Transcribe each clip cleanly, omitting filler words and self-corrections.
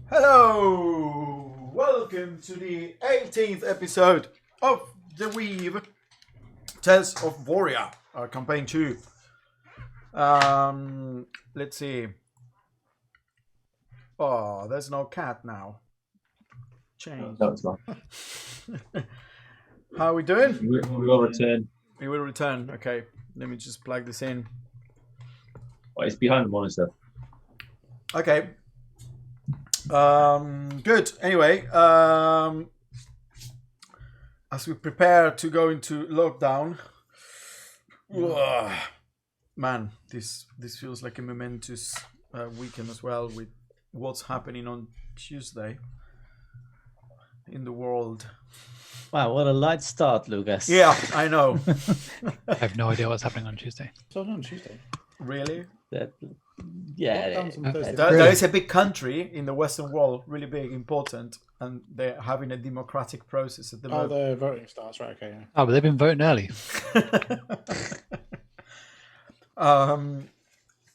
Hello! Welcome to the 18th episode of The Weave Tales of Voria, campaign 2. Let's see. Oh, there's no cat now. Change. No, it's not. How are we doing? We will return. We will return. Okay, let me just plug this in. Oh, it's behind the monitor. Okay. Good. Anyway, as we prepare to go into lockdown, man, this feels like a momentous weekend as well with what's happening on Tuesday in the world. Wow, what a light start, Lucas. Yeah, I know. I have no idea what's happening on Tuesday. So on Tuesday. Really? Yeah. There is a big country in the Western world, really big, important, and they're having a democratic process at the moment. the voting starts, right? Okay. Yeah. Oh, but they've been voting early.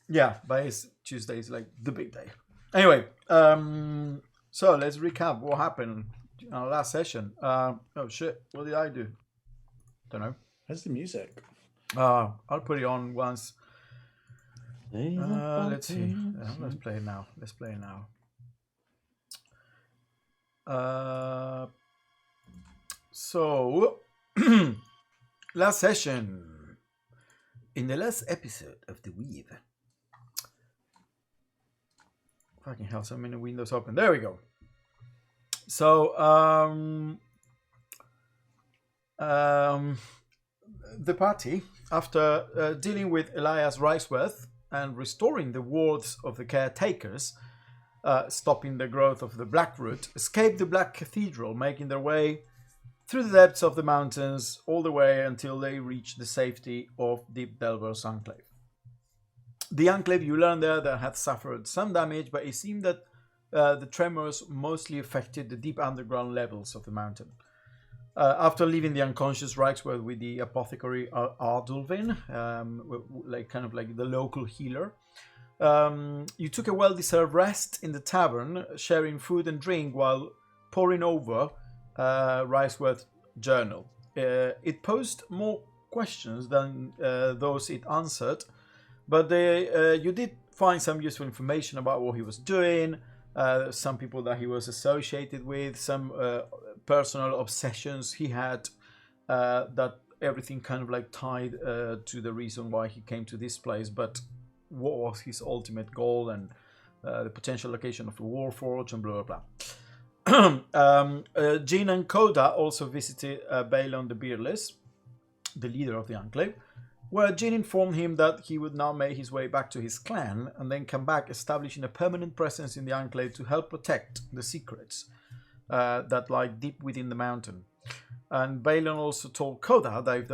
Yeah, but it's Tuesday is like the big day. Anyway, so let's recap what happened in our last session. Oh shit, what did I do? Don't know. Where's the music? I'll put it on once. Let's see. Let's play it now. So, last session. In the last episode of The Weave. Fucking hell, so many windows open. There we go. So, the party, after dealing with Elias Riceworth and restoring the wards of the caretakers, stopping the growth of the Blackroot, escaped the Black Cathedral, making their way through the depths of the mountains all the way until they reached the safety of Deep Delver's enclave. The enclave, you learned there, that had suffered some damage, but it seemed that the tremors mostly affected the deep underground levels of the mountain. After leaving the unconscious Reichsworth with the apothecary Ardulvin, like the local healer, you took a well-deserved rest in the tavern, sharing food and drink while poring over Riceworth's journal. It posed more questions than those it answered, but you did find some useful information about what he was doing, some people that he was associated with, some personal obsessions he had, that everything kind of like tied to the reason why he came to this place, but what was his ultimate goal and the potential location of a warforge and blah blah blah. Jean and Koda also visited Balon the Beardless, the leader of the enclave, where Jean informed him that he would now make his way back to his clan and then come back, establishing a permanent presence in the enclave to help protect the secrets that lie deep within the mountain. And Balon also told Koda that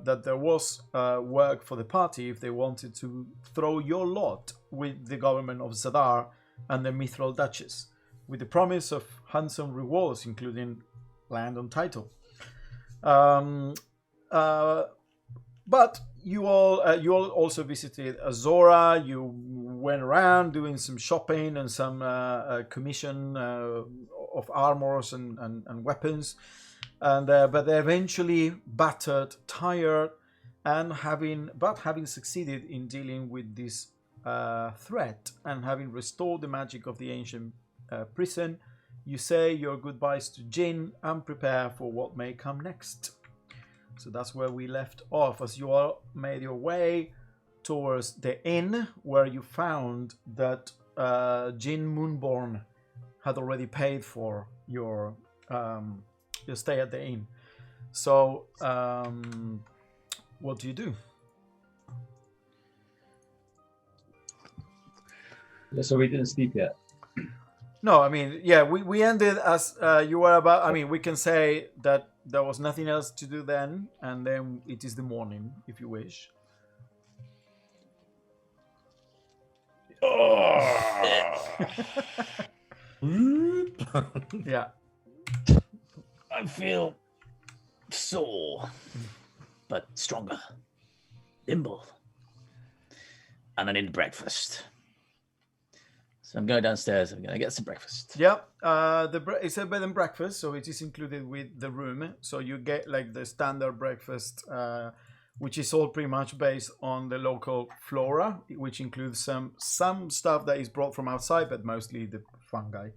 that there was work for the party if they wanted to throw your lot with the government of Zadar and the Mithril Duchess, with the promise of handsome rewards, including land and title. But you all also visited Azora. You went around doing some shopping and some commission of armors and weapons, and but they eventually battered, tired, and having succeeded in dealing with this threat and having restored the magic of the ancient prison, you say your goodbyes to Jin and prepare for what may come next. So that's where we left off, as you all made your way towards the inn, where you found that Jin Moonborn had already paid for your stay at the inn. So what do you do? So we didn't sleep yet. No, I mean, yeah, we ended as you were about. I mean, we can say that there was nothing else to do then, and then it is the morning, if you wish. Yeah. I feel sore, but stronger, nimble, and I need breakfast. So I'm going downstairs. I'm going to get some breakfast. Yeah, it's a bed and breakfast, so it is included with the room. So you get like the standard breakfast, which is all pretty much based on the local flora, which includes some stuff that is brought from outside, but mostly the fungi.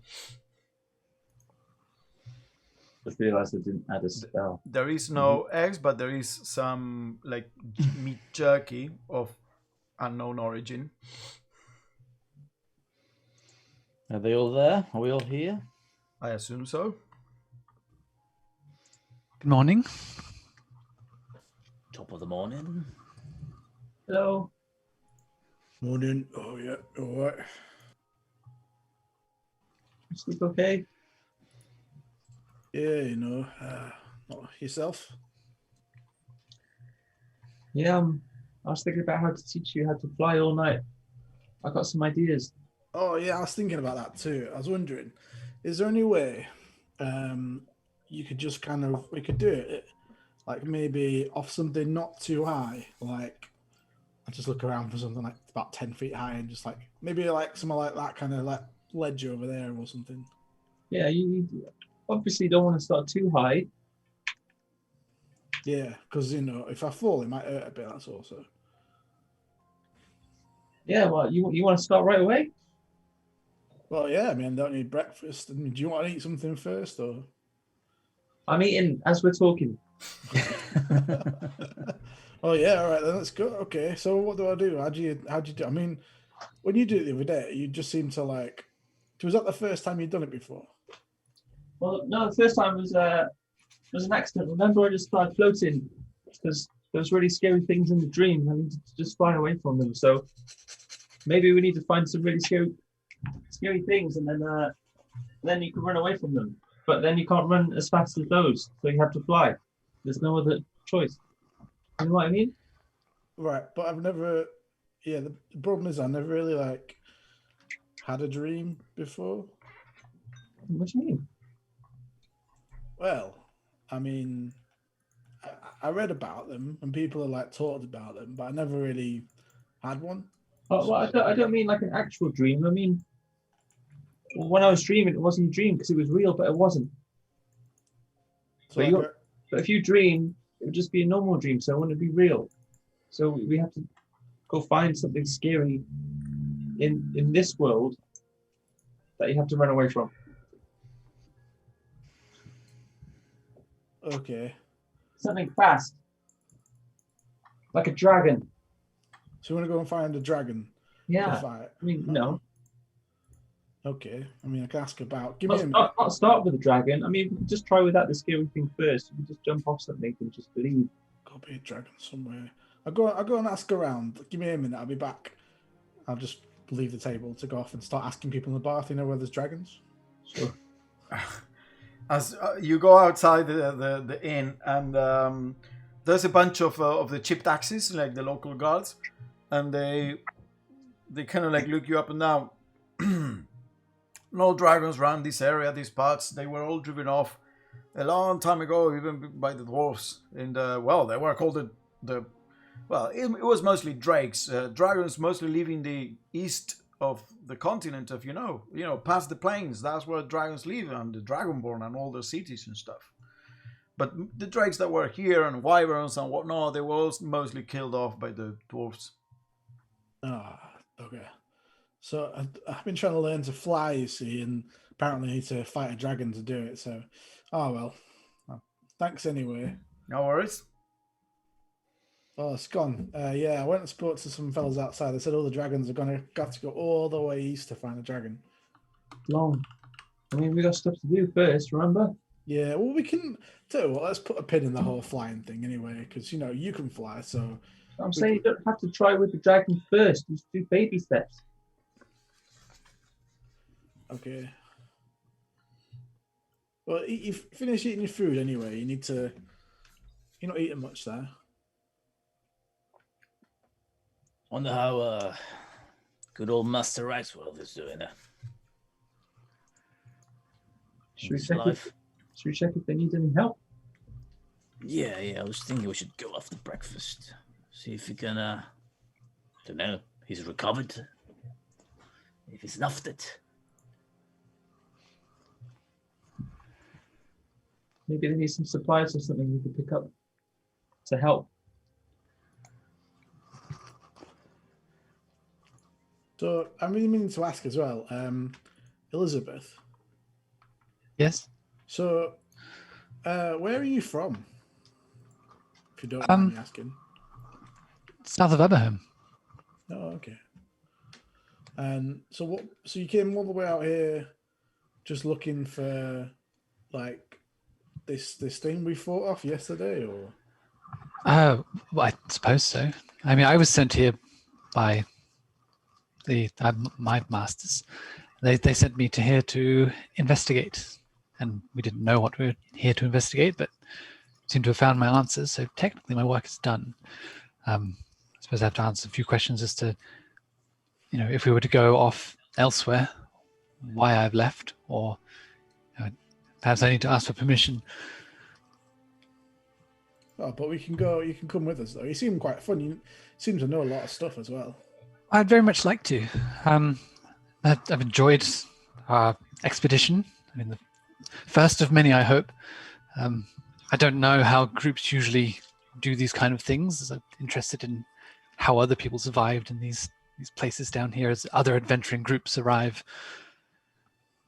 Just realised I didn't add a spell. There is no eggs, but there is some like meat jerky of unknown origin. Are they all there? Are we all here? I assume so. Good morning. Top of the morning. Hello. Morning. Oh, yeah. All right. You sleep okay? Yeah, you know. Not yourself? Yeah, I was thinking about how to teach you how to fly all night. I got some ideas. Oh, yeah, I was thinking about that too. I was wondering, is there any way you could just we could do it, like maybe off something not too high, like I just look around for something like about 10 feet high and just like maybe like somewhere like that kind of like ledge over there or something. Yeah, you obviously don't want to start too high. Yeah, because you know if I fall, it might hurt a bit. That's also. Yeah, well, you want to start right away? Well, yeah. I mean, I don't need breakfast. I mean, do you want to eat something first, or? I'm eating as we're talking. Oh yeah, all right then. Let's go. Okay, so what do I do? How do you do? I mean, when you did it the other day, you just seemed to like. Was that the first time you'd done it before? Well, no, the first time was an accident. Remember, I just started floating because there was really scary things in the dream. I needed to just fly away from them. So maybe we need to find some really scary things, and then you can run away from them. But then you can't run as fast as those, so you have to fly. There's no other choice. You know what I mean? Right, but I've never. Yeah, the problem is I never really like had a dream before. What do you mean? Well, I mean, I read about them and people are like talked about them, but I never really had one. Oh, well, I don't mean like an actual dream. I mean, when I was dreaming, it wasn't a dream because it was real, but it wasn't. So But if you dream, it would just be a normal dream, so it wouldn't be real. So we have to go find something scary in this world that you have to run away from. okay. Something fast, like a dragon. So you want to go and find a dragon to Yeah. fight? I mean, no. Okay. I mean, I can ask about. Give me a minute. Not start with a dragon. I mean, we could just try without the scary thing first. We could just jump off something and just believe. Gotta be a dragon somewhere. I'll go and ask around. Give me a minute. I'll be back. I'll just leave the table to go off and start asking people in the bar if they know where there's dragons. Sure. As you go outside the inn, and there's a bunch of the chipped axes, like the local guards, and they kind of like look you up and down. No dragons around this area, these parts. They were all driven off a long time ago, even by the dwarves. And they were called it was mostly drakes. Dragons mostly living the east of the continent, if you know, past the plains. That's where dragons live, and the Dragonborn and all the cities and stuff. But the drakes that were here and wyverns and whatnot, they were all mostly killed off by the dwarves. Ah, okay. So I've been trying to learn to fly, you see, and apparently I need to fight a dragon to do it. So, well. Thanks anyway. No worries. Oh, it's gone. Yeah, I went and spoke to some fellas outside. They said all the dragons are got to go all the way east to find a dragon. Long. I mean, we got stuff to do first, remember? Yeah, well, we can do. Let's put a pin in the whole flying thing anyway, because you can fly. So I'm saying you don't have to try with the dragon first. Just do baby steps. okay. Well, you finish eating your food anyway. You need to. You're not eating much there. Wonder how good old Master Ricewell is doing it. Should we check if they need any help? Yeah, I was thinking we should go after breakfast. See if he can, don't know, he's recovered. if it's nafted. Maybe they need some supplies or something we could pick up to help. So I'm really meaning to ask as well, Elizabeth. Yes. So, where are you from? If you don't mind me asking. South of Eberham. Oh, okay. And so what? So you came all the way out here, just looking for, like, this thing we fought off yesterday, or? Oh, well, I suppose so. I mean, I was sent here by my masters. They sent me to here to investigate, and we didn't know what we were here to investigate, but seem to have found my answers. So technically, my work is done. I suppose I have to answer a few questions as to, if we were to go off elsewhere, why I've left, or perhaps I need to ask for permission. Oh, but we can go. You can come with us, though. You seem quite fun. You seem to know a lot of stuff as well. I'd very much like to. I've enjoyed our expedition. I mean, the first of many, I hope. I don't know how groups usually do these kind of things. I'm interested in how other people survived in these places down here as other adventuring groups arrive.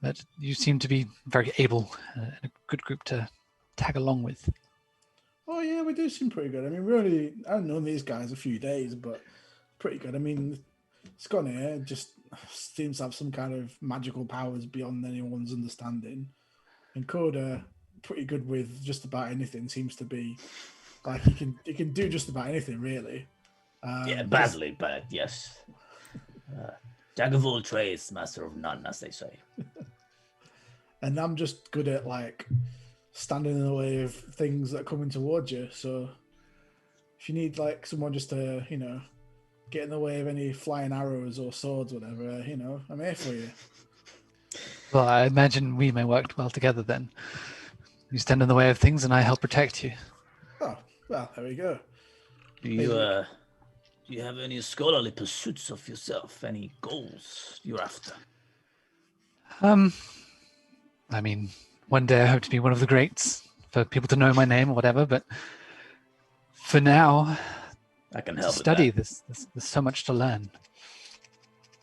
But you seem to be very able and a good group to tag along with. Oh yeah, we do seem pretty good. I mean, I've known these guys a few days, but pretty good. I mean, Scott here just seems to have some kind of magical powers beyond anyone's understanding. And Coda, pretty good with just about anything. Seems to be like he can do just about anything, really. Yeah, badly, but yes. Jack of all trades, master of none, as they say. And I'm just good at like standing in the way of things that are coming towards you. So if you need like someone just to, get in the way of any flying arrows or swords, whatever, I'm here for you. Well, I imagine we may work well together then. You stand in the way of things and I help protect you. Oh, well, there we go. Do you have any scholarly pursuits of yourself? Any goals you're after? I mean, one day I hope to be one of the greats, for people to know my name or whatever, but for now, I can to help study with this. There's so much to learn.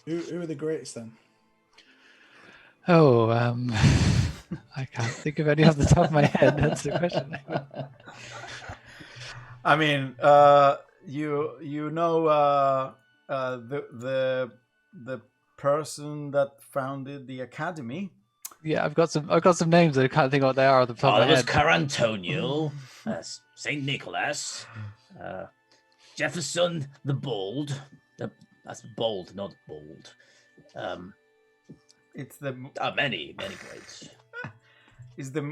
Who are the greats then? Oh, I can't think of any off the top of my head. That's the question. I mean, you know the person that founded the academy. Yeah, I've got some names that I can't think of what they are off the top of that my was head. Carantonio, Saint Nicholas, Jefferson the Bold. That's bold, not bold. It's the many greats. It's the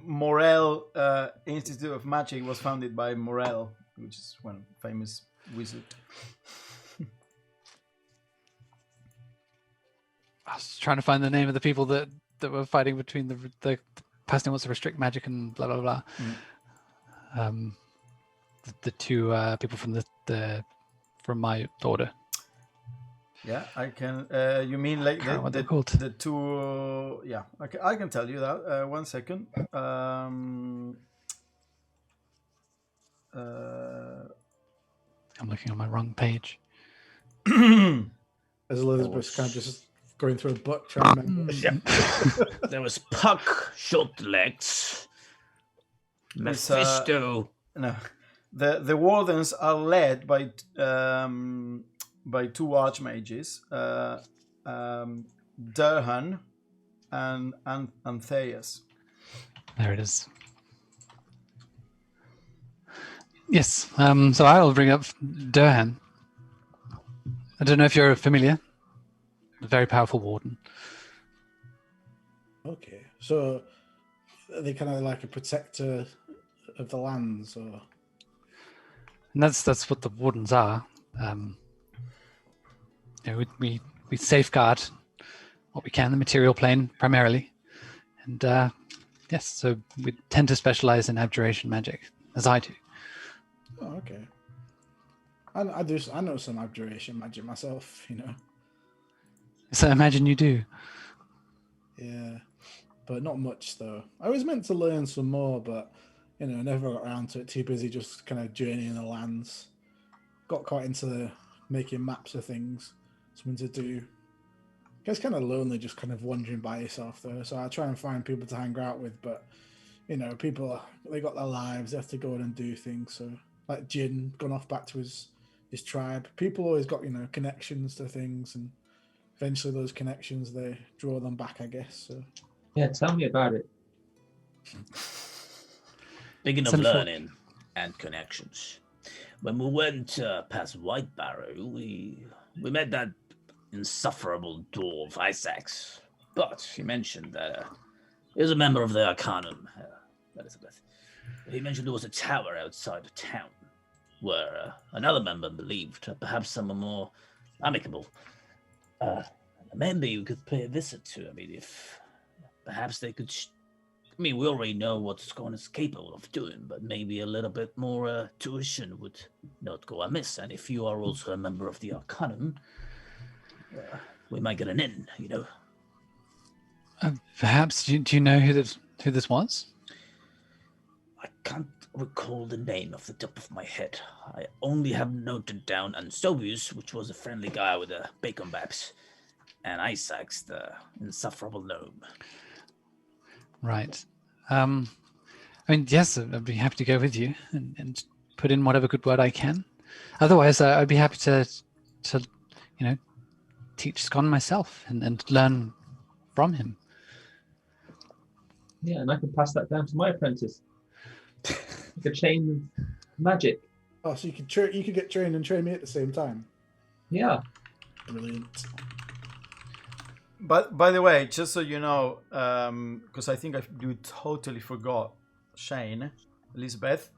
Morel Institute of Magic was founded by Morel, which is one famous wizard. I was trying to find the name of the people that were fighting between the person who wants to restrict magic and blah blah blah. The two people from from my order. Yeah, I can. You mean like What they're called? the two? Yeah, okay, I can tell you that. 1 second. I'm looking on my wrong page. As Elizabeth's kind of just going through a book trying to remember. There was Puck, Shortlegs, Mephisto. No, the wardens are led by two archmages, Durhan and Antheus. There it is. Yes. So I will bring up Durhan. I don't know if you're familiar. A very powerful warden. Okay, so are they kind of like a protector of the lands, or? And that's what the wardens are. We safeguard what we can, the material plane primarily, and yes, so we tend to specialize in abjuration magic, as I do. Oh, okay. I know some abjuration magic myself, So I imagine you do. Yeah, but not much though. I was meant to learn some more, but never got around to it. Too busy just kind of journeying the lands. Got quite into making maps of things, something to do. It's kind of lonely just kind of wandering by yourself though. So I try and find people to hang out with, but people, they got their lives, they have to go in and do things. So like Jin gone off back to his tribe. People always got connections to things, and eventually those connections, they draw them back, I guess. So Yeah, tell me about it. Speaking of Some sort- learning and connections, when we went past White Barrow, we met that insufferable dwarf Isaacs. But he mentioned that he was a member of the Arcanum, Elizabeth. He mentioned there was a tower outside of town where another member believed perhaps someone more amicable. Maybe we could pay a visit to. I mean, if perhaps they could. We already know what Scone is capable of doing, but maybe a little bit more tuition would not go amiss. And if you are also a member of the Arcanum, we might get an in, Perhaps do you know who this was? I can't recall the name off the top of my head. I only have noted down Anstobius, which was a friendly guy with a bacon babs, and Isaac's the insufferable gnome. Right. I mean, yes, I'd be happy to go with you and put in whatever good word I can. Otherwise, I'd be happy to teach Scon myself and learn from him. Yeah, and I can pass that down to my apprentice. Like a chain of magic. Oh, so you could get trained and train me at the same time. Yeah. Brilliant. But by the way, just so you know, because I think you totally forgot, Shane, Elizabeth,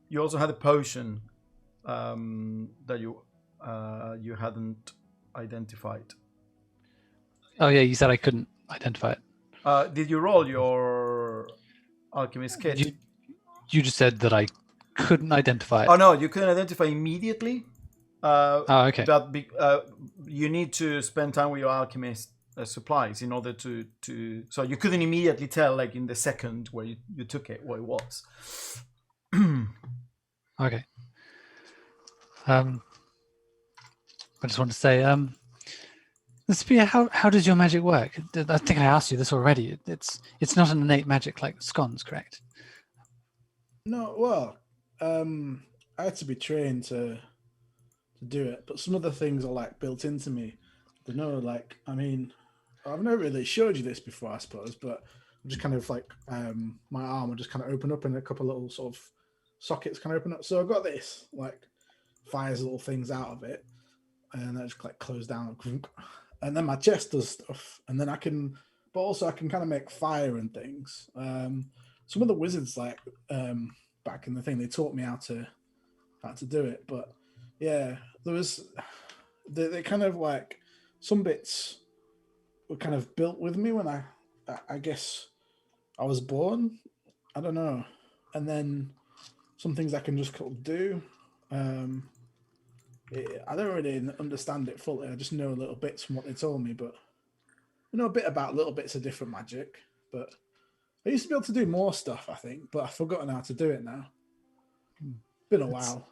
you also had a potion that you hadn't identified. Oh yeah, you said I couldn't identify it. Did you roll your alchemist kit? You just said that I couldn't identify it. Oh no, you couldn't identify immediately. Okay. But you need to spend time with your alchemist supplies in order to. So you couldn't immediately tell, like in the second where you took it, what it was. Okay. I just want to say, Sophia, how does your magic work? I think I asked you this already. It's not an innate magic like Scon's, correct? No, well, I had to be trained to do it, but some of the things are like built into me. I don't know, like, I mean, I've never really showed you this before, I suppose, but I'm just kind of like, my arm will just kind of open up and a couple little sort of sockets kind of open up. So I've got this, like, fires little things out of it, and I just like close down, and then my chest does stuff, and then I can kind of make fire and things. Some of the wizards, like, back in the thing, they taught me how to do it, but yeah, there was they kind of like some bits were kind of built with me when I guess I was born. I don't know, and then some things I can just do. I don't really understand it fully. I just know little bits from what they told me, but I know a bit about little bits of different magic. But I used to be able to do more stuff, I think, but I've forgotten how to do it now. Been a while.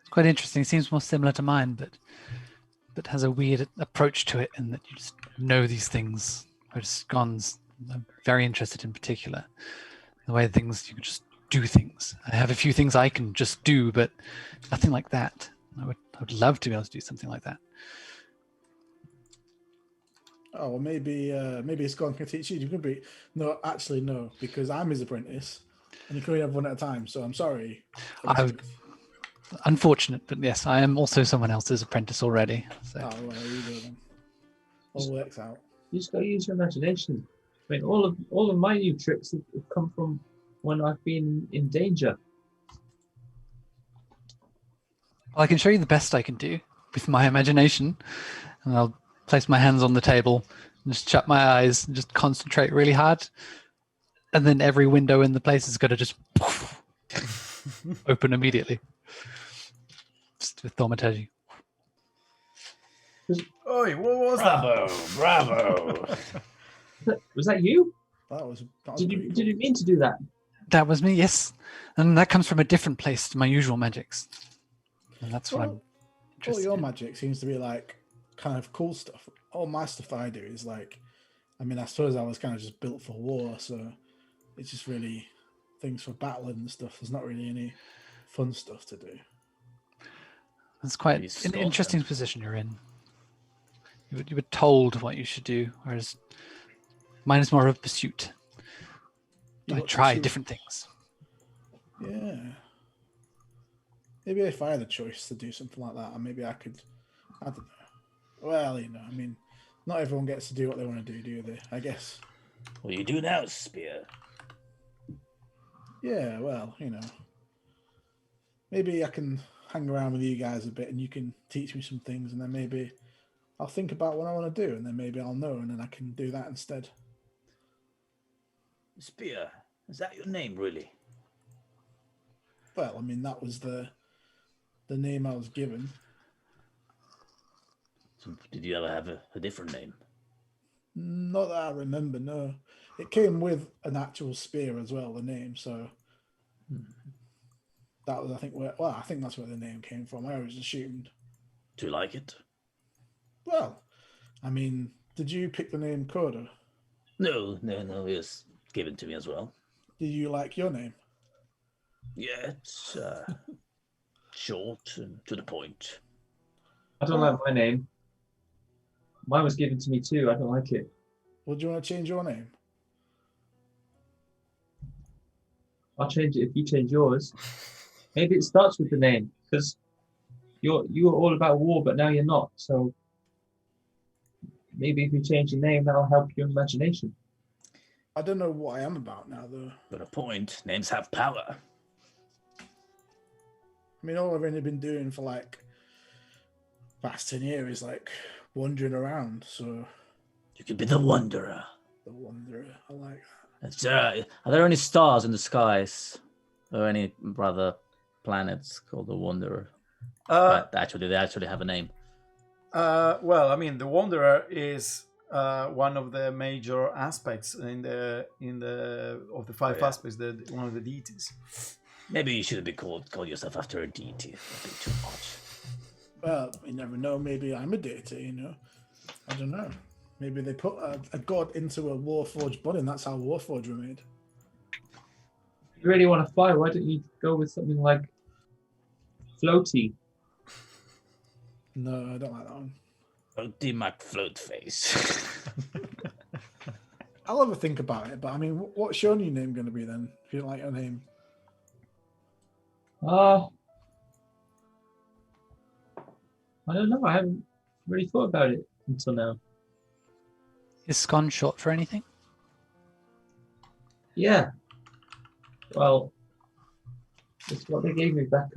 It's quite interesting. It seems more similar to mine, but has a weird approach to it in that you just know these things. Whereas Scon's, I'm very interested in particular. The way things, you can just do things. I have a few things I can just do, but nothing like that. I would love to be able to do something like that. Oh, well, maybe Scott can teach you. You can be no, because I'm his apprentice, and you can only have one at a time. So I'm sorry. Unfortunate, but yes, I am also someone else's apprentice already. So. Oh, well, there you go then. All works out. You just got to use your imagination. I mean, all of my new tricks have come from when I've been in danger. Well, I can show you the best I can do with my imagination, and I'll place my hands on the table and just shut my eyes and just concentrate really hard, and then every window in the place is going to just open immediately. Just with thaumaturgy. Oi, what was Bravo, bravo. Was that you? That was Did pretty you cool. did you mean to do that? That was me, yes. And that comes from a different place to my usual magics. And that's what I'm All interested your in. magic seems to be like kind of cool stuff. All my stuff that I do is like, I mean, I suppose I was kind of just built for war, so it's just really things for battling and stuff. There's not really any fun stuff to do. It's quite Maybe an slaughter. interesting position you're in. You were told what you should do, whereas mine is more of a pursuit. You I got to try choose. different things. Yeah. Maybe if I had a choice to do something like that, maybe I could. I don't know. Well, I mean, not everyone gets to do what they want to do they? I guess. What do you do now, Spear? Yeah, well, maybe I can hang around with you guys a bit and you can teach me some things, and then maybe I'll think about what I want to do, and then maybe I'll know, and then I can do that instead. Spear, is that your name, really? Well, I mean, that was the name I was given. So did you ever have a different name? Not that I remember, no. It came with an actual spear as well, the name, so that was, I think, I think that's where the name came from. I always assumed. Do you like it? Well, I mean, did you pick the name Coda? No, it was given to me as well. Did you like your name? Yeah, it's short and to the point. I don't like my name. Mine was given to me too. I don't like it. Well, do you want to change your name? I'll change it if you change yours. Maybe it starts with the name, because you were all about war, but now you're not. So maybe if you change your name, that'll help your imagination. I don't know what I am about now, though. But a point, names have power. I mean, all I've really been doing for like past 10 years is like wandering around. So You could be the Wanderer. the Wanderer, I like that. It's, are there any stars in the skies? Or any rather planets called the Wanderer? But actually, they actually have a name. Well, I mean, the Wanderer is one of the major aspects of the five aspects. One of the deities. Maybe you shouldn't be call yourself after a deity. That'd be too much. Well, you never know. Maybe I'm a deity, I don't know. Maybe they put a god into a Warforged body, and that's how Warforged were made. If you really want to fly, why don't you go with something like floaty? No, I don't like that one. Floaty McFloatface. I'll have a think about it, but I mean, what's your new name going to be then, if you don't like your name? I don't know. I haven't really thought about it until now. Is Scon short for anything? Yeah. Well, it's what they gave me back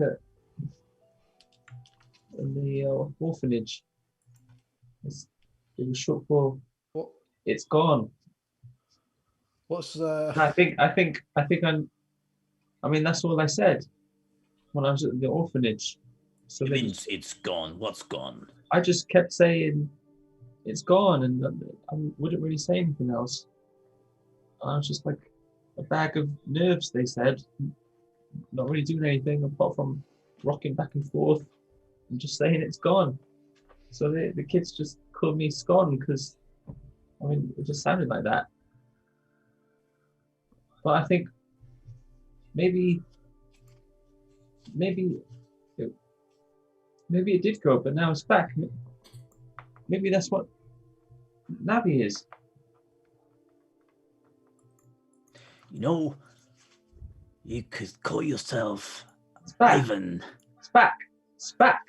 in the orphanage. It was short for What? It's gone. What's I think I'm. I mean, that's all I said when I was at the orphanage. So It they means it's gone. What's gone? I just kept saying it's gone, and I wouldn't really say anything else. I was just like a bag of nerves, they said, not really doing anything apart from rocking back and forth and just saying it's gone. So the kids just called me Scon because, I mean, it just sounded like that. But I think maybe it did go, but now it's back. Maybe that's what Navi is. You know, you could call yourself It's back. Ivan. It's back. It's back.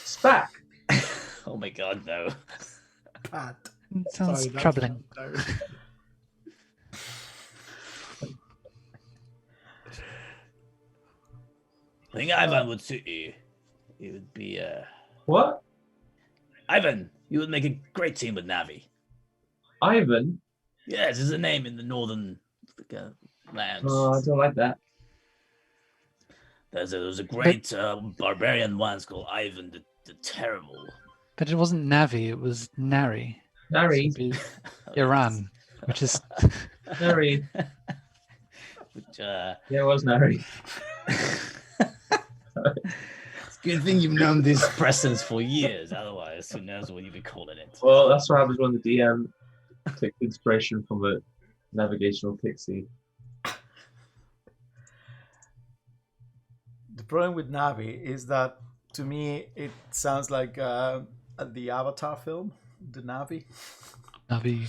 It's back. Oh my god, no. Pat. Sounds Sorry, that's- troubling. I think Ivan would suit you. It would be, What? Ivan, you would make a great team with Navi. Ivan? Yes, it's a name in the northern lands. Oh, I don't like that. There's a great barbarian once called Ivan the Terrible. But it wasn't Navi, it was Nari. So Nari. it'd be Iran, which is Nari. Which, Yeah, it was Nari. it's a good thing you've known these presents for years. Otherwise, who knows what you'd be calling it. Well, that's what happens when the DM took inspiration from a navigational pixie. The problem with Navi is that, to me, it sounds like the Avatar film, the Navi. Navi.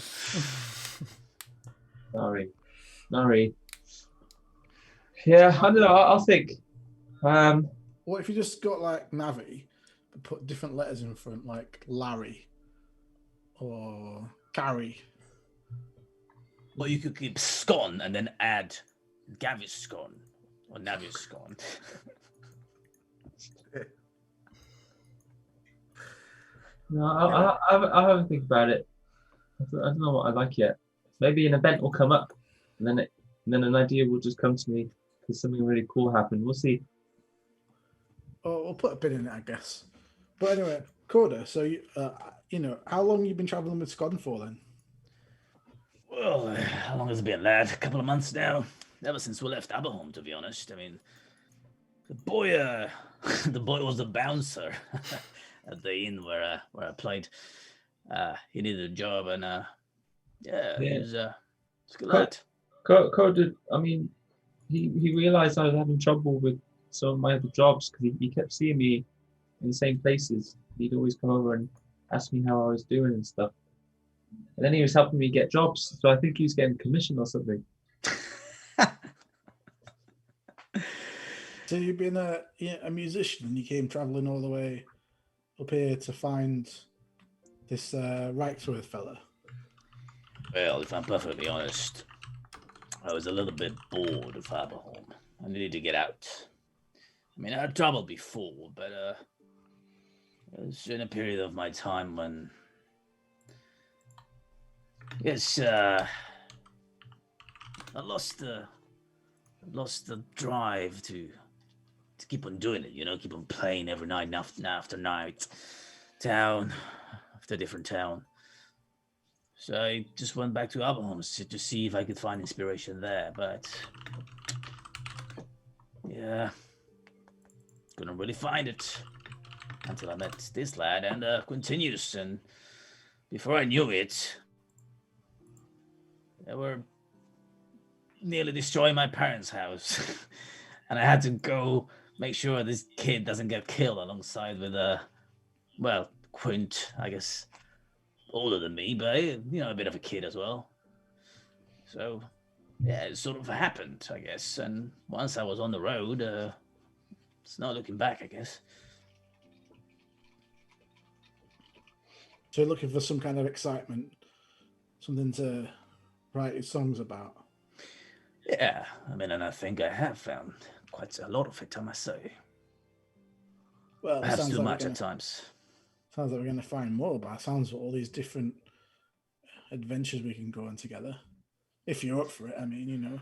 Nari. Yeah, I don't know. I'll think. What if you just got like Navi, but put different letters in front, like Larry or Carrie? Well, you could keep scone and then add Gaviscon or Naviscon. No, I'll have a think about it. I don't know what I like yet. Maybe an event will come up, and then an idea will just come to me because something really cool happened. We'll see. Oh, we'll put a pin in it, I guess. But anyway, Coda. So how long you been traveling with Scotland for then? Well, how long has it been, lad? A couple of months now. Ever since we left Aberholm, to be honest. I mean, the boy was the bouncer at the inn where I played. He needed a job, and he was a good lad. Coda. I mean, he realized I was having trouble with some of my other jobs because he kept seeing me in the same places. He'd always come over and ask me how I was doing and stuff. And then he was helping me get jobs, so I think he was getting commission or something. So you've been a musician and you came traveling all the way up here to find this Reichsworth fella? Well, if I'm perfectly honest, I was a little bit bored of Aberholm. I needed to get out. I mean, I had trouble before, but it was in a period of my time when, I lost the drive to keep on doing it. Keep on playing every night after night, town after different town. So I just went back to Aberholm to see if I could find inspiration there, but yeah, couldn't really find it until I met this lad and Quintinius, and before I knew it, they were nearly destroying my parents' house, and I had to go make sure this kid doesn't get killed alongside with Quint, I guess, older than me, but a bit of a kid as well. So yeah, it sort of happened, I guess. And once I was on the road, it's not looking back, I guess. So you're looking for some kind of excitement, something to write your songs about? Yeah, I mean, and I think I have found quite a lot of it, I must say. Well, Perhaps too much at times. Sounds like we're going to find more, but it sounds like all these different adventures we can go on together. If you're up for it, I mean,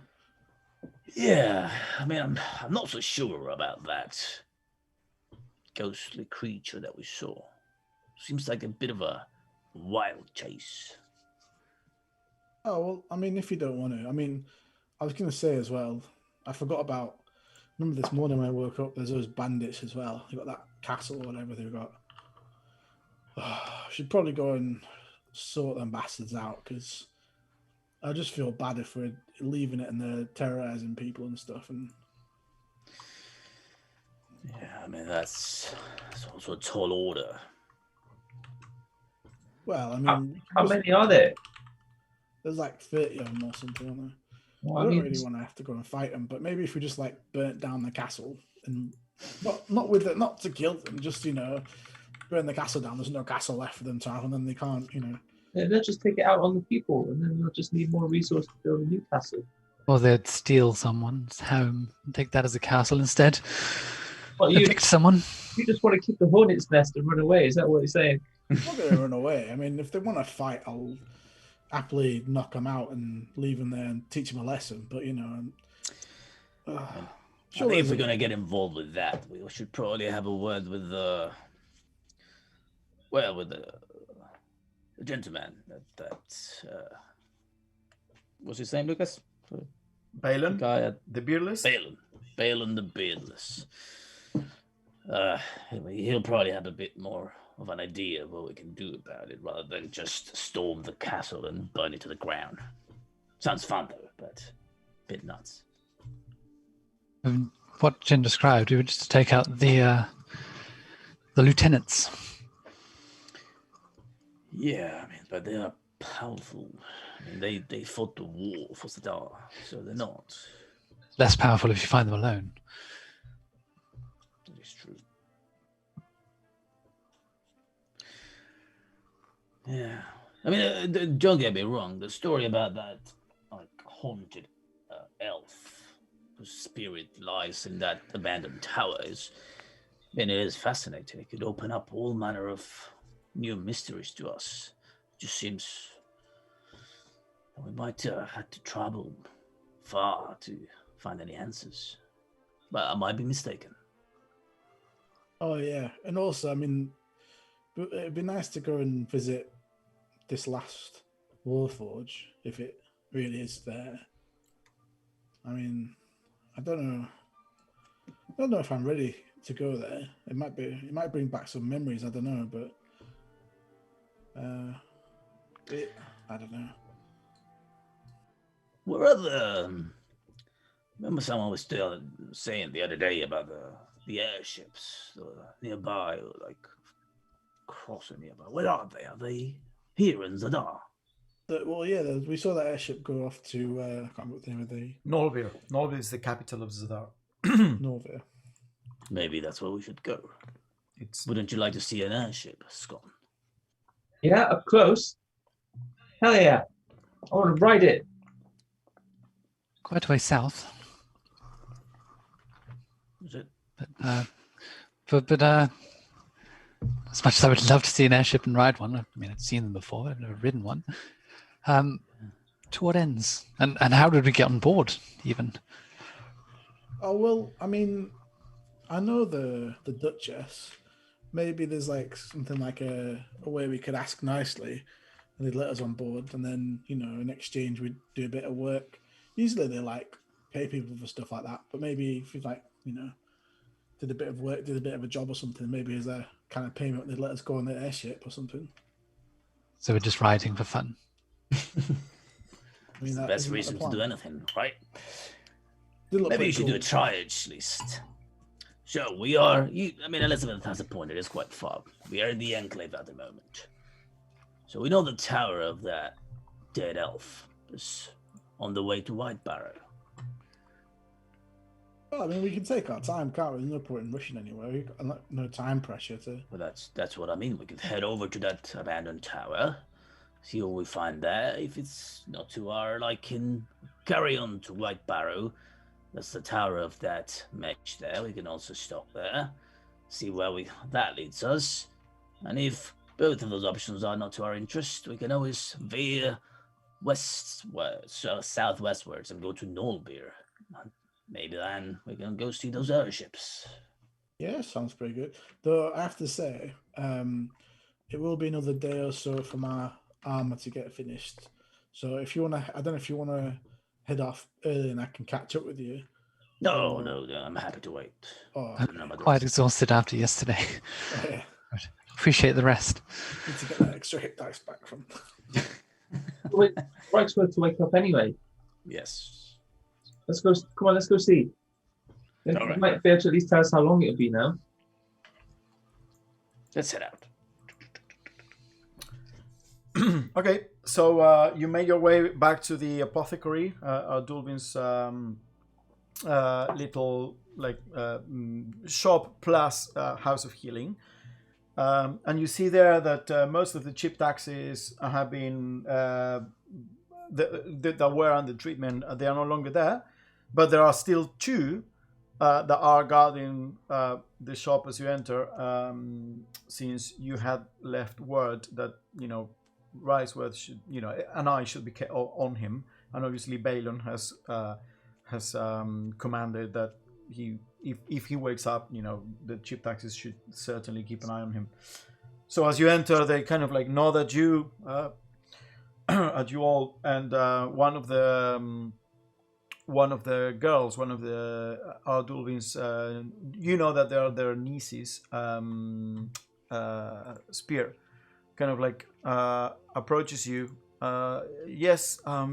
Yeah, I mean, I'm not so sure about that ghostly creature that we saw. Seems like a bit of a wild chase. Oh, well, I mean, if you don't want to. I mean, I was going to say as well, I forgot about, remember this morning when I woke up, there's those bandits as well. They got that castle or whatever they've got. I should probably go and sort them bastards out, because I just feel bad if we're leaving it and they're terrorizing people and stuff. And yeah, I mean, that's also a tall order. Well, I mean, how many are there? There's like 30 of them or something, aren't there? Well, I don't really want to have to go and fight them, but maybe if we just like burnt down the castle and not to kill them, just burn the castle down. There's no castle left for them to have, and then they can't, Yeah, they'll just take it out on the people, and then they'll just need more resources to build a new castle. Or they'd steal someone's home and take that as a castle instead. Well, Evict someone. You just want to keep the hornet's nest and run away. Is that what you're saying? I'm not going to run away. I mean, if they want to fight, I'll happily knock them out and leave them there and teach them a lesson. But I think if we're going to get involved with that, we should probably have a word with Well, with the gentleman what's his name, Lucas? The Balin, guy at the beardless. Balin the Beardless. He'll probably have a bit more of an idea of what we can do about it, rather than just storm the castle and burn it to the ground. Sounds fun though, but a bit nuts. What Jen described, we were just to take out the lieutenants. Yeah, I mean, but they are powerful. I mean, they fought the war for Zadar, so they're not. Less powerful if you find them alone. That is true. Yeah, I mean, don't get me wrong. The story about that haunted elf whose spirit lies in that abandoned tower is, and it is fascinating. It could open up all manner of new mysteries to us. It just seems that we might have to travel far to find any answers. But I might be mistaken. Oh yeah, and also, I mean, it'd be nice to go and visit this last Warforge if it really is there. I mean, I don't know. I don't know if I'm ready to go there. It might bring back some memories. I don't know, but I don't know. Where are the? Remember, someone was still saying the other day about the airships nearby, or like crossing nearby. Where are they? Are they here in Zadar? Well, yeah, we saw that airship go off to I can't remember what the name of the Norvir. Norvir is the capital of Zadar. Norvir. Maybe that's where we should go. It's Wouldn't you like to see an airship, Scott? Yeah, up close. Hell yeah. I want to ride it. Quite a way south. Is it? But as much as I would love to see an airship and ride one, I mean, I've seen them before. I've never ridden one. To what ends? And how did we get on board, even? Oh well, I mean, I know the Duchess. Maybe there's like something like a way we could ask nicely, and they'd let us on board, and then in exchange we'd do a bit of work. Usually they like pay people for stuff like that, but maybe if we did a bit of work, did a bit of a job or something, maybe as a kind of payment they'd let us go on the airship or something. So we're just riding for fun. I mean, the best reason to do anything, right? Maybe you should do a triage at least. So we are. I mean, Elizabeth has a point. It is quite far. We are in the Enclave at the moment, so we know the tower of that dead elf is on the way to White Barrow. Well, I mean, we can take our time, can't we? There's no point in rushing anywhere. We've got no time pressure to. Well, that's what I mean. We could head over to that abandoned tower, see what we find there. If it's not to our liking, carry on to White Barrow. That's the tower of that mage there. We can also stop there, see where that leads us. And if both of those options are not to our interest, we can always veer southwestwards and go to Nolbeer. Maybe then we can go see those airships. Yeah, sounds pretty good. Though I have to say, it will be another day or so for my armor to get finished. So if you wanna, I don't know if you wanna head off early and I can catch up with you. No, I'm happy to wait. Oh, I'm quite exhausted after yesterday. oh, yeah. Appreciate the rest. Need to get that extra hit dice back from. Wait, Rike's supposed to wake up anyway. Yes. Let's go. Come on, let's go see. You right. might be able to at least tell us how long it'll be now. Let's head out. Okay, so you made your way back to the apothecary, Dulvin's little shop plus house of healing, and you see there that most of the chip taxes have been that were under treatment. They are no longer there, but there are still two that are guarding the shop as you enter, since you had left word that Riceworth should, an eye should be on him, and obviously Balon has commanded that if he wakes up, the chip taxes should certainly keep an eye on him. So as you enter, they kind of like nod at you, at you all, and one of the girls, one of the Ardulvins, you know that they are their nieces. Spear, kind of like approaches you. Yes. Are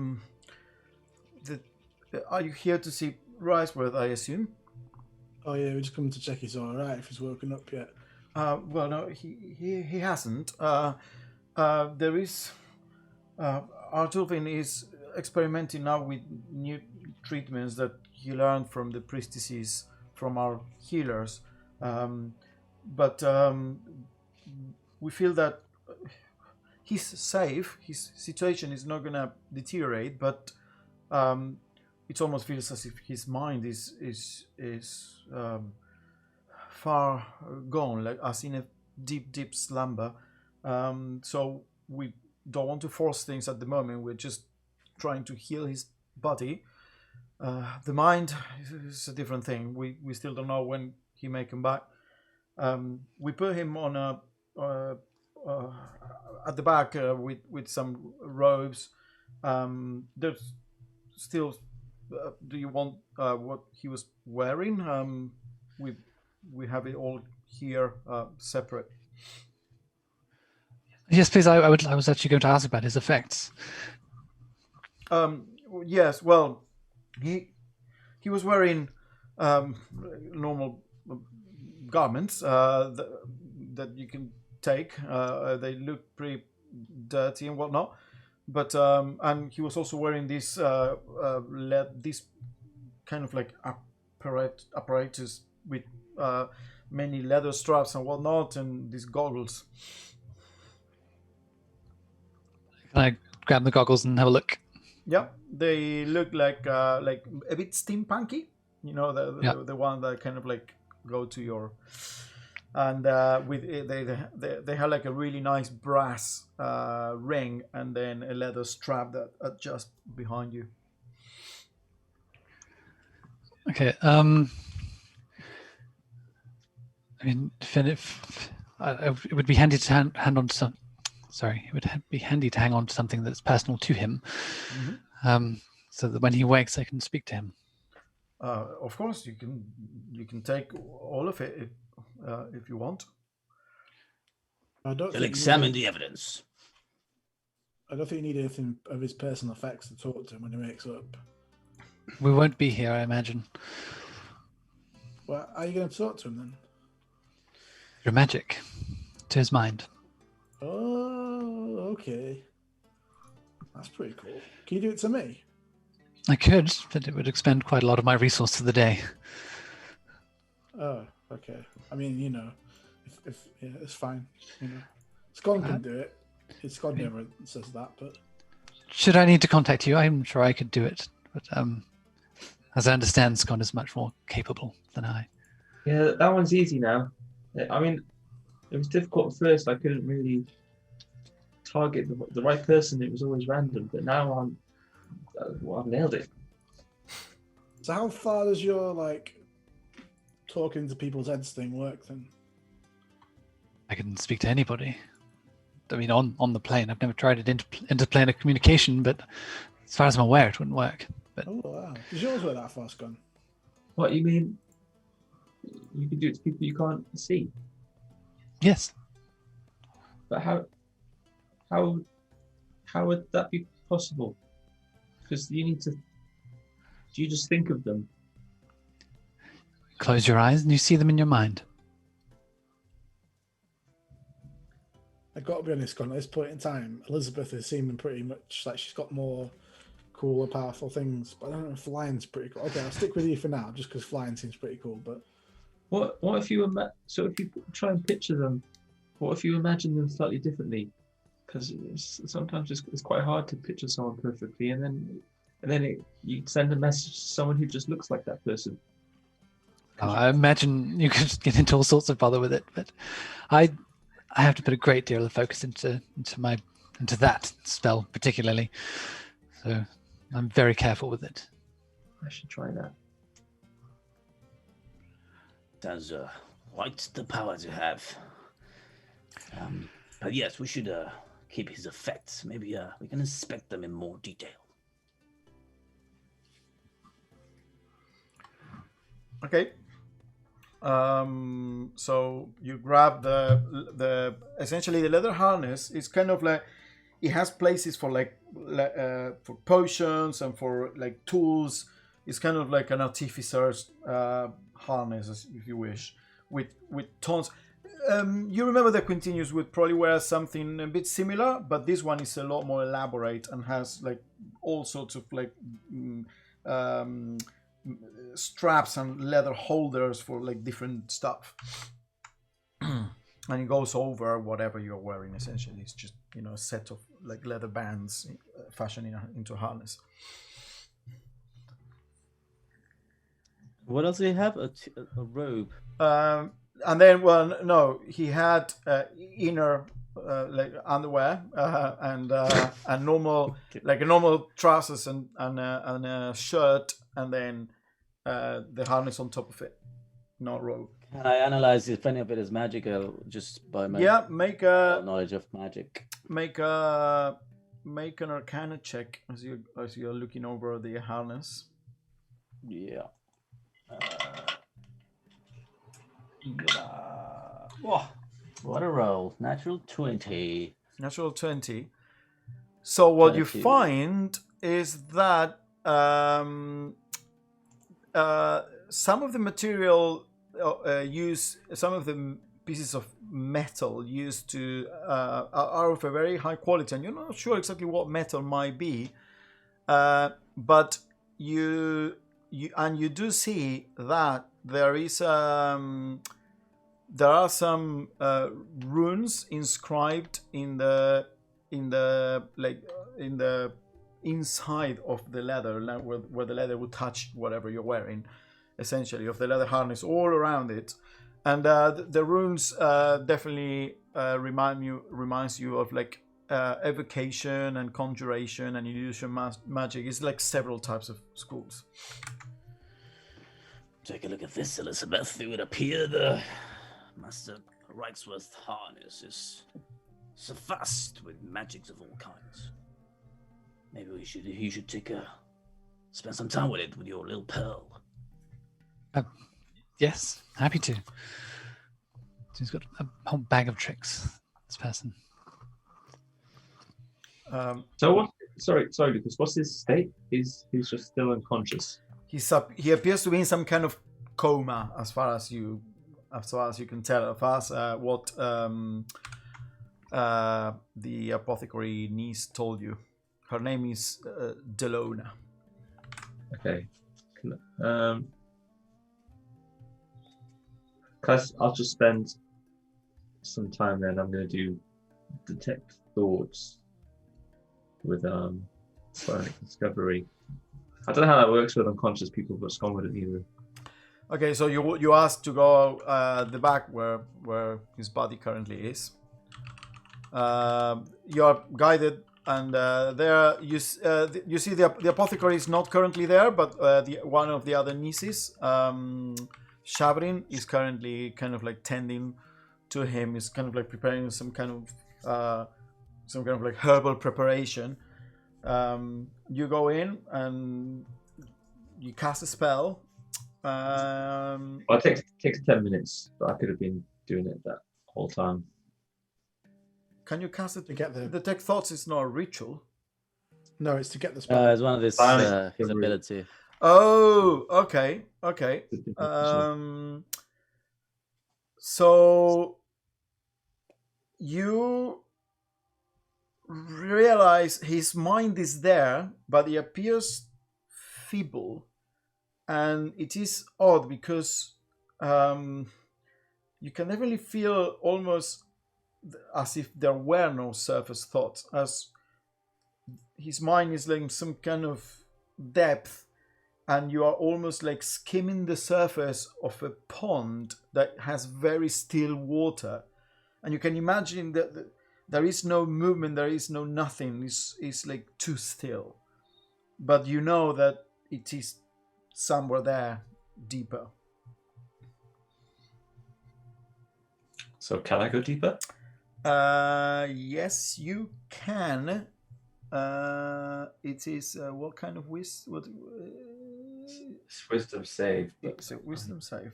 you here to see Riceworth? I assume. Oh yeah, we're just coming to check he's all right. If he's woken up yet. Well, no, he hasn't. There is. Artulfin is experimenting now with new treatments that he learned from the priestesses, from our healers. But we feel that he's safe. His situation is not gonna deteriorate, but it almost feels as if his mind is far gone, like as in a deep slumber. So we don't want to force things at the moment. We're just trying to heal his body. The mind is a different thing. We still don't know when he may come back. We put him on at the back with some robes. There's still. Do you want what he was wearing? We have it all here separate. Yes, please. I was actually going to ask about his effects. Yes. Well, he was wearing normal garments that you can take. They look pretty dirty and whatnot, but and he was also wearing this this kind of like apparatus with many leather straps and whatnot, and these goggles. Can I grab the goggles and have a look? Yeah, they look like a bit steampunky. You know, the one that kind of like go to your, and with it, they have like a really nice brass ring and then a leather strap that adjusts behind you. Okay. I mean, if it would be handy to hand on to some. Sorry, it would be handy to hang on to something that's personal to him, so that when he wakes, I can speak to him. Of course, you can take all of it if you want. You'll examine the evidence. I don't think you need anything of his personal effects to talk to him when he wakes up. We won't be here, I imagine. Well, are you going to talk to him then? Your magic to his mind. Oh, okay. That's pretty cool. Can you do it to me? I could, but it would expend quite a lot of my resource of the day. Oh, okay. I mean, you know, if yeah, it's fine. You know, Scott can do it. Scott never says that, but should I need to contact you, I'm sure I could do it. But as I understand, Scott is much more capable than I. Yeah, that one's easy now. I mean, it was difficult at first. I couldn't really target the right person. It was always random. But now I've nailed it. So how far does your like talking to people's heads thing work then? I can speak to anybody. I mean, on the plane. I've never tried it interplanar communication, but as far as I'm aware, it wouldn't work. But Oh wow! Does yours work that fast, Gun? What you mean? You can do it to people you can't see. yes, But how would that be possible? Because you need to. Do you just think of them? close your eyes and you see them in your mind. I got to be honest, Gun. At this point in time, Elizabeth is seeming pretty much like she's got more cooler, powerful things. But I don't know if flying's pretty cool. Okay, I'll stick with you for now, just because flying seems pretty cool. But What if you so if you try and picture them, what if you imagine them slightly differently? Because sometimes it's quite hard to picture someone perfectly, and then you send a message to someone who just looks like that person. I imagine you could get into all sorts of bother with it, but I have to put a great deal of focus into that spell particularly. So I'm very careful with it. I should try that. That's quite the power to have. But yes, we should keep his effects. Maybe we can inspect them in more detail. Okay. So you grab the essentially the leather harness. It's kind of like it has places for for potions and for like tools. It's kind of like an artificer's harness, if you wish, with tons. You remember that Quintinius would probably wear something a bit similar, but this one is a lot more elaborate and has like all sorts of like straps and leather holders for like different stuff. And it goes over whatever you're wearing. Essentially, it's just a set of like leather bands fashioned into a harness. What else do he have? A robe. And then, well, no, he had inner like underwear and normal like a normal trousers and a shirt, and then the harness on top of it, not robe. Can I analyze if any of it is magical just by my Make a knowledge of magic? make an Arcana check as you're looking over the harness. Yeah. Oh, What a roll. Natural 20. Natural 20. So what you 22. find is that some of the material some of the pieces of metal used to are of a very high quality, and you're not sure exactly what metal might be, but you do see that there are some runes inscribed in the inside of the leather, where the leather would touch whatever you're wearing, essentially, of the leather harness all around it. And the runes definitely reminds you of like evocation and conjuration and illusion magic. It's like several types of schools. take a look at this, Elizabeth. It would appear the Master Reichsworth harness is suffused with magics of all kinds. Maybe you should spend some time with it, with your little pearl. Yes, happy to. He's got a whole bag of tricks, this person. So what? Sorry, Lucas. What's his state? He's just still unconscious. He appears to be in some kind of coma, as far as you can tell. As far as what the apothecary niece told you. Her name is Delona. Okay. Cause I'll just spend some time then. I'm going to do detect thoughts with Sonic Discovery. I don't know how that works with unconscious people, but Scott wouldn't either. Okay, so you asked to go the back where his body currently is. You are guided, and there you see the apothecary is not currently there, but one of the other nieces, Shavrin, is currently kind of like tending to him. Is kind of like preparing some kind of like herbal preparation. You go in and you cast a spell. Well, it takes 10 minutes, but I could have been doing it that whole time. Can you cast it To get the Detect thoughts is not a ritual. no, it's to get the spell. It's one of his ability. Oh, okay. So you realize his mind is there, but he appears feeble, and it is odd because you can definitely feel almost as if there were no surface thoughts, as his mind is like some kind of depth, and you are almost like skimming the surface of a pond that has very still water, and you can imagine that there is no movement, there is no nothing. It's like too still, but you know that it is somewhere there deeper. So can I go deeper? Yes, you can. It is what kind of wisdom? It's wisdom save. It's a wisdom save.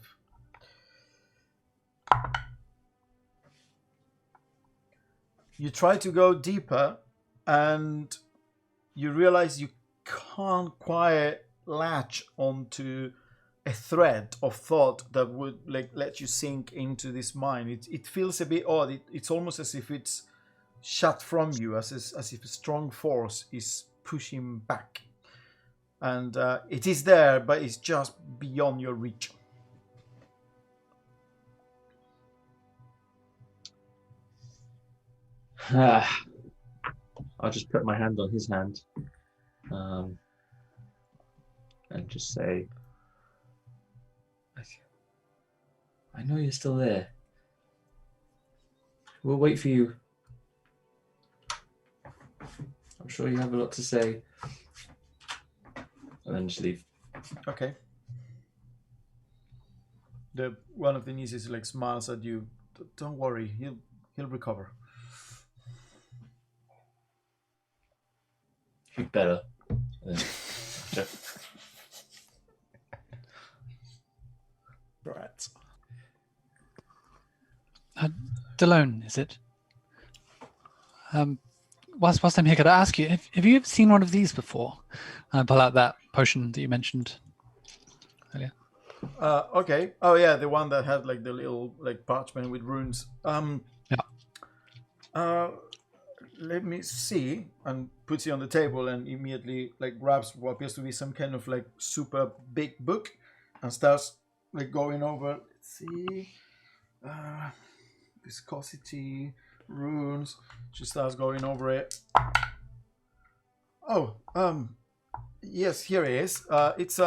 You try to go deeper, and you realize you can't quite latch onto a thread of thought that would like let you sink into this mind. It feels a bit odd. It's almost as if it's shut from you, as if a strong force is pushing back. And it is there, but it's just beyond your reach. I'll just put my hand on his hand, and just say, I know you're still there. We'll wait for you. I'm sure you have a lot to say. And then just leave. Okay. The one of the nieces like smiles at you. Don't worry, he'll recover. You better. Right. Delone, is it? Whilst I'm here, could I ask you, have you ever seen one of these before? Pull out that potion that you mentioned earlier. Okay. Oh yeah, the one that had like the little like parchment with runes. Let me see, and puts it on the table and immediately like grabs what appears to be some kind of like super big book and starts like going over. Let's see, viscosity, runes. She starts going over it. Oh, yes, here it is. It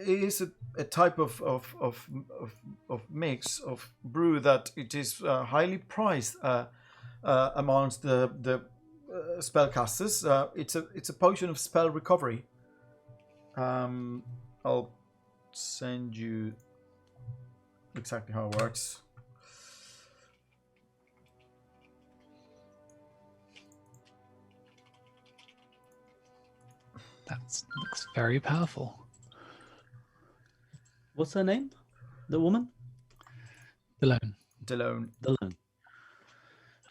is a type of mix of brew that it is highly prized amongst the spellcasters. It's a potion of spell recovery. I'll send you exactly how it works. That looks very powerful. What's her name? The woman? Delone. Delone.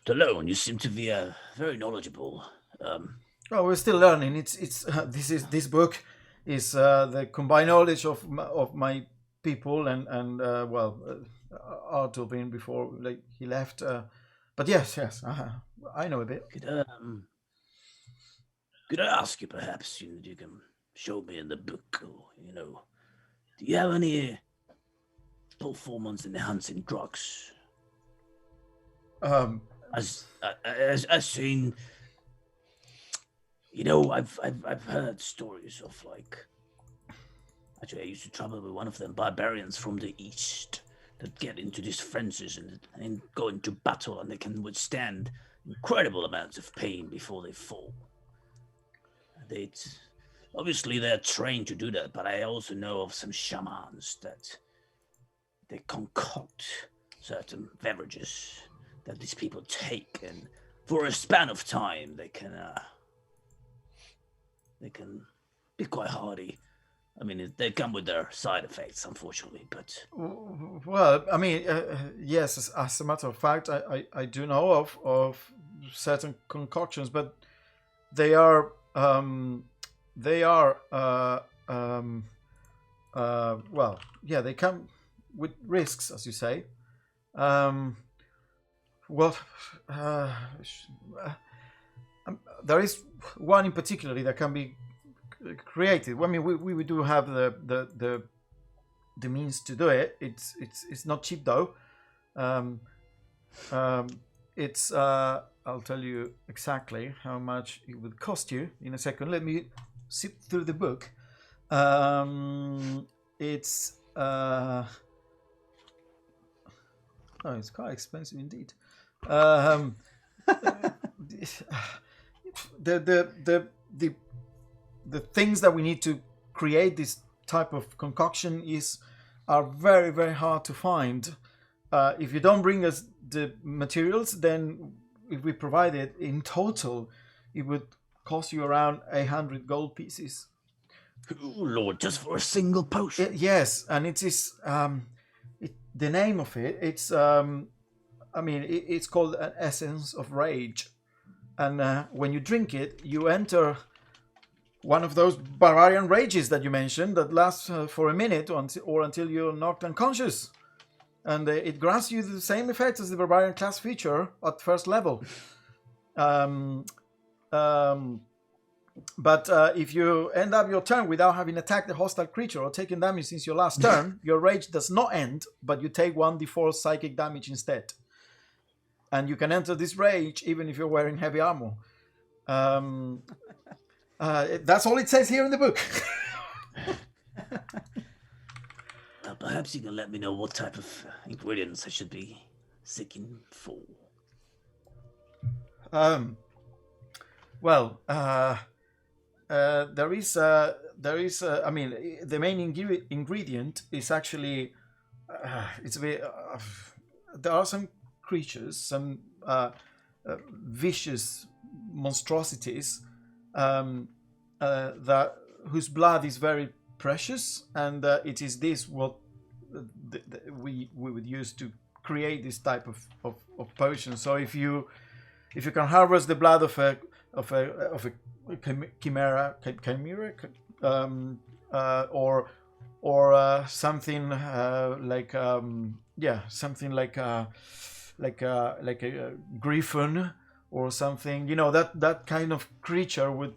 Delone, you seem to be very knowledgeable. Oh, we're still learning. This book is the combined knowledge of my people and Artubin before like he left. But yes, I know a bit. Could I ask you, perhaps you can show me in the book, or, do you have any performance enhancing drugs? As seen, I've heard stories of like. Actually, I used to travel with one of them barbarians from the east that get into these frenzies and go into battle, and they can withstand incredible amounts of pain before they fall. Obviously they're trained to do that, but I also know of some shamans that they concoct certain beverages that these people take, and for a span of time they can be quite hardy. I mean, they come with their side effects, unfortunately, but... Well, I mean, yes, as a matter of fact, I do know of certain concoctions, but they are they come with risks, as you say. There is one in particular that can be created. I mean, we do have the means to do it. It's not cheap though. It's I'll tell you exactly how much it would cost you in a second. Let me zip through the book. It's it's quite expensive indeed. The things that we need to create this type of concoction are very, very hard to find. if you don't bring us the materials, then if we provide it in total, it would cost you around 100 gold pieces. Oh, Lord, just for a single potion. Yes, and it is the name of it. It's it's called an essence of rage, and when you drink it, you enter one of those barbarian rages that you mentioned that lasts for a minute or until you're knocked unconscious. And it grants you the same effect as the barbarian class feature at first level. But if you end up your turn without having attacked a hostile creature or taken damage since your last turn, your rage does not end, but you take 1d4 psychic damage instead. And you can enter this rage even if you're wearing heavy armor. That's all it says here in the book. Perhaps you can let me know what type of ingredients I should be seeking for. There is. The main ingredient is actually. It's a bit. There are some creatures, some vicious monstrosities, whose blood is very precious, and it is this what we would use to create this type of potion. So if you can harvest the blood of a chimera, or something something like a griffin or something, that kind of creature would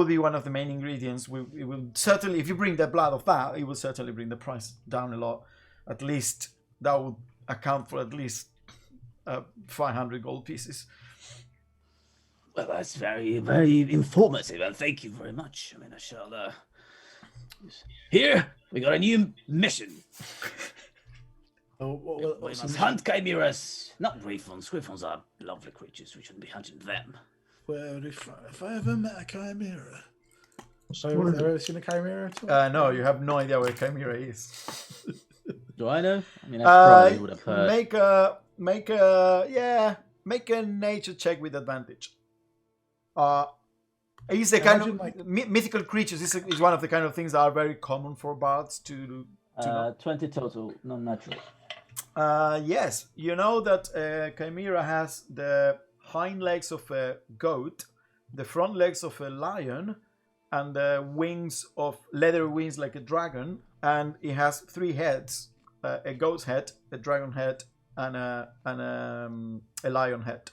be one of the main ingredients. It will certainly, if you bring the blood of that, it will certainly bring the price down a lot. At least that would account for at least 500 gold pieces. Well, that's very, very informative, and thank you very much. I mean, I shall. Here, we got a new mission. We must hunt chimeras, not griffons. Griffons are lovely creatures. We shouldn't be hunting them. Well, if I ever met a chimera. So, have you ever seen a chimera at all? No, you have no idea what a chimera is. Do I know? I mean, I probably would have heard. Make a nature check with advantage. He's a kind of mythical creatures. This is one of the kind of things that are very common for bards to know. 20 total, non-natural. Yes, you know that chimera has the hind legs of a goat, the front legs of a lion, and the leather wings like a dragon, and it has 3 heads: a goat's head, a dragon head, and a lion head.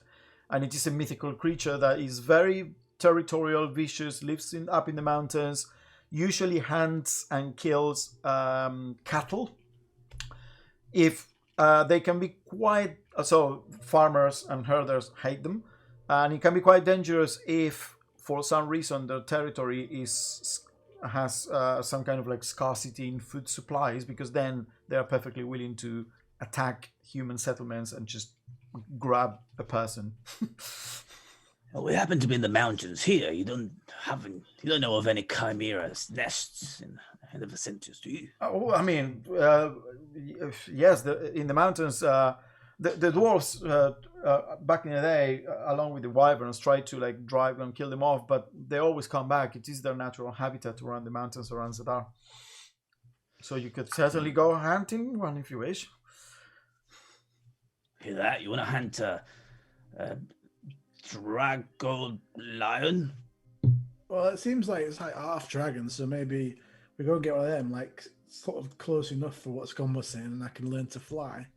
And it is a mythical creature that is very territorial, vicious, lives up in the mountains, usually hunts and kills cattle. If they can be quite farmers and herders hate them, and it can be quite dangerous if, for some reason, their territory has some kind of like scarcity in food supplies, because then they are perfectly willing to attack human settlements and just grab a person. Well, we happen to be in the mountains here. You don't know of any chimeras nests in the vicinities, do you? Oh, I mean, yes. In the mountains, the dwarves back in the day, along with the wyverns, tried to like drive and kill them off, but they always come back. It is their natural habitat around the mountains around Zadar. So you could certainly go hunting one if you wish. Hear that? You want to hunt a dragon lion? Well, it seems like it's like half dragon, so maybe we go and get one of them, like sort of close enough for what Scum was saying, and I can learn to fly.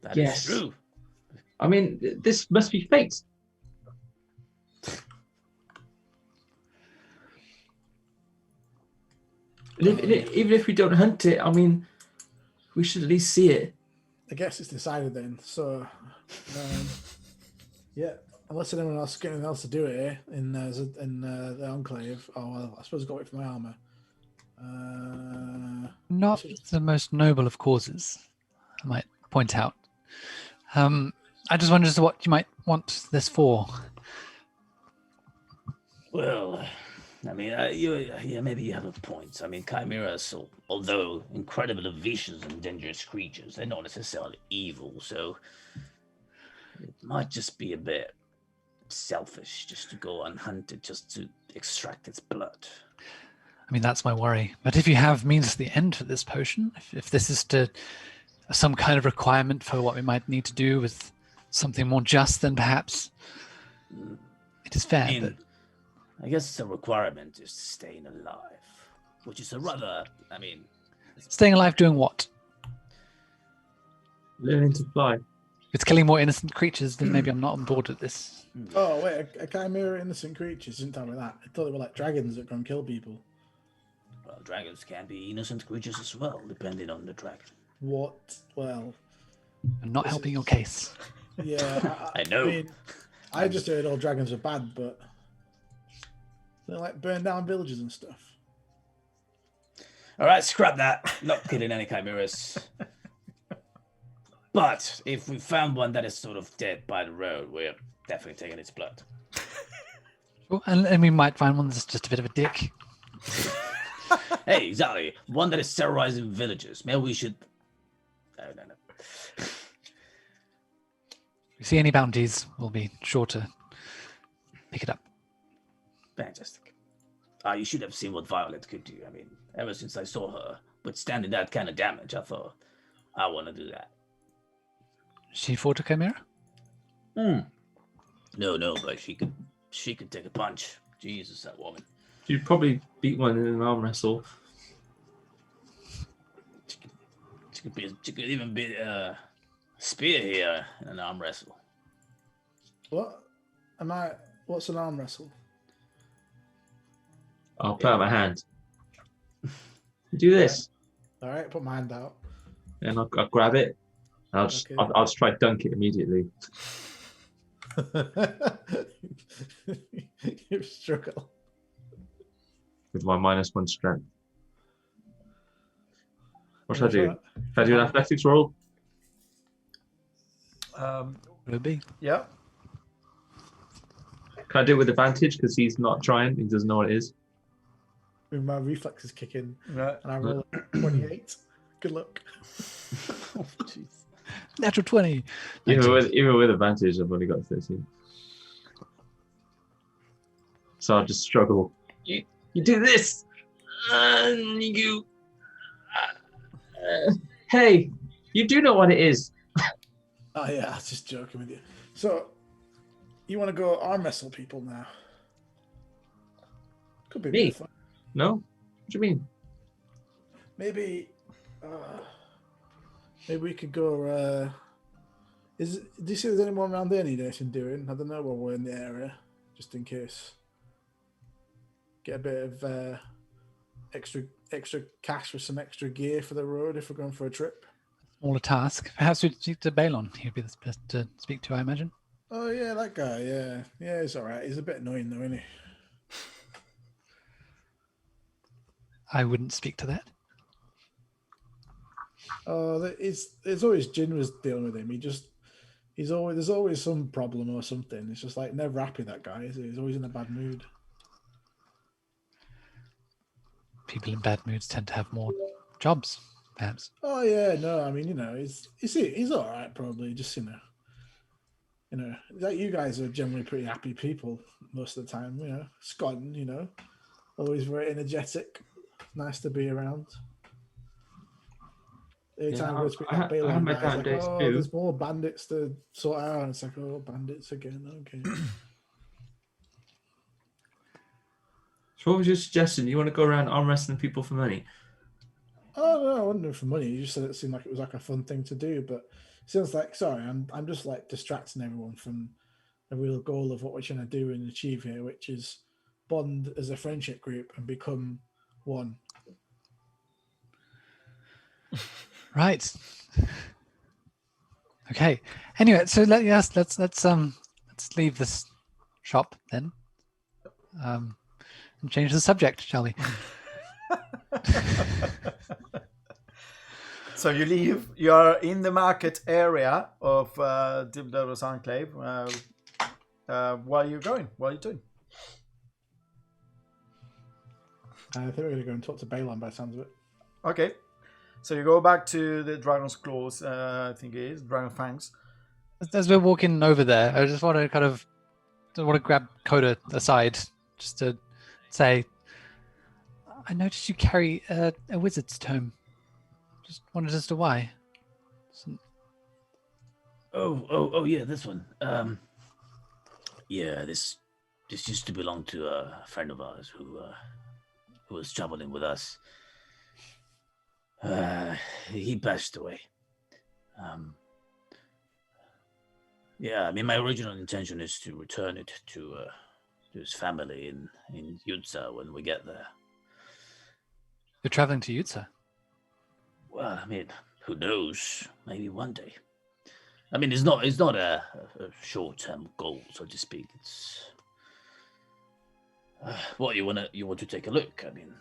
That is true. I mean, this must be fate. Even if we don't hunt it, I mean, we should at least see it. I guess it's decided then. So, yeah, unless anyone else got anything else to do here in the Enclave. Oh well, I suppose I've got to wait for my armor. Not the most noble of causes, I might point out. I just wondered what you might want this for. Well, I mean, maybe you have a point. I mean, chimeras, although incredible vicious and dangerous creatures, they're not necessarily evil. So it might just be a bit selfish just to go unhunted, just to extract its blood. I mean, that's my worry. But if you have means to the end for this potion, if this is to some kind of requirement for what we might need to do with something more just, then perhaps it is fair. I mean, but I guess the requirement is staying alive, which is a rather, staying alive doing what? Learning to fly. If it's killing more innocent creatures, then maybe I'm not on board with this. Oh wait, a chimera innocent creatures didn't tell me that. I thought they were like dragons that go and kill people. Well, dragons can be innocent creatures as well, depending on the dragon. What? Well, I'm not helping your case. yeah, I know. I mean, I just heard all dragons are bad, but they like burn down villages and stuff. All right, scrap that. Not killing any chimeras. But if we found one that is sort of dead by the road, we're definitely taking its blood. Well, and we might find one that's just a bit of a dick. Hey, exactly. One that is terrorizing villages. Maybe we should... No. If we see any bounties, we'll be sure to pick it up. Fantastic. You should have seen what Violet could do. I mean, ever since I saw her withstanding that kind of damage, I thought, I want to do that. She fought a chimera? No, but she could take a punch. Jesus, that woman. You'd probably beat one in an arm wrestle. She could even beat spear here in an arm wrestle. What? What's an arm wrestle? I'll put out my hand. Do this, All right, put my hand out. and I'll grab it. And Okay. I'll just try to dunk it immediately. You struggle. With my -1 strength. What should I do? Should I do an athletics roll? Will it be? Yeah. Can I do it with advantage because he's not trying? He doesn't know what it is. With my reflexes kick in, Right. and I roll 28. Good luck. Oh, jeez. Natural 20. Even with advantage, I've only got 13. So I'll just struggle. You do this, and you. Hey, you do know what it is. Oh yeah, I was just joking with you. So, you want to go arm wrestle people now? Could be a bit Me? of fun. No? What do you mean? Maybe we could go. Do you see there's anyone around there need anything doing? I don't know while we're in the area, just in case. Get a bit of extra cash for some extra gear for the road if we're going for a trip. Smaller task. Perhaps we'd speak to Balon. He'd be the best to speak to, I imagine. Oh yeah, that guy. Yeah, he's all right. He's a bit annoying though, isn't he? I wouldn't speak to that. Oh, it's always Jin was dealing with him. There's always some problem or something. It's just like never happy, that guy, is he? He's always in a bad mood. People in bad moods tend to have more jobs, perhaps. Oh yeah, no, I mean, he's all right probably. Just like you guys are generally pretty happy people most of the time. Scott, always very energetic. Nice to be around. Every time I go to speak to that I have Balon my guy, down it's days like, oh, too. there's more bandits to sort out. And it's like, oh, bandits again. Okay. So what was your suggestion? You want to go around arm wrestling people for money? Oh no, I wouldn't do it for money. You just said it seemed like it was like a fun thing to do, but it sounds like I'm just like distracting everyone from the real goal of what we're trying to do and achieve here, which is bond as a friendship group and become one. Right. Okay. Anyway, so let's leave this shop then, and change the subject, shall we? So you leave. You are in the market area of Dibdaros Enclave. What are you going? What are you doing? I think we're going to go and talk to Balon by the sounds of it. Okay. So you go back to the Dragon's Claws, I think it is, Dragon Fangs. As we're walking over there, I just want to grab Coda aside, just to say, I noticed you carry a wizard's tome. Just wondered as to why. Oh, yeah, this one. Yeah, this used to belong to a friend of ours who was traveling with us. He passed away. Yeah, I mean, my original intention is to return it to his family in Yutza when we get there. You're traveling to Yutza? Well, I mean, who knows? Maybe one day. I mean, it's not a short-term goal, so to speak. It's what you want to take a look. I mean,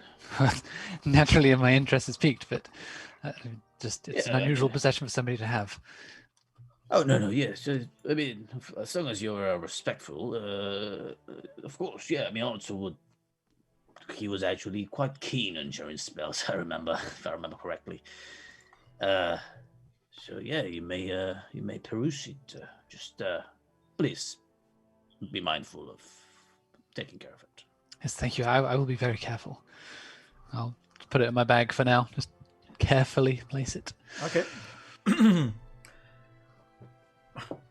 naturally, my interest is piqued, but it's an unusual yeah. possession for somebody to have. Oh no, yes. I mean, as long as you're respectful, of course. Yeah, I mean, also he was actually quite keen on sharing spells. I remember, if I remember correctly. So yeah, you may peruse it. Just please be mindful of taking care of it. Yes, thank you. I will be very careful. I'll put it in my bag for now. Just carefully place it. Okay.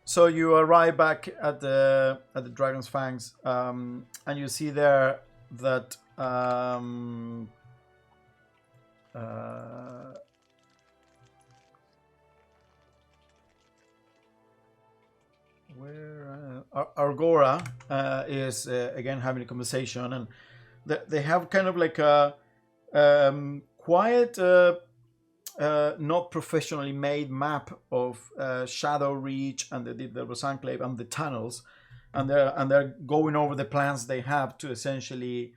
So you arrive back at the Dragon's Fangs, and you see there that where Argora is again having a conversation, and they have kind of like a quiet, not professionally made map of Shadow Reach and the Rosenclave and the tunnels, and they're going over the plans they have to essentially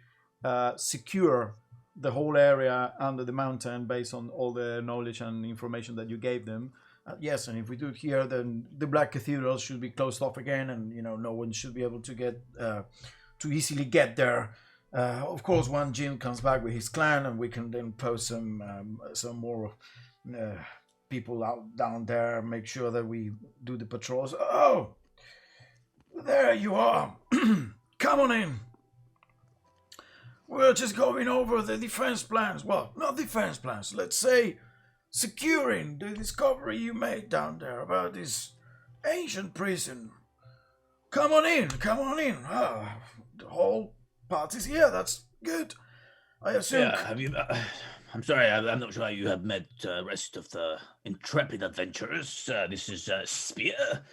secure the whole area under the mountain based on all the knowledge and information that you gave them. Yes, and if we do it here, then the Black Cathedral should be closed off again, and no one should be able to get to easily get there. Of course, when Jin comes back with his clan, and we can then post some more people out down there, make sure that we do the patrols. Oh, there you are. Come on in. We're just going over the defense plans. Well, not defense plans. Let's say securing the discovery you made down there about this ancient prison. Come on in. The whole party's here. That's good. I assume. Yeah, have you? I'm sorry, I'm not sure you have met the rest of the intrepid adventurers. This is Spear.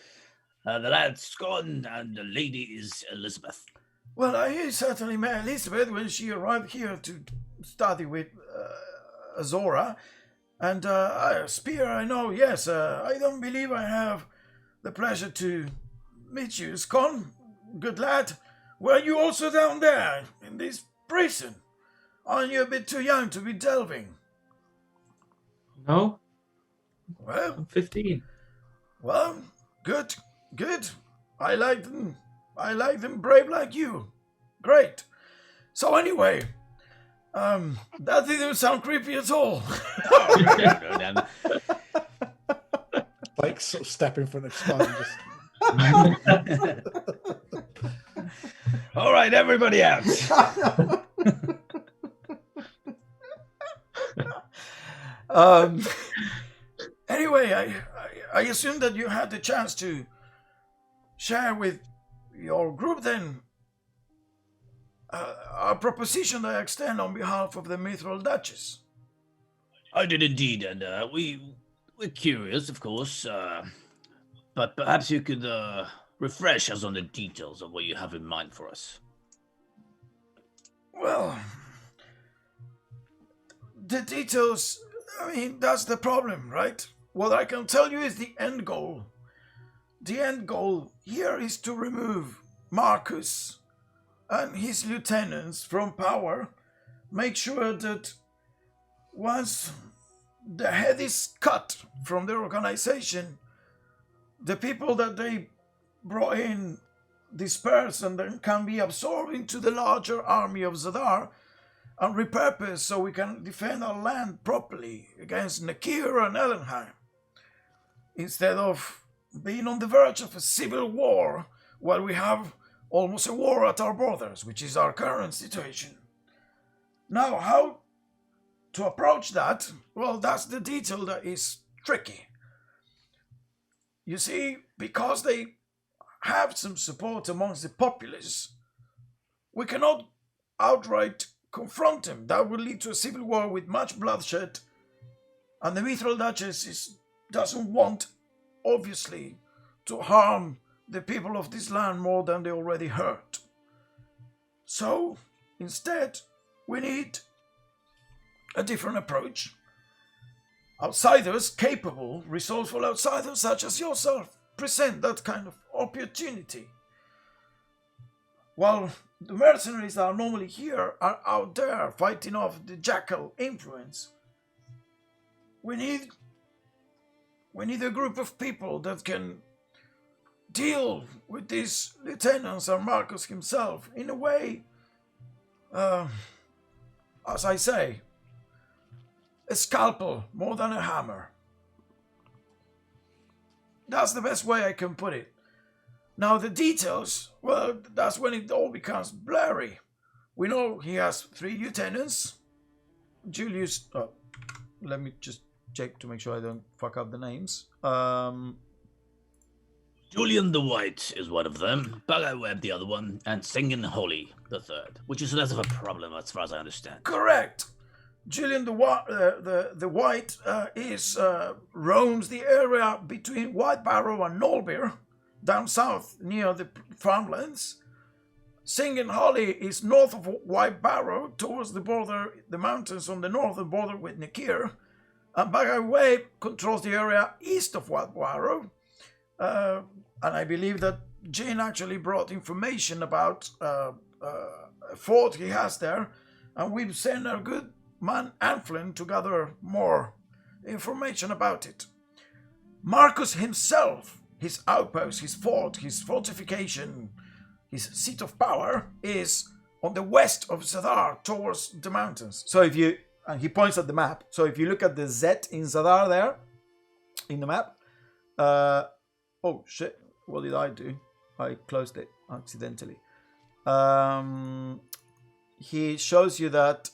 The lad's gone, and the lady is Elizabeth. Well, I certainly met Elizabeth when she arrived here to study with Azora. And Spear, I know, yes. I don't believe I have the pleasure to meet you. Scon, good lad. Were you also down there in this prison? Aren't you a bit too young to be delving? No, Well, I'm 15. well, good. I like them brave like you. Great. So anyway, that didn't sound creepy at all. Like sort of step in front of Scott and just. All right, everybody out. Anyway, I assume that you had the chance to share with your group then a proposition that I extend on behalf of the Mithril Duchess. I did indeed, and we're curious, of course, but perhaps you could refresh us on the details of what you have in mind for us. Well, the details, I mean, that's the problem, right? What I can tell you is the end goal. The end goal here is to remove Marcus and his lieutenants from power. Make sure that once the head is cut from the organization, the people that they brought in disperse and then can be absorbed into the larger army of Zadar, and repurposed so we can defend our land properly against Nakir and Ellenheim, instead of being on the verge of a civil war while we have almost a war at our borders, which is our current situation. Now, how to approach that? Well, that's the detail that is tricky. You see, because they have some support amongst the populace, we cannot outright confront them. That would lead to a civil war with much bloodshed, and the Mithril Duchess doesn't want, obviously, to harm the people of this land more than they already hurt. So, instead, we need a different approach. Outsiders, capable, resourceful outsiders such as yourself, present that kind of opportunity. While the mercenaries that are normally here are out there fighting off the jackal influence, we need a group of people that can deal with these lieutenants and Marcus himself in a way, as I say, a scalpel more than a hammer. That's the best way I can put it. Now the details, well, that's when it all becomes blurry. We know he has 3 lieutenants. Julius, let me just check to make sure I don't fuck up the names. Julian the White is one of them, Bugger Webb the other one, and Singin Holly the third, which is less of a problem as far as I understand. Correct. Julian the White roams the area between White Barrow and Nolbeer, down south near the farmlands. Singin Holly is north of White Barrow, towards the border, the mountains on the northern border with Nakir, and Bugger Webb controls the area east of White Barrow. And I believe that Jane actually brought information about a fort he has there, and we've sent our good man Anflin to gather more information about it. Marcus himself, his outpost, his fort, his fortification, his seat of power is on the west of Zadar towards the mountains. So if you, and he points at the map, so if you look at the Z in Zadar there, in the map, oh shit, what did I do? I closed it accidentally. He shows you that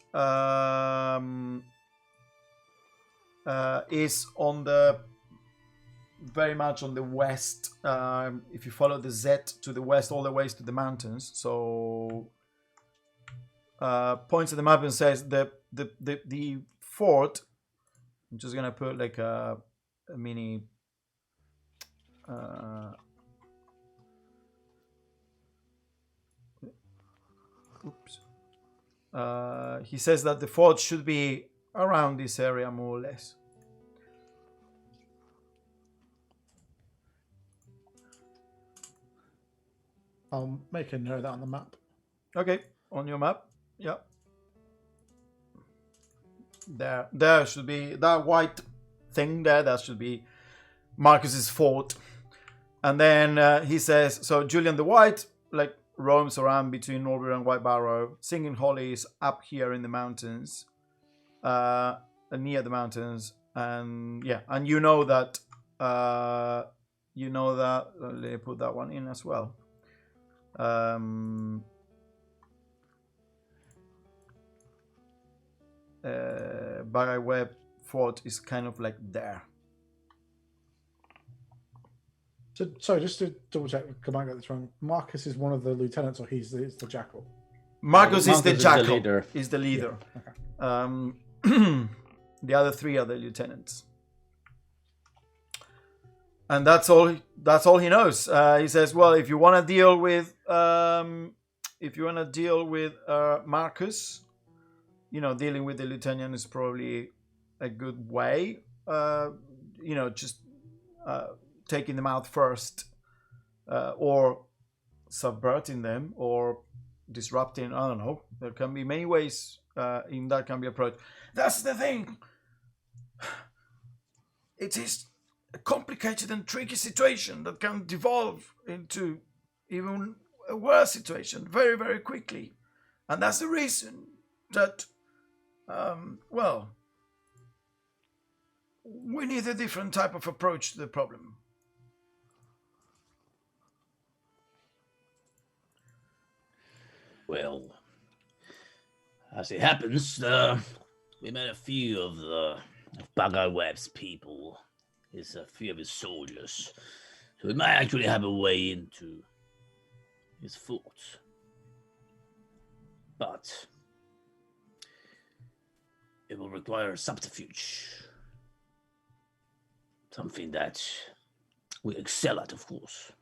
is on the very much on the west. If you follow the Z to the west, all the way to the mountains. So points at the map and says the fort. I'm just gonna put like a mini. Oops. He says that the fort should be around this area more or less. I'll make a note of that on the map. Okay, on your map. Yeah. There should be that white thing there. That should be Marcus's fort. And then he says, so Julian the White, like, roams around between Norbury and White Barrow. Singing Holly is up here in the mountains, near the mountains, and yeah, and you know that. Let me put that one in as well. Bugger Webb Fort is kind of like there. So, sorry, just to double check, I might get this wrong. Marcus is one of the lieutenants, or he's the jackal? Marcus is the jackal. The leader. He's the leader. Yeah. Okay. The other 3 are the lieutenants, and that's all. That's all he knows. He says, "Well, if you want to deal with, Marcus, dealing with the lieutenant is probably a good way. Just taking them out first, or subverting them, or disrupting. I don't know. There can be many ways in that can be approached. That's the thing. It is a complicated and tricky situation that can devolve into even a worse situation very, very quickly. And that's the reason that Well, we need a different type of approach to the problem. Well, as it happens, we met a few of Bagaweb's people. It's a few of his soldiers. So we might actually have a way into his fort. But it will require a subterfuge. Something that we excel at, of course.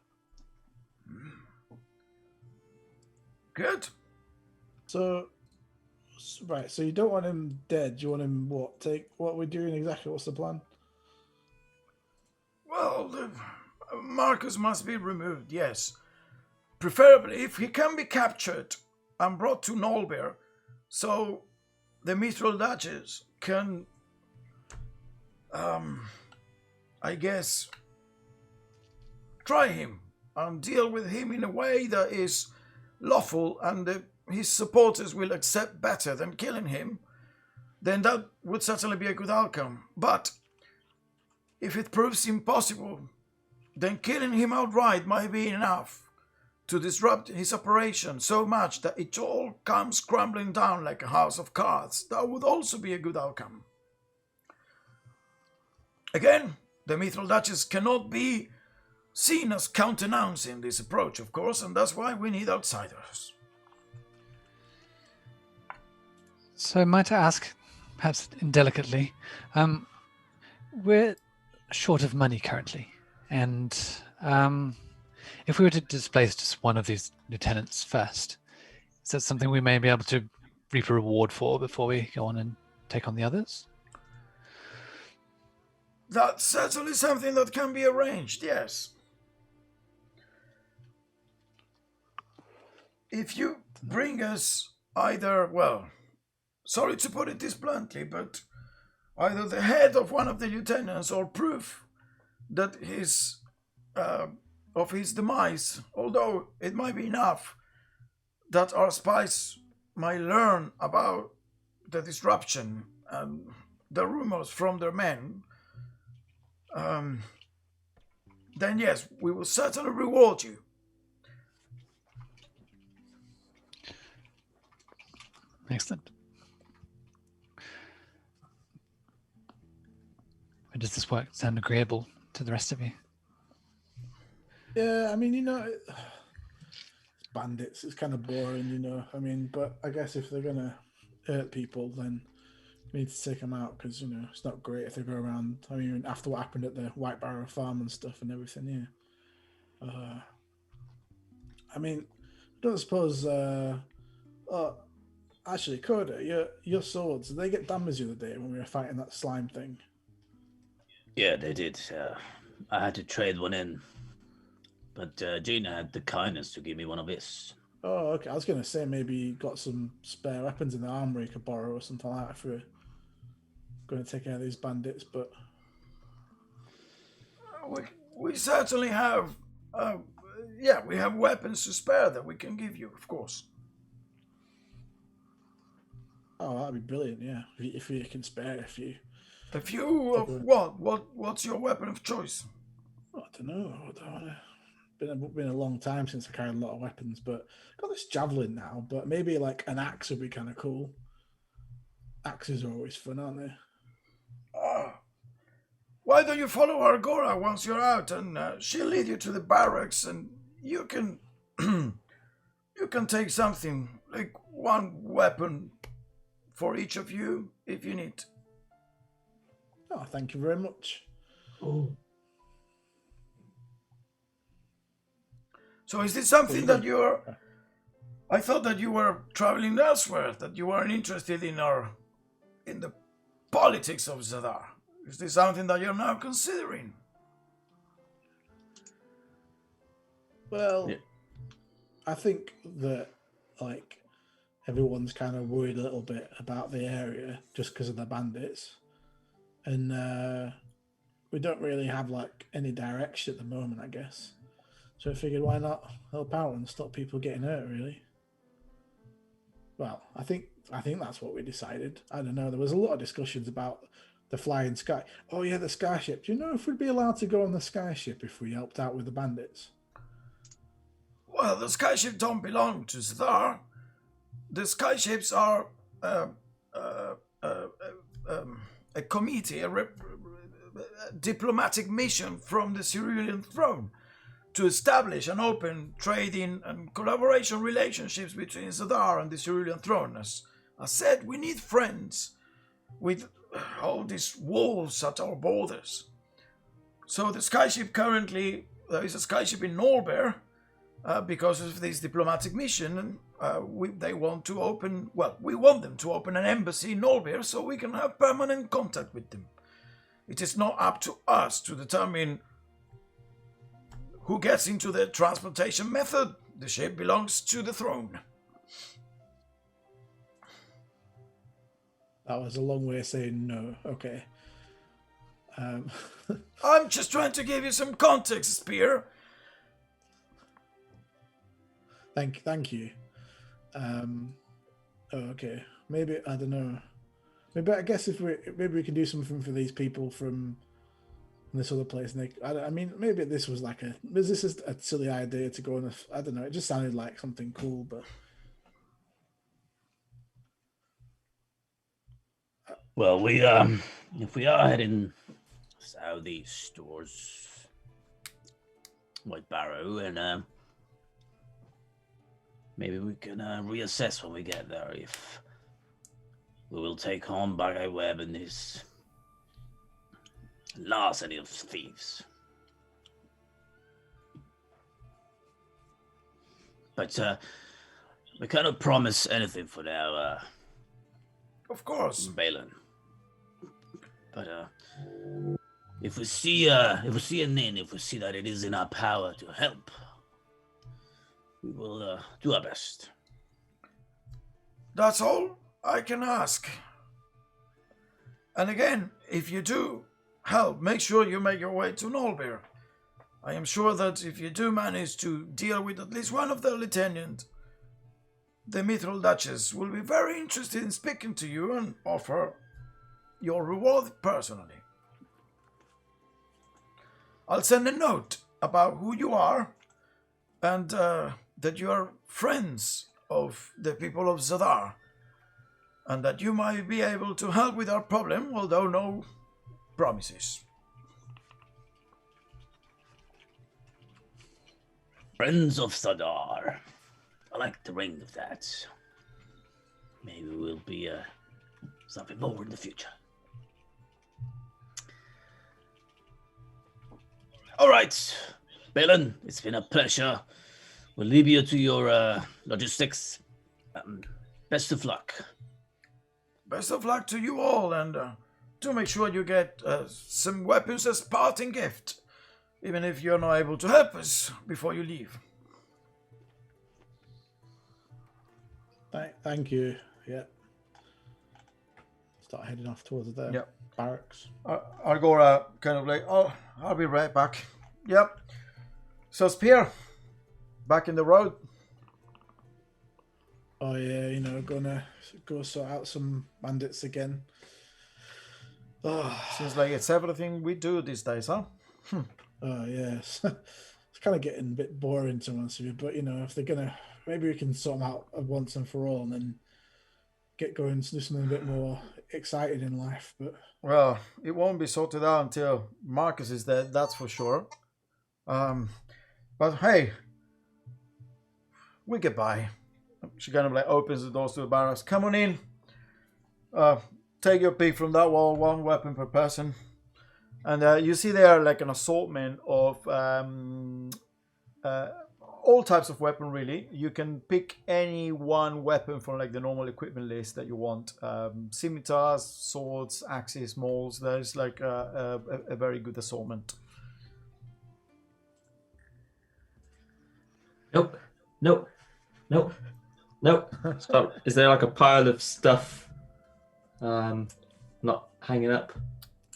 Good. So, right. So you don't want him dead. You want him what? Take what we're doing exactly. What's the plan? Well, Marcus must be removed, yes. Preferably if he can be captured and brought to Nolbear, so the Mithril Duchess can, I guess, try him and deal with him in a way that is lawful and his supporters will accept better than killing him, then that would certainly be a good outcome. But if it proves impossible, then killing him outright might be enough to disrupt his operation so much that it all comes crumbling down like a house of cards. That would also be a good outcome. Again, the Mithril Duchess cannot be seen as countenance-ing this approach, of course, and that's why we need outsiders. So might I ask, perhaps indelicately, we're short of money currently, and if we were to displace just one of these lieutenants first, is that something we may be able to reap a reward for before we go on and take on the others? That's certainly something that can be arranged, yes. If you bring us either, well, sorry to put it this bluntly, but either the head of one of the lieutenants or proof that of his demise, although it might be enough that our spies might learn about the disruption and the rumors from their men, then yes, we will certainly reward you. Excellent. And does this work sound agreeable to the rest of you? Yeah, I mean, bandits. It's kind of boring, I mean, but I guess if they're gonna hurt people, then we need to take them out because it's not great if they go around. I mean, after what happened at the White Barrow farm and stuff and everything, yeah. I mean, I don't suppose. Actually, Coda, your swords, did they get damaged the other day when we were fighting that slime thing? Yeah, they did. I had to trade one in. But Gina had the kindness to give me one of his. Oh, okay. I was going to say maybe you got some spare weapons in the armory you could borrow or something like that if we're going to take care of these bandits, but... We certainly have, we have weapons to spare that we can give you, of course. Oh, that'd be brilliant, yeah. If you can spare a few. A few of what? What's your weapon of choice? I don't know. Been a long time since I carried a lot of weapons, but I've got this javelin now, but maybe like an axe would be kind of cool. Axes are always fun, aren't they? Why don't you follow Argora once you're out, and she'll lead you to the barracks, and you can you can take something like one weapon for each of you if you need. Oh, thank you very much. Oh, So is this something that you're... I thought that you were traveling elsewhere, that you weren't interested in the politics of Zadar. Is this something that you're now considering? Well, I think that everyone's kind of worried a little bit about the area just because of the bandits, and we don't really have any direction at the moment, I guess. So I figured, why not help out and stop people getting hurt? Really. Well, I think I think that's what we decided. I don't know. There was a lot of discussions about the flying sky. Oh yeah, the skyship. Do you know if we'd be allowed to go on the skyship if we helped out with the bandits? Well, the skyship don't belong to Zadar. The skyships are a committee, a diplomatic mission from the Cerulean throne to establish an open trading and collaboration relationships between Zadar and the Cerulean throne. As I said, we need friends with all these wolves at our borders. So the skyship currently, there is a skyship in Norbear because of this diplomatic mission. They want to open, well, we want them to open an embassy in Norbear so we can have permanent contact with them. It is not up to us to determine who gets into the transportation method. The ship belongs to the throne. That was a long way of saying no. Okay. I'm just trying to give you some context, Spear. Thank you. Okay. Maybe I don't know. Maybe I guess if we can do something for these people from this other place. And I mean, maybe this was this is a silly idea to go on. I don't know. It just sounded like something cool, but. Well, we if we are heading southeast towards White Barrow, and maybe we can reassess when we get there if we will take on Bagay Webb and his larceny of thieves. But we cannot promise anything for now. Of course, Balin. But if we see an inn, if we see that it is in our power to help, we will do our best. That's all I can ask. And again, if you do help, make sure you make your way to Nolbeer. I am sure that if you do manage to deal with at least one of the lieutenants, the Mithril Duchess will be very interested in speaking to you and offer your reward personally. I'll send a note about who you are and that you are friends of the people of Zadar and that you might be able to help with our problem, although no promises. Friends of Zadar. I like the ring of that. Maybe we'll be something more in the future. All right, Balin, it's been a pleasure. We'll leave you to your logistics. Best of luck. Best of luck to you all, and do make sure you get some weapons as parting gift, even if you're not able to help us before you leave. Thank you. Yeah. Start heading off towards the barracks. Argora kind of like, oh, I'll be right back. Yep. So Spear, back in the road. Oh yeah, gonna go sort out some bandits again. Oh. Seems like it's everything we do these days, huh? Oh yes. It's kind of getting a bit boring to answer you, but if they're gonna, maybe we can sort them out once and for all, and then get going to do something a bit more exciting in life. But well, it won't be sorted out until Marcus is dead, that's for sure. But hey, we get by. She kind of like opens the doors to the barracks. Come on in. Take your pick from that wall, one weapon per person. And you see there like an assortment of all types of weapon, really. You can pick any one weapon from like the normal equipment list that you want. Scimitars, swords, axes, mauls. There's like a very good assortment. Nope. Stop. Is there like a pile of stuff not hanging up?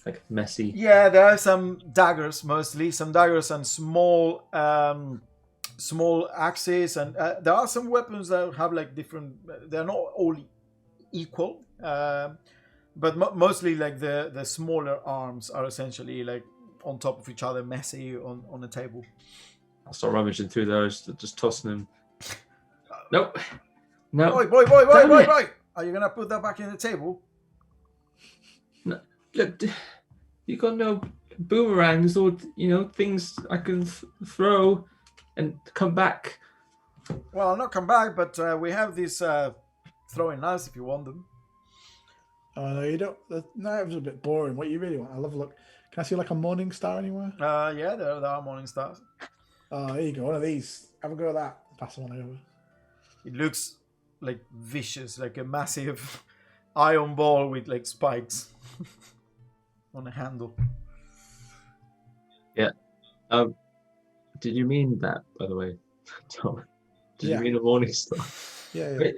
Like messy? Yeah, there are some daggers mostly. Some daggers and small axes. And there are some weapons that have like different... They're not all equal, but mostly like the smaller arms are essentially like on top of each other, messy on a table. I'll start rummaging through those, just tossing them. Nope. No. Boy! Damn it. Are you gonna put that back in the table? No. Look, you got no boomerangs or things I can throw and come back. Well, I'll not come back, but we have these throwing knives if you want them. Oh no, you don't. The knives are a bit boring. What you really want? I love a look. Can I see like a morning star anywhere? Yeah, there are morning stars. Oh, there you go. One of these. Have a go at that. Pass one over. It looks like vicious, like a massive iron ball with like spikes on a handle. Yeah. Did you mean that, by the way, Tom? Did you mean a morning star? Yeah. Wait,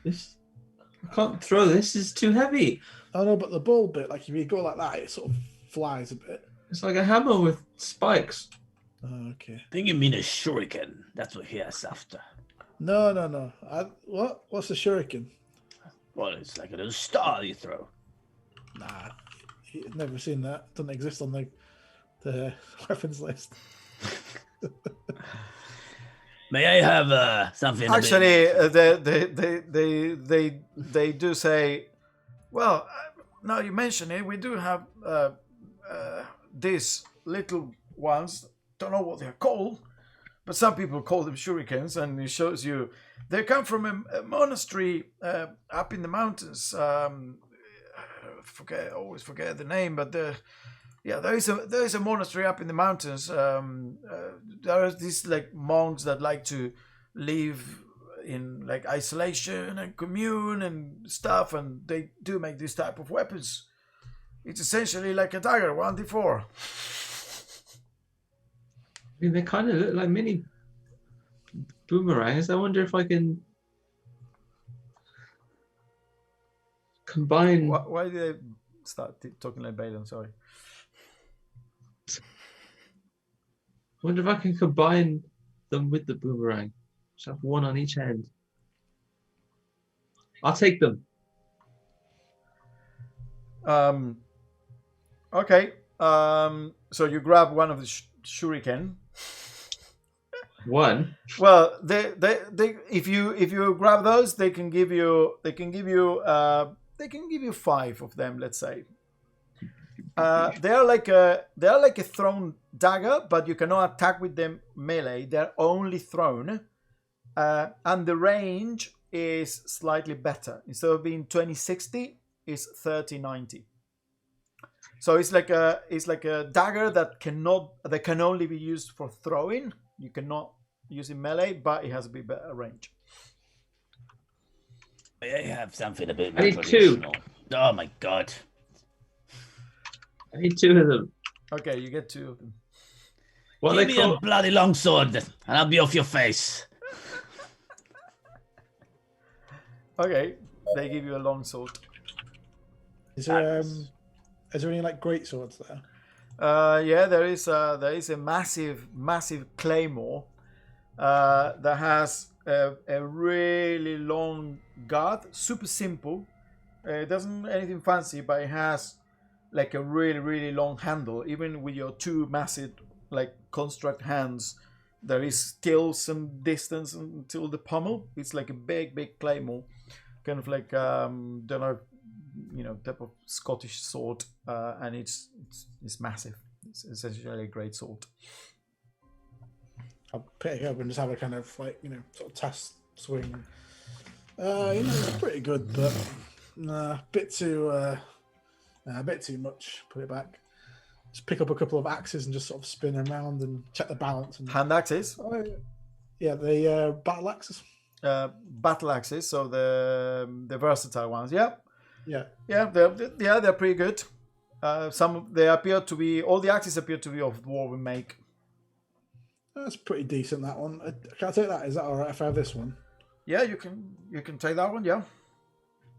this. I can't throw this. It's too heavy. Oh no, but the ball bit, like if you go like that, it sort of flies a bit. It's like a hammer with spikes. Oh, okay. I think you mean a shuriken. That's what he has after. No. What? What's a shuriken? Well, it's like a little star you throw. Nah, never seen that. Doesn't exist on the weapons list. May I have something? Actually, they do say, well, now you mention it, we do have these little ones. Don't know what they're called, but some people call them shurikens, and it shows you they come from a monastery up in the mountains. Always forget the name, but there is a monastery up in the mountains. There are these like monks that like to live in like isolation and commune and stuff, and they do make this type of weapons. It's essentially like a dagger 1d4. I mean, they kind of look like mini boomerangs. I wonder if I can combine. Why did they start talking like Balen? Sorry. I wonder if I can combine them with the boomerang. Just have one on each end. I'll take them. Okay. So you grab one of the shuriken. One. Well, they if you grab those, they can give you 5 of them. Let's say. They are like a thrown dagger, but you cannot attack with them melee. They're only thrown, and the range is slightly better. Instead of being 20-60, it's 30-90. So it's like a dagger that can only be used for throwing. You cannot use in melee, but it has a bit better range. May I have something a bit I more need two. traditional? Oh my god. I need 2 of them. Okay, you get 2 of them. What Give they me call? a bloody longsword, and I'll be off your face. Okay, they give you a long sword. Is there any like great swords there? Yeah, there is a massive claymore that has a really long guard. Super simple. It doesn't anything fancy, but it has like a really long handle. Even with your 2 massive like construct hands, there is still some distance until the pommel. It's like a big claymore, kind of like don't know, type of Scottish sword, and it's massive. It's essentially a great sword. I'll pick it up and just have a kind of like sort of test swing. It's pretty good, but a bit too much. Put it back. Just pick up a couple of axes and just sort of spin around and check the balance. And Hand axes. Yeah, the battle axes. Battle axes, so the versatile ones. Yeah, they're pretty good. All the axes appear to be of dwarven make. That's pretty decent. That one. Can I take that? Is that all right if I have this one? Yeah, you can take that one. Yeah.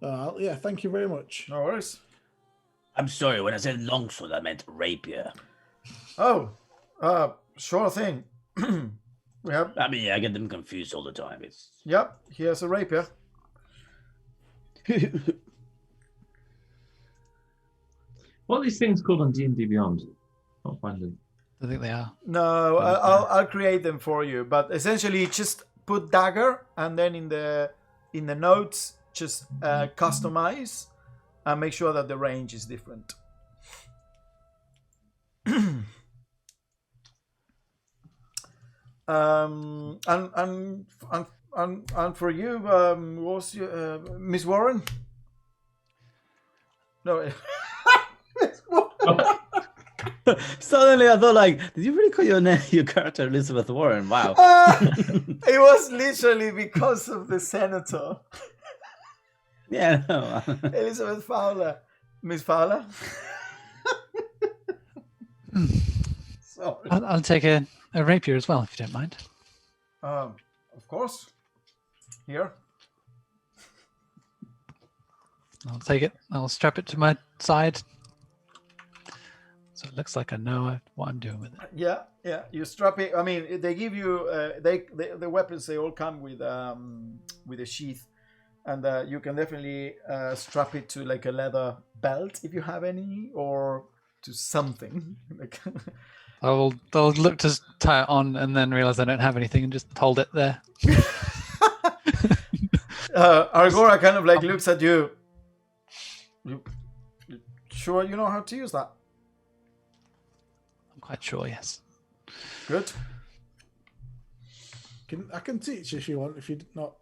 Yeah. Thank you very much. No worries. I'm sorry, when I said longsword, I meant rapier. Oh, sure thing. We have. I mean, I get them confused all the time. Yep, here's a rapier. What are these things called on D&D Beyond? Can't find them. I think they are. No, I'll create them for you. But essentially, just put dagger, and then in the notes, just customize and make sure that the range is different. And for you, what's your Miss Warren? No. Miss Warren. Suddenly I thought, like, did you really call your name, your character Elizabeth Warren? Wow. It was literally because of the senator. Yeah, no. Elizabeth Fowler. Miss Fowler? Sorry. I'll take a rapier as well, if you don't mind. Of course. Here. I'll take it. I'll strap it to my side. So it looks like I know what I'm doing with it. Yeah. You strap it. I mean, they give you the weapons. They all come with a sheath, and you can definitely strap it to like a leather belt if you have any, or to something. Like I'll look to tie it on and then realize I don't have anything and just hold it there. Argora kind of like looks at you. You sure you know how to use that? I'm quite sure, yes. Good. I can teach if you want. If you're not,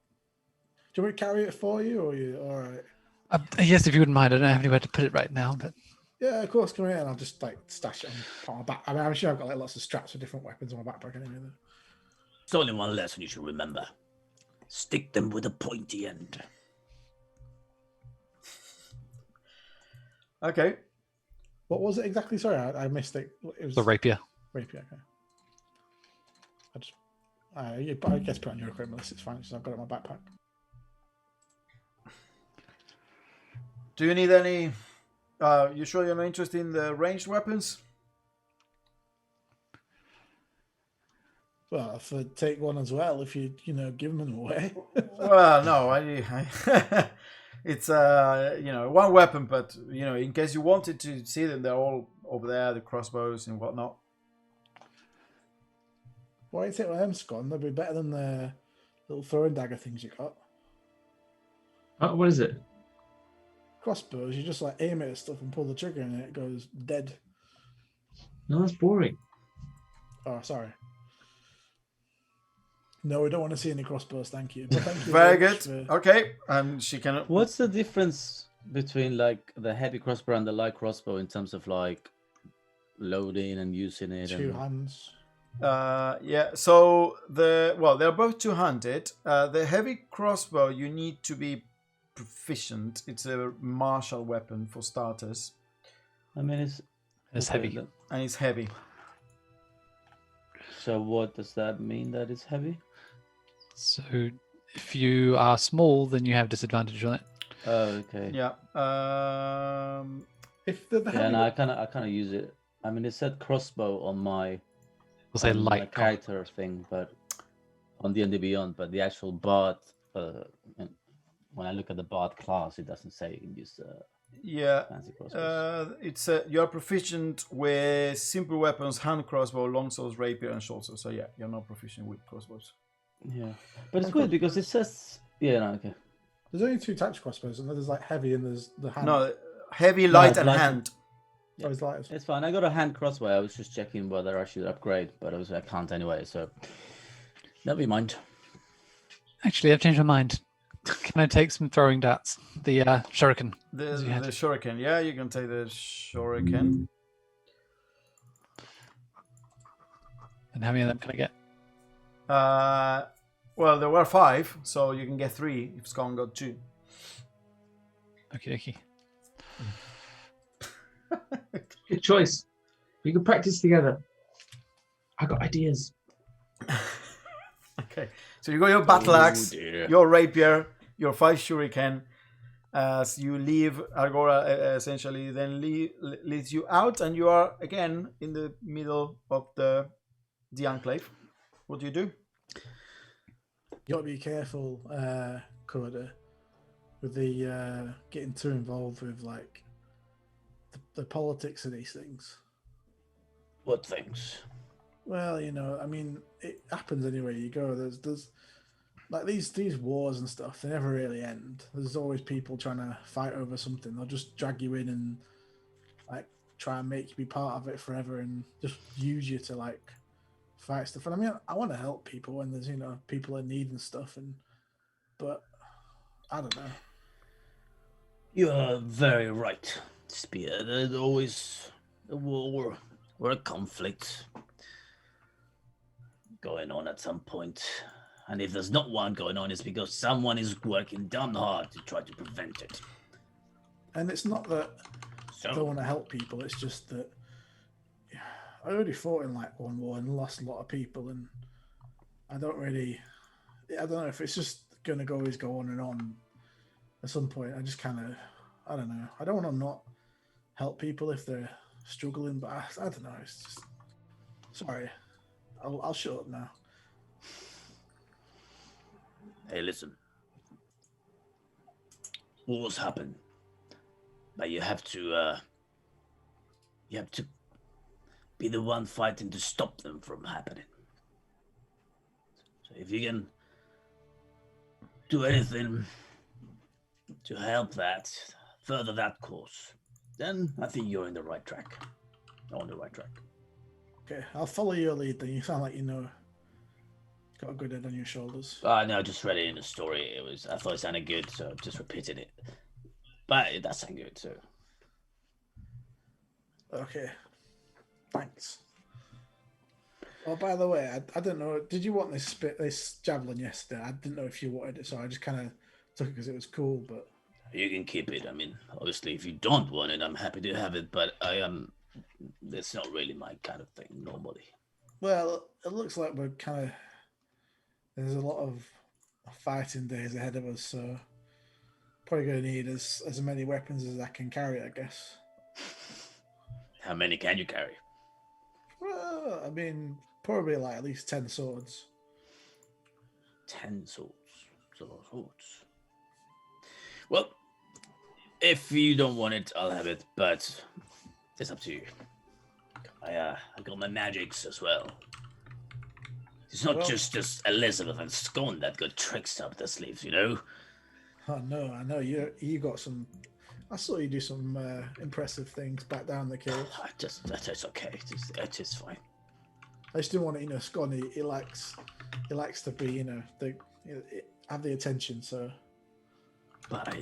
do you want me to carry it for you, or are you all right? Yes, if you wouldn't mind. I don't have anywhere to put it right now, but Yeah, of course. Come here, and I'll just like stash it on my back. I mean, I'm sure I've got like lots of straps for different weapons on my backpack anyway. It's only one lesson you should remember. Stick them with a pointy end. Okay. What was it exactly? Sorry, I missed it. It was the rapier. rapier. Okay. I guess put on your equipment list. It's fine. I've got it in my backpack. Do you need any? You sure you're not interested in the ranged weapons? Well, if I take one as well, if you give them away. Well, no, I it's one weapon, but in case you wanted to see them, they're all over there, the crossbows and whatnot. Why don't you take one of them, Scon? They'd be better than the little throwing dagger things you got. What is it? Crossbows, you just like aim it at stuff and pull the trigger and it goes dead. No, that's boring. Oh, sorry. No, we don't want to see any crossbows, thank you. But thank you Very good. much Okay, and she can. What's the difference between like the heavy crossbow and the light crossbow in terms of like loading and using it? Two hands. Yeah. So they're both two-handed. The heavy crossbow, you need to be proficient. It's a martial weapon for starters. I mean, It's heavy. And it's heavy. So what does that mean that it's heavy? So if you are small, then you have disadvantage on it. Oh, okay. Yeah. If the Yeah, heavy, no, I kind of use it. I mean, it said crossbow on my We'll say on my light. character thing, but on D&D Beyond, but the actual bard, when I look at the bard class, it doesn't say you can use Yeah. fancy crossbows. It's you're proficient with simple weapons, hand crossbow, long swords, rapier, and short swords. So yeah, you're not proficient with crossbows. Yeah, but it's weird because it says okay. there's only two types of crossbows, and there's like heavy and there's the hand. No, heavy, light, and light. hand. Oh, it's light. It's fine. I got a hand crossbow. I was just checking whether I should upgrade, but I can't anyway. So never mind. Actually, I've changed my mind. Can I take some throwing darts? The shuriken. The as you had. shuriken. Yeah, you can take the shuriken. And how many of them can I get? Well, there were 5, so you can get 3 if Scon got 2. Okay. Good choice. We can practice together. I got ideas. Okay, so you got your battle axe, your rapier, your 5 shuriken. As you leave, Argora essentially then leads you out, and you are again in the middle of the enclave. What do you do? You got to be careful, Corda, with the getting too involved with like the politics of these things. What things? Well, you know, I mean, it happens anywhere you go. There's like these wars and stuff. They never really end. There's always people trying to fight over something. They'll just drag you in and like try and make you be part of it forever, and just use you to like fight stuff. And I mean, I want to help people when there's people in need and stuff. But I don't know. You are very right, Spear. There's always a war or a conflict going on at some point. And if there's not one going on, it's because someone is working damn hard to try to prevent it. And it's not that I don't want to help people. It's just that I already fought in like one war and lost a lot of people, and I don't know if it's just going to always go on and on. At some point, I just kind of, I don't know. I don't want to not help people if they're struggling, but I don't know. It's just, sorry. I'll shut up now. Hey, listen. Wars happen, but you have to be the one fighting to stop them from happening. So if you can do anything to help that, further that course, then I think you're in the right track. On the right track. Okay, I'll follow your lead then. You sound like got a good head on your shoulders. No, I just read it in the story. I thought it sounded good, so I just repeated it. But it does sound good too. Okay, thanks. Oh, by the way, I don't know. Did you want this javelin yesterday? I didn't know if you wanted it, so I just kind of took it because it was cool. But you can keep it. I mean, obviously, if you don't want it, I'm happy to have it. But it's not really my kind of thing normally. Well, it looks like we're kind of. There's a lot of fighting days ahead of us, so probably going to need as many weapons as I can carry, I guess. How many can you carry? Well, I mean, probably like at least 10 swords. 10 swords. Swords. Well, if you don't want it, I'll have it, but it's up to you. I got my magics as well. It's not just Elizabeth and Scone that got tricks up their sleeves, you know? Oh no, I know you got some. I saw you do some impressive things back down the cave. It's okay. It's fine. I just didn't want to, Scone. He likes to be, have the attention. So, but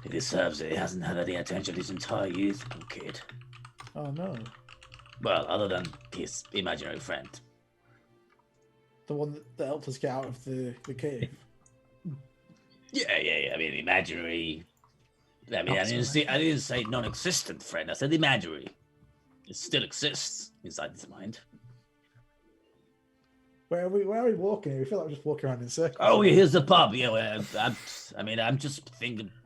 he deserves it. He hasn't had any attention his entire youth, poor kid. Oh no. Well, other than his imaginary friend. The one that helped us get out of the cave. Yeah. I mean, imaginary. I mean, I didn't say non-existent friend. I said imaginary. It still exists inside his mind. Where are we walking? We feel like we're just walking around in circles. Oh, here's the pub. Yeah, I'm just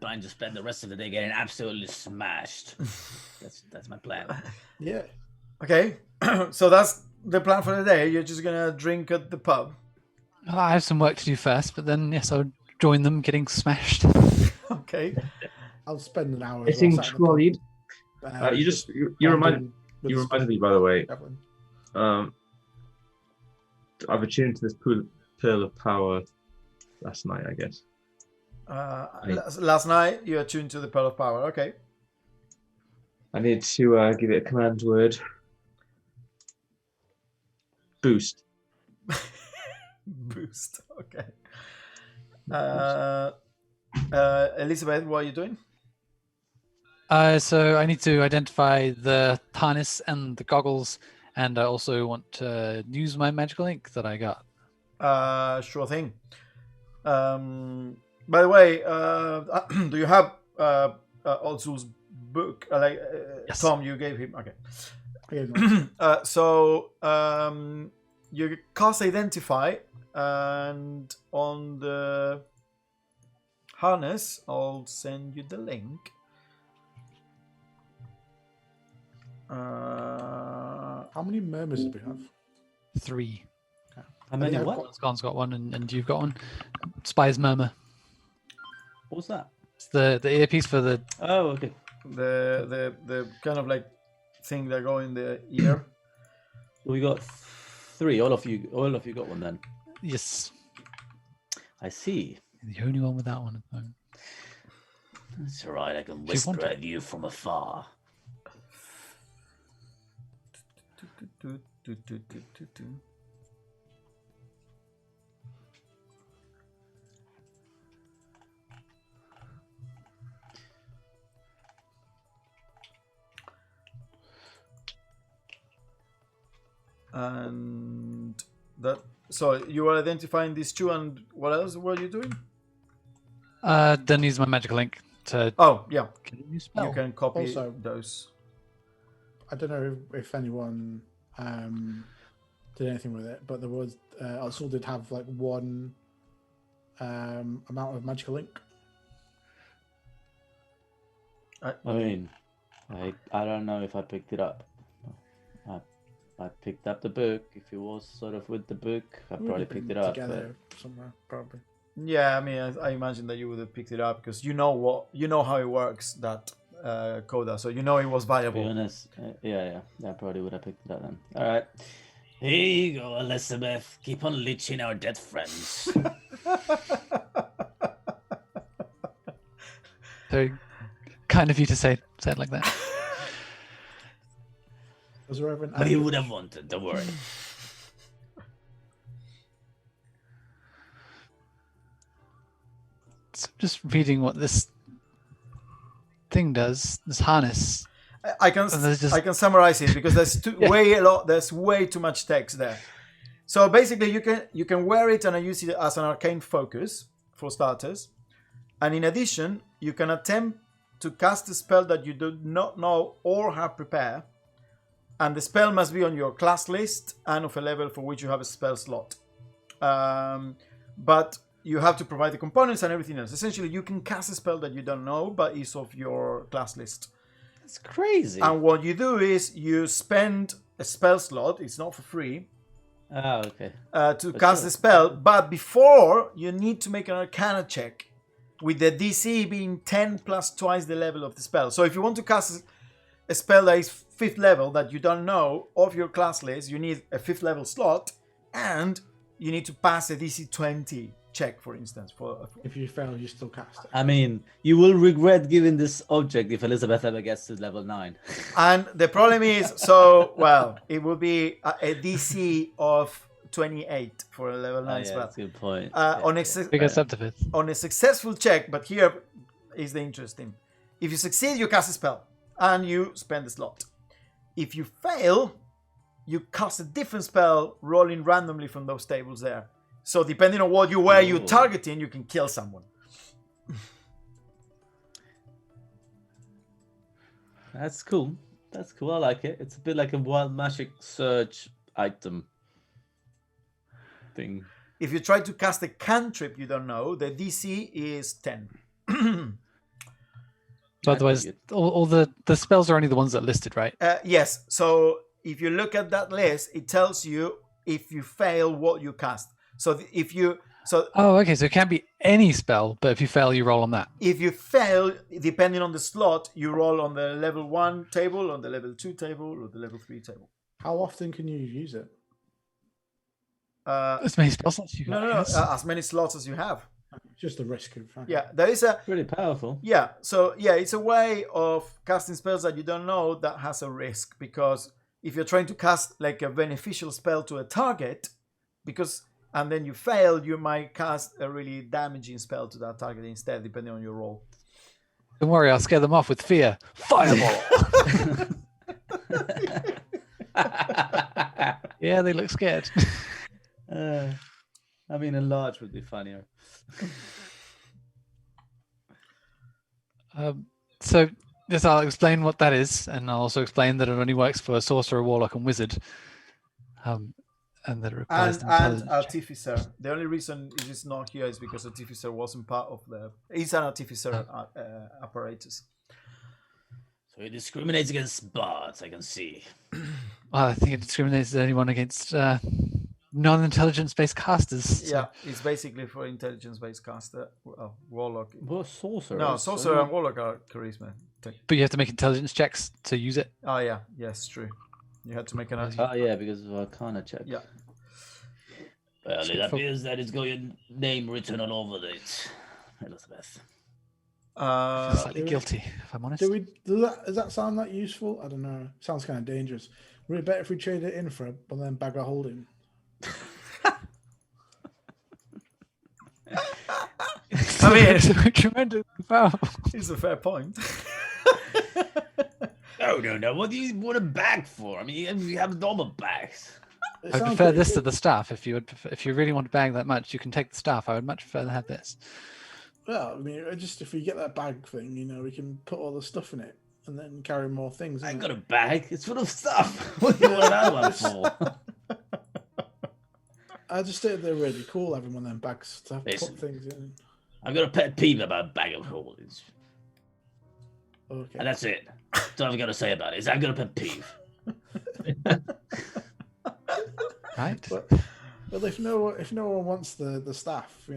trying to spend the rest of the day getting absolutely smashed. That's my plan. Yeah. Okay, so that's the plan for the day. You're just gonna drink at the pub. I have some work to do first, but then yes, I'll join them getting smashed. Okay. I'll spend an hour. Getting trolleyed. You reminded me, by the way. I've attuned to this pearl of power last night, I guess. Last night you attuned to the Pearl of Power. Okay. I need to give it a command word. Boost. Boost. Okay. Elizabeth, what are you doing? So I need to identify the harness and the goggles, and I also want to use my magical ink that I got. Sure thing. By the way, do you have Ozul's book? Yes. Tom, you gave him. Okay. Yeah, So you cast Identify, and on the harness, I'll send you the link. How many murmurs do we have? 3. How many Yeah, what? Scon's got one, and you've got one. Spies Murmur. What's that? It's the earpiece for the. Oh, okay. The kind of like thing that go in the ear. We got 3. All of you got one then. Yes, I see. the only one with that one at the moment. That's all right. I can If you want whisper to. at you from afar. And that. So you were identifying these two, and what else were you doing? Then use my magical link to Oh, yeah. get a new spell. You can copy Also- those. I don't know if anyone did anything with it, but there was Ursula did have like one amount of magical ink. I mean, I don't know if I picked it up. I picked up the book. If it was sort of with the book, I We'd probably have been picked it up. together somewhere, probably. Yeah, I mean, I imagine that you would have picked it up because you know how it works, that coda, so you know it was To be valuable. honest, yeah, I probably would have picked it up then. All right. Here you go, Elizabeth. Keep on leeching our dead friends. So kind of you to say it like that. Was there ever an But you would have wanted, don't worry. So just reading what this thing does, this harness. I can And there's just- I can summarize it because there's there's way too much text there. So basically, you can wear it and use it as an arcane focus for starters, and in addition, you can attempt to cast a spell that you do not know or have prepared, and the spell must be on your class list and of a level for which you have a spell slot. But you have to provide the components and everything else. Essentially, you can cast a spell that you don't know, but is of your class list. That's crazy. And what you do is you spend a spell slot, it's not for free, Oh, okay. to But cast sure. the spell, but before you need to make an Arcana check with the DC being 10 plus twice the level of the spell. So if you want to cast a spell that is 5th level that you don't know of your class list, you need a 5th level slot and you need to pass a DC 20 check, for instance. If you fail, you still cast it. I mean, you will regret giving this object if Elizabeth ever gets to level 9. And the problem is, it will be a DC of 28 for a level 9 yeah, spell. that's a good point. It goes up to 5th. On a successful check, but here is the interesting. If you succeed, you cast a spell and you spend the slot. If you fail, you cast a different spell rolling randomly from those tables there. So depending on where you're Ooh. targeting, you can kill someone. That's cool. That's cool. I like it. It's a bit like a wild magic surge item thing. If you try to cast a cantrip you don't know, the DC is 10. But otherwise, all the spells are only the ones that are listed, right? Yes, so if you look at that list, it tells you if you fail what you cast. So Oh, okay. So it can't be any spell, but if you fail, you roll on that. if you fail, depending on the slot, you roll on the level 1 table, on the level 2 table, or the level 3 table. How often can you use it? As many spell slots you got. No, I guess. as many slots as you have. Just the risk of. Yeah, there is a Pretty powerful. it's a way of casting spells that you don't know that has a risk, because if you're trying to cast like a beneficial spell to a target, and then you fail, you might cast a really damaging spell to that target instead, depending on your roll. Don't worry, I'll scare them off with fear. Fireball. Yeah, they look scared. I mean, a large would be funnier. So, yes, I'll explain what that is, and I'll also explain that it only works for a sorcerer, warlock, and wizard. And that it requires And an intelligence check. Artificer. The only reason it is not here is because Artificer wasn't part of it's an Artificer apparatus. So he discriminates against bards, I can see. Well, I think it discriminates anyone against non-intelligence-based casters. So Yeah, it's basically for intelligence-based caster. Warlock. Well, sorcerer. No, sorcerer and warlock are charisma. but you have to make intelligence checks to use it. Oh yeah, yes, true. You had to make an. Oh yeah, because of Arcana check. Yeah. Well, it Straightforward. appears that it's got your name written all over it, Elizabeth. Slightly guilty, if I'm honest. Does that sound that useful? I don't know. Sounds kind of dangerous. Would it better if we trade it in for a then bag of holding? I mean, It's tremendous. Wow. it's a fair point. No. What do you want a bag for? I mean, you have normal bags. It I sounds prefer pretty this to good. the staff. If you really want to bag that much, you can take the staff. I would much prefer to have this. Well, I mean, just if we get that bag thing, we can put all the stuff in it and then carry more things. I innit? got a bag. It's full of stuff. What do you want that one for? I just think they're really cool having one of them bags to Listen. put things in. I've got a pet peeve about a bag of holdings, Okay. and that's it. That's all I've got to say about it. Is I've got a pet peeve. Right? Well, if no one wants the staff,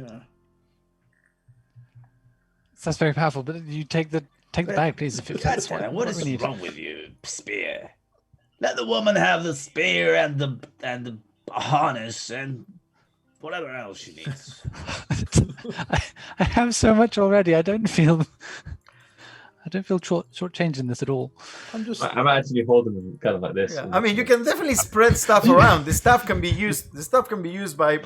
That's very powerful. But you take the bag, please. If That's fine. What is wrong with you, spear? Let the woman have the spear and the harness and whatever else she needs. I have so much already. I don't feel shortchanging this at all. I'm actually holding them kind of like this. Yeah. I mean, you can definitely spread stuff around. The stuff can be used. The stuff can be used by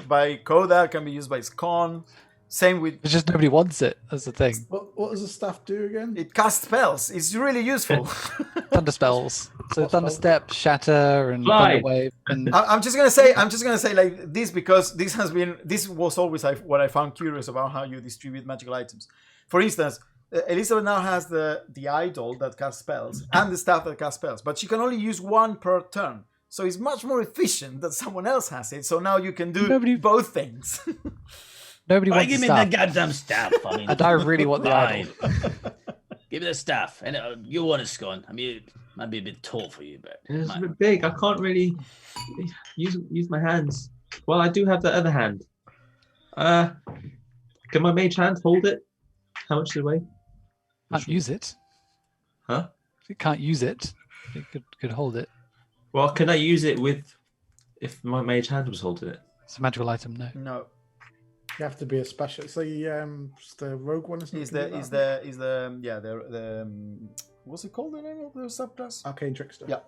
Koda. Can be used by Scon. Same with It's just nobody wants it. That's the thing. What does the staff do again? it. Casts spells. It's really useful. Thunder spells. So thunder step, shatter, and Fly. thunder wave. And I'm just gonna say like this because this was always what I found curious about how you distribute magical items. For instance, Elizabeth now has the idol that casts spells and the staff that casts spells, but she can only use one per turn. So it's much more efficient that someone else has it. So now you can do both things. nobody Why wants give the me staff. the goddamn staff? I mean, And I really want the fine. idol. Give me the staff, and you want a scone. I mean, it might be a bit tall for you, but It's a might- bit big. I can't really use my hands. Well, I do have the other hand. Can my mage hand hold it? How much does it weigh? Can't use it. Huh? If you can't use it, you could hold it. Well, can I use it if my mage hand was holding it? It's a magical item, no. No, You have to be a special. It's the rogue one, isn't it? is the what's it called? The name of the subclass? Arcane Trickster. Yeah.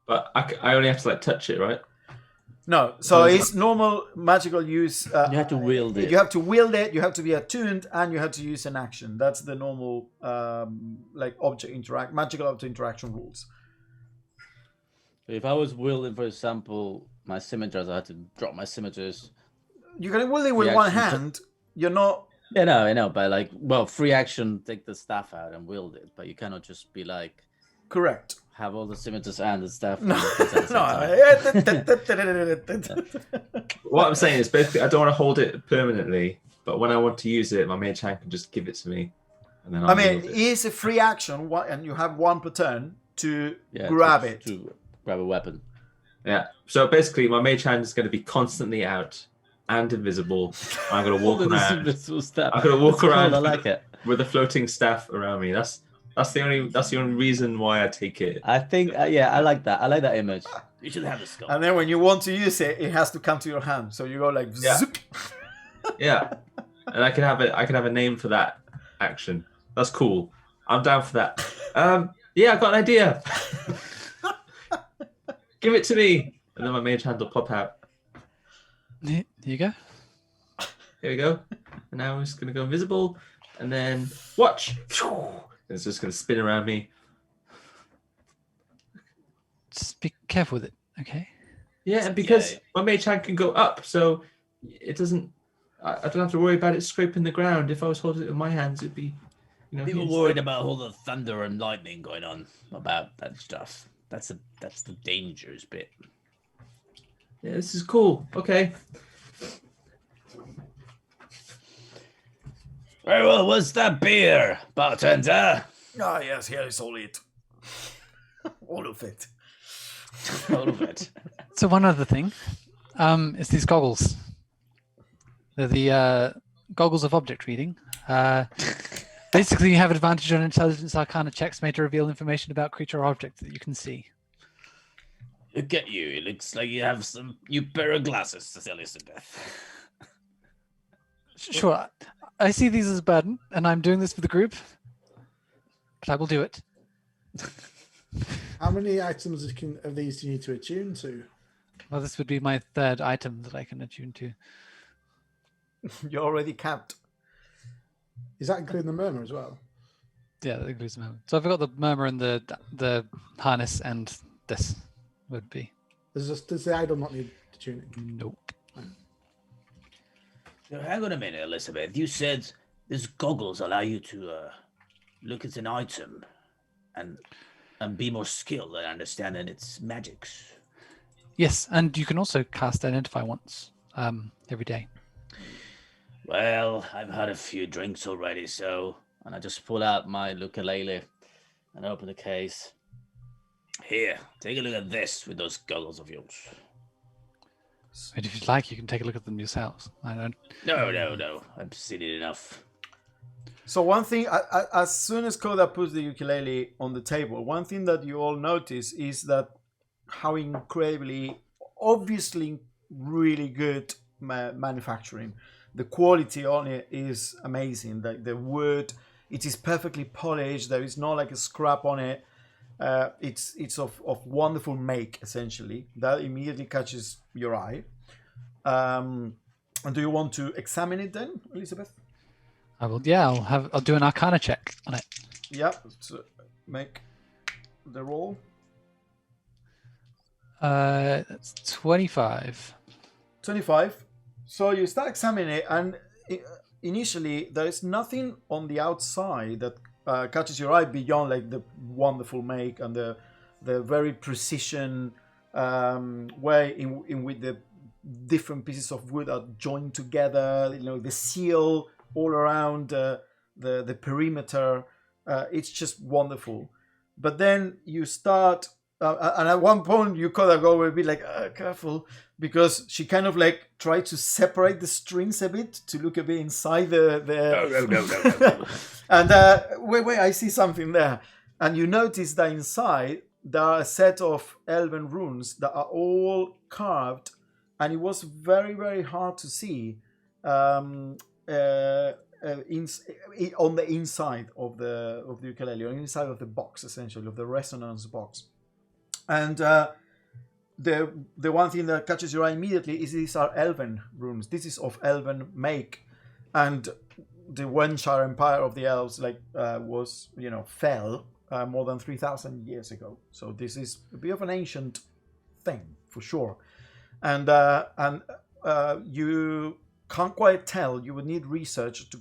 But I only have to touch it, right? No, so it's normal magical use. You have to wield it. You have to wield it. You have to be attuned, and you have to use an action. That's the normal magical object interaction rules. If I was wielding, for example, my scimitars, I had to drop my scimitars. You can wield it with Free one action. hand. You're not. Yeah, no, I know, but free action, take the staff out and wield it. But you cannot just be Correct. have all the scimitars and the staff. No, What I'm saying is basically I don't want to hold it permanently, but when I want to use it, my mage hand can just give it to me, and then I I'll mean, wield it. it's a free action, and you have one per turn to grab it. To grab a weapon. Yeah. So basically, my mage hand is going to be constantly out and invisible. I'm going to walk All this around invisible stuff. I'm gonna walk That's cool, around. I like it. with a floating staff around me. That's the only reason why I take it. I think, I like that. I like that image. you should have the skull. And then when you want to use it, it has to come to your hand. So you go like Yeah. zoop. Yeah, and I can have a name for that action. That's cool. I'm down for that. Yeah, I got an idea. Give it to me, and then my mage hand will pop out. Here you go. Here we go. And now I'm just gonna go invisible, and then watch. It's just gonna spin around me. Just be careful with it, okay? Yeah, and because Yeah. my mage hand can go up, so it doesn't. I don't have to worry about it scraping the ground. If I was holding it with my hands, it'd be, People it's worried like- about all the thunder and lightning going on about that stuff. That's the dangerous bit. Yeah, this is cool. Okay. Very well, what's that beer, bartender? Ah, yes, here is all it. All of it. All of it. So one other thing is these goggles. They're the goggles of object reading. Basically, you have advantage on intelligence arcana checks made to reveal information about creature or object that you can see. Look at you. It looks like you have some new pair of glasses, Sister Elizabeth. Sure, I see these as a burden, and I'm doing this for the group, but I will do it. How many items of these do you need to attune to? Well, this would be my third item that I can attune to. You're already capped. Is that including the murmur as well? Yeah, that includes the murmur. So I've got the murmur and the harness, and this would be. Does the idol not need tuning? Nope. Now, hang on a minute, Elizabeth. You said these goggles allow you to look at an item and be more skilled at understanding its magics. Yes, and you can also cast Identify once every day. Well, I've had a few drinks already, so... And I just pull out my ukulele and open the case. Here, take a look at this with those goggles of yours. And if you'd like, you can take a look at them yourselves. I don't. No. I've seen it enough. So one thing, as soon as Koda puts the ukulele on the table, one thing that you all notice is that how incredibly, obviously, really good manufacturing. The quality on it is amazing. The wood, it is perfectly polished. There is not like a scrap on it. It's of wonderful make, essentially. That immediately catches your eye. And do you want to examine it then, Elizabeth? I will. Yeah, I'll do an Arcana check on it. Yeah. So make the roll. That's 25. 25. So you start examining it, and initially there is nothing on the outside that catches your eye beyond like the wonderful make and the very precision way in which the different pieces of wood are joined together. You know, the seal all around the perimeter. It's just wonderful. But then you start, and at one point you kind of go a bit like, careful, because she kind of like tried to separate the strings a bit to look a bit inside the. No. And wait, I see something there. And you notice that inside there are a set of elven runes that are all carved, and it was very, very hard to see on the inside of the ukulele, on the inside of the box, essentially, of the resonance box. And the one thing that catches your eye immediately is these are elven runes. This is of elven make, and the Wenshire Empire of the elves fell more than 3,000 years ago. So this is a bit of an ancient thing for sure, and you can't quite tell. You would need research to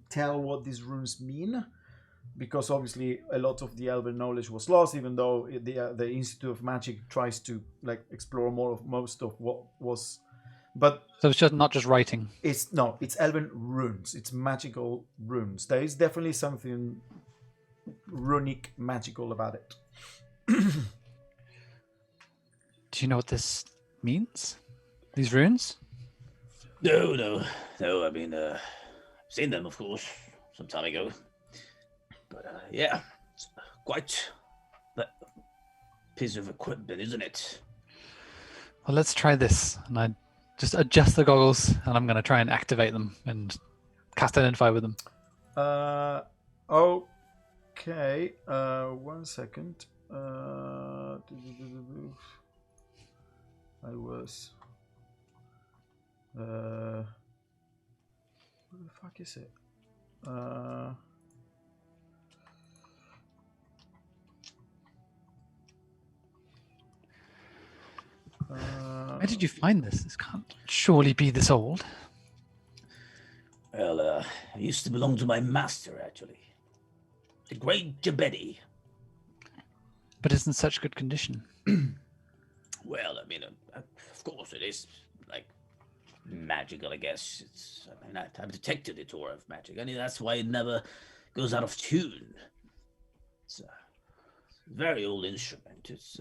tell what these runes mean, because obviously a lot of the elven knowledge was lost, even though the Institute of Magic tries to like explore most of what was. But so it's just not just writing. It's elven runes. It's magical runes. There is definitely something runic magical about it. Do you know what this means? These runes? No. I mean, I've seen them, of course, some time ago. But yeah, it's quite a piece of equipment, isn't it? Well, let's try this. And I just adjust the goggles, and I'm going to try and activate them and cast Identify with them. Okay. 1 second. I was. Where the fuck is it? Where did you find this? This can't surely be this old. Well, it used to belong to my master, actually. The great Jabedi. But it's in such good condition. Well, I mean, of course it is, like, magical, I guess. I've detected it aura of magic. I mean, that's why it never goes out of tune. It's a very old instrument. It's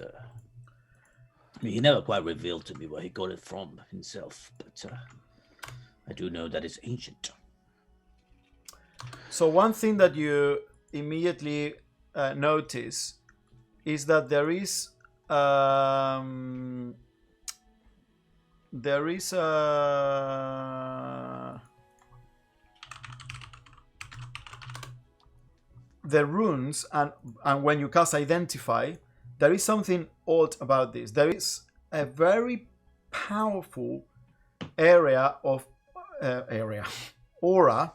I mean, he never quite revealed to me where he got it from himself, but I do know that it's ancient. So one thing that you immediately notice is that there is a the runes, and when you cast identify, there is something odd about this. There is a very powerful aura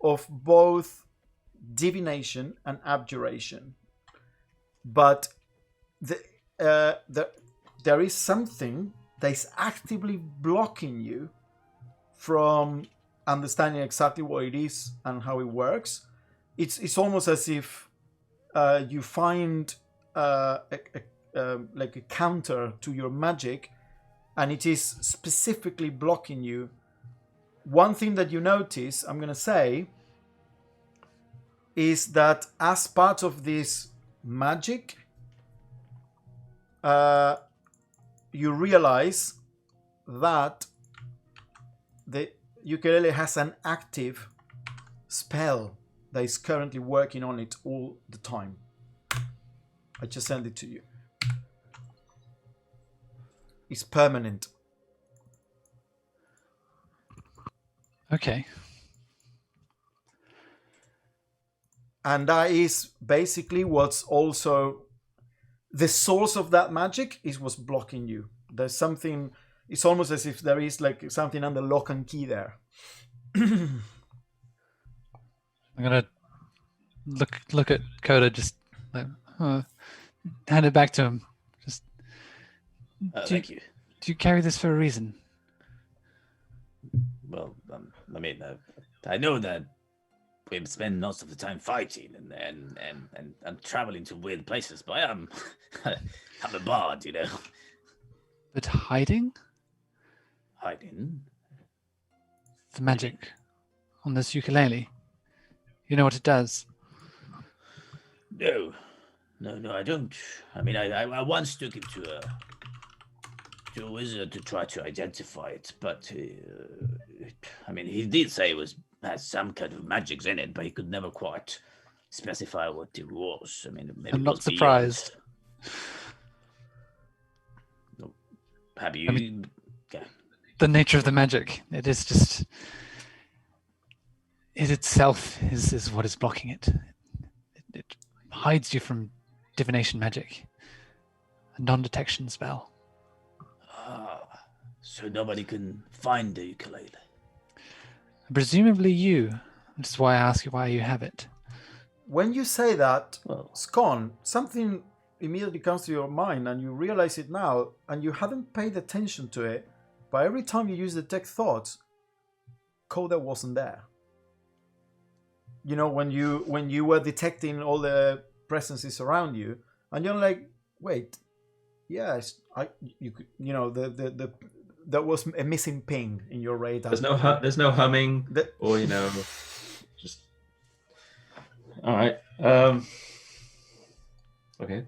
of both divination and abjuration, but there is something that is actively blocking you from understanding exactly what it is and how it works. It's almost as if you find like a counter to your magic, and it is specifically blocking you. One thing that you notice, I'm going to say, is that as part of this magic, you realize that the ukulele has an active spell that is currently working on it all the time. I just sent it to you. It's permanent. Okay. And that is basically what's also the source of that magic is what's blocking you. There's something, it's almost as if there is like something under lock and key there. I'm gonna look at Coda, just like, hand it back to him. Just Thank you. do you carry this for a reason? Well, I mean, I know that we spend most of the time fighting and traveling to weird places, but I'm a bard, you know. But hiding Hiding? the magic on this ukulele. You know what it does? No, I don't. I mean, I once took him to a wizard to try to identify it, but I mean, he did say it has some kind of magics in it, but he could never quite specify what it was. I mean, maybe I'm it not was beyond. surprised. Have you? I mean, the nature of the magic. It is just. It itself is what is blocking it. It hides you from divination magic. A non-detection spell. So nobody can find the ukulele. Presumably you. That's why I ask you why you have it. When you say that, Well, Scone, something immediately comes to your mind and you realize it now, and you hadn't paid attention to it, but every time you use the detect thoughts, Coda wasn't there. You know, when you were detecting all the presences around you, and you're like, wait, yes, there was a missing ping in your radar. There's no humming, or just. All right. Okay.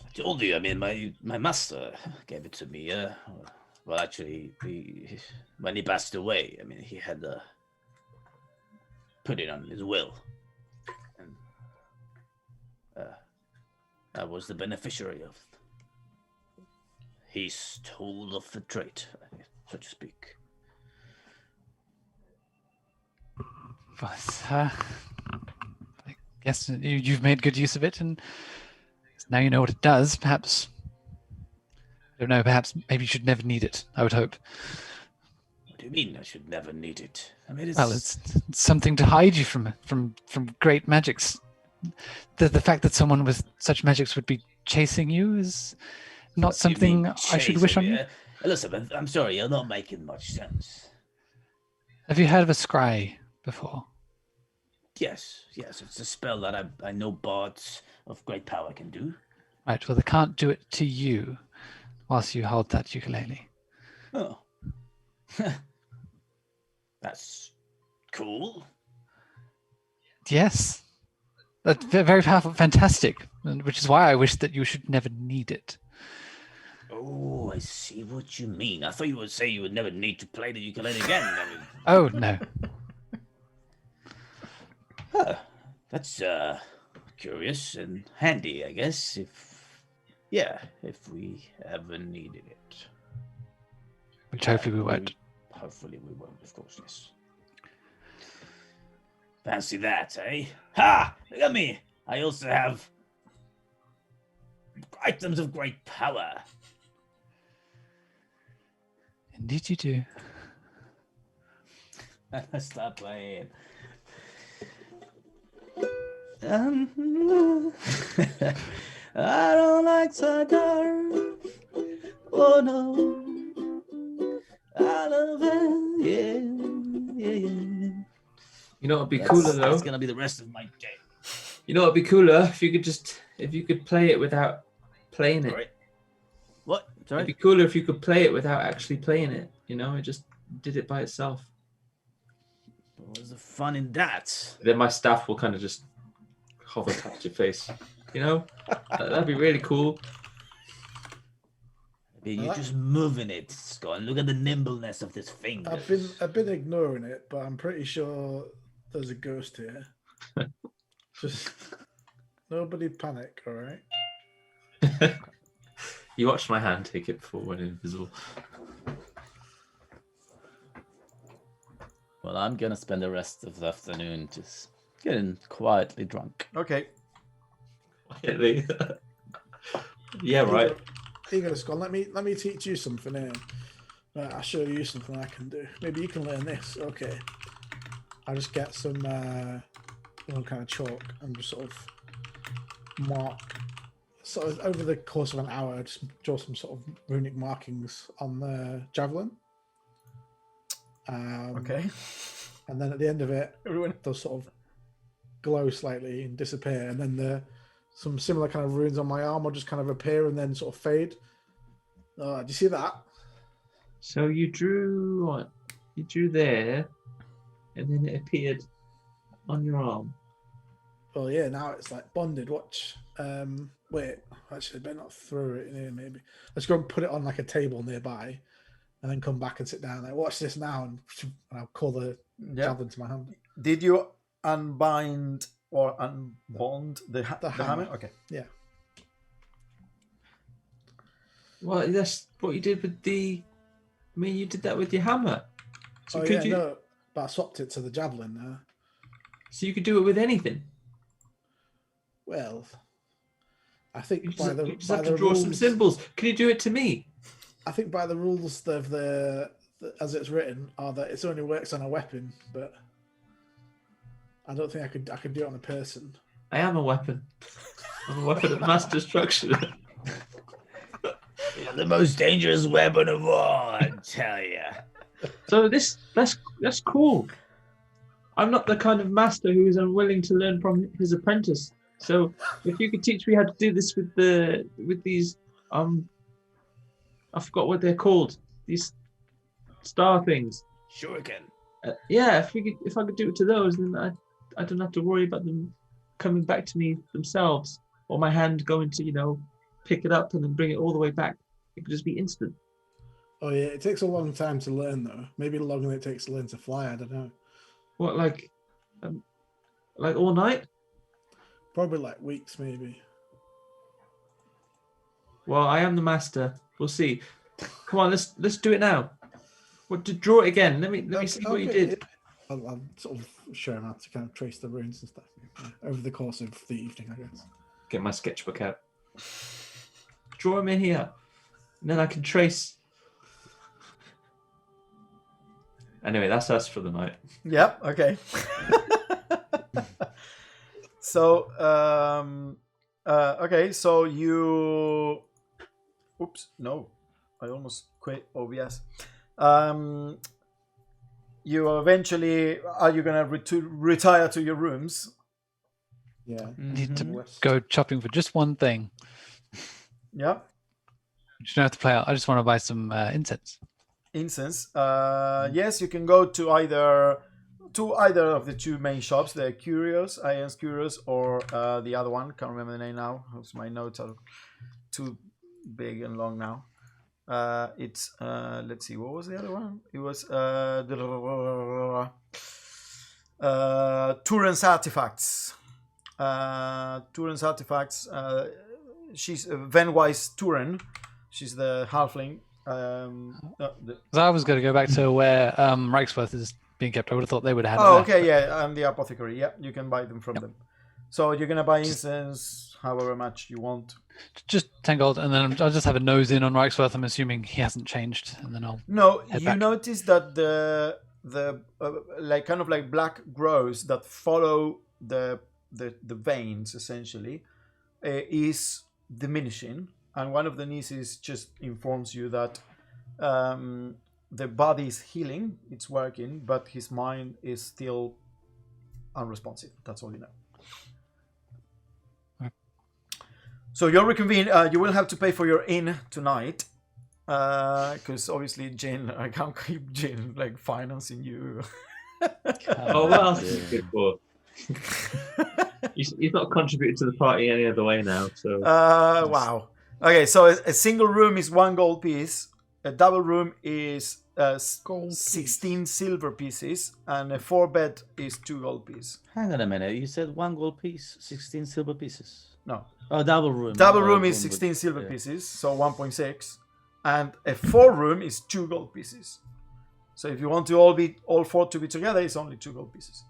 I told you. I mean, my master gave it to me. Well, actually, when he passed away, I mean, he had put it on his will, and I was the beneficiary of. He stole off the trait, so to speak. But I guess you've made good use of it, and now you know what it does. Perhaps, I don't know, perhaps maybe you should never need it, I would hope. What do you mean I should never need it? I mean, It's something to hide you from great magics. The fact that someone with such magics would be chasing you is not something I should wish on you. Elizabeth, I'm sorry, you're not making much sense. Have you heard of a scry before? Yes, it's a spell that I know bards of great power can do. Right, well, they can't do it to you whilst you hold that ukulele. Oh. That's cool. Yes. That's very powerful, fantastic, which is why I wish that you should never need it. Oh, I see what you mean. I thought you would say you would never need to play the ukulele again. I mean, Oh no. that's curious and handy, I guess. If we ever needed it. Which hopefully we won't. Hopefully we won't, of course, yes. Fancy that, eh? Ha! Look at me! I also have items of great power. Indeed you do. Stop playing. I don't like cigar. Oh no. I love it. Yeah. You know what'd be cooler though? That's gonna be the rest of my day. You know what'd be cooler if you could play it without playing it. Sorry. What? It'd be cooler if you could play it without actually playing it. You know, it just did it by itself. What was the fun in that? Then my staff will kind of just hover past your face. You know, that'd be really cool. You're just moving it, Scott. And look at the nimbleness of this finger. I've been ignoring it, but I'm pretty sure there's a ghost here. Just nobody panic, all right? You watched my hand take it before it went invisible. Well, I'm gonna spend the rest of the afternoon just getting quietly drunk. Okay. Yeah, right. Here you go, Scott. Let me teach you something here. Right, I'll show you something I can do. Maybe you can learn this. Okay. I'll just get some kind of chalk and just sort of mark. Sort of over the course of an hour, just draw some sort of runic markings on the javelin. Okay. And then at the end of it, they'll sort of glow slightly and disappear, and then some similar kind of runes on my arm will just kind of appear and then sort of fade. Do you see that? So you drew what? You drew there, and then it appeared on your arm. Well, yeah. Now it's like bonded. Watch. Wait. Actually, I better not throw it in here. Maybe let's go and put it on like a table nearby, and then come back and sit down. Like, watch this now, and I'll call the javelin to my hand. Did you unbind or unbond the hammer? Okay. Yeah. Well, that's what you did with the. I mean, you did that with your hammer. So could you? No, but I swapped it to the javelin. So you could do it with anything. Well, I think You by the just have to draw some symbols. Can you do it to me? I think by the rules of the as it's written are that it only works on a weapon, but I don't think I could do it on a person. I am a weapon. I'm a weapon of mass destruction. You're the most dangerous weapon of all, I tell you. So that's cool. I'm not the kind of master who is unwilling to learn from his apprentice. So if you could teach me how to do this with these I forgot what they're called. These star things. Shuriken. Yeah, if I could do it to those, then I don't have to worry about them coming back to me themselves, or my hand going to pick it up and then bring it all the way back. It could just be instant. Oh yeah, it takes a long time to learn though. Maybe longer than it takes to learn to fly. I don't know. What, like all night? Probably like weeks, maybe. Well, I am the master. We'll see. Come on, let's do it now. What to draw it again? Let me see what you did. I'll sort of show him how to kind of trace the runes and stuff over the course of the evening, I guess. Get my sketchbook out. Draw them in here, and then I can trace. Anyway, that's us for the night. Yep. Okay. So, okay. So you. Oops. No, I almost quit OBS. You eventually are you gonna retire to your rooms? Yeah. Need to go shopping for just one thing. Yeah. You don't have to play out. I just want to buy some incense. Incense. Yes, you can go to either of the two main shops, the Iron's Curious, or the other one. Can't remember the name now. My notes are too big and long now. It's let's see, what was the other one? It was Turan's artifacts. Turan's artifacts. She's Venwise Turan. She's the halfling. So I was going to go back to where Reichsworth is being kept. I would have thought they would have had Oh, it there. okay, yeah. I'm the apothecary. Yeah, you can buy them from them. So you're gonna buy incense, however much you want. Just 10 gold, and then I'll just have a nose in on Reichsworth. I'm assuming he hasn't changed, and then I'll. No, head you back. notice that the like kind of like black growths that follow the veins essentially is diminishing, and one of the nieces just informs you that the body is healing, it's working, but his mind is still unresponsive. That's all you know. So you'll reconvene. You will have to pay for your inn tonight, because obviously Jin, I can't keep Jin like financing you. Oh, what else is he good for? He's not contributed to the party any other way now. So. Wow. Okay, so a single room is 1 gold piece. A double room is 16 silver pieces, and a 4-bed is 2 gold pieces. Hang on a minute. You said 1 gold piece, 16 silver pieces. No. Oh, double room. Double room is 16 silver pieces, so 1.6, and a 4 room is 2 gold pieces. So if you want to all 4 to be together, it's only 2 gold pieces.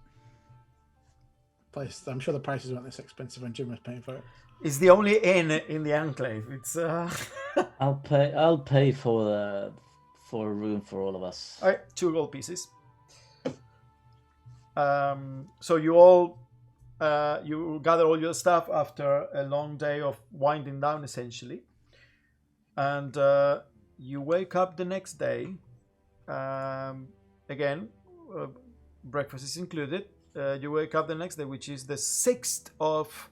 I'm sure the prices weren't this expensive when Jim was paying for it. It's the only inn in the enclave. It's I'll pay for a room for all of us. all right, 2 gold pieces. So you all you gather all your stuff after a long day of winding down, essentially, and you wake up the next day. Again, breakfast is included. You wake up the next day, which is the 6th of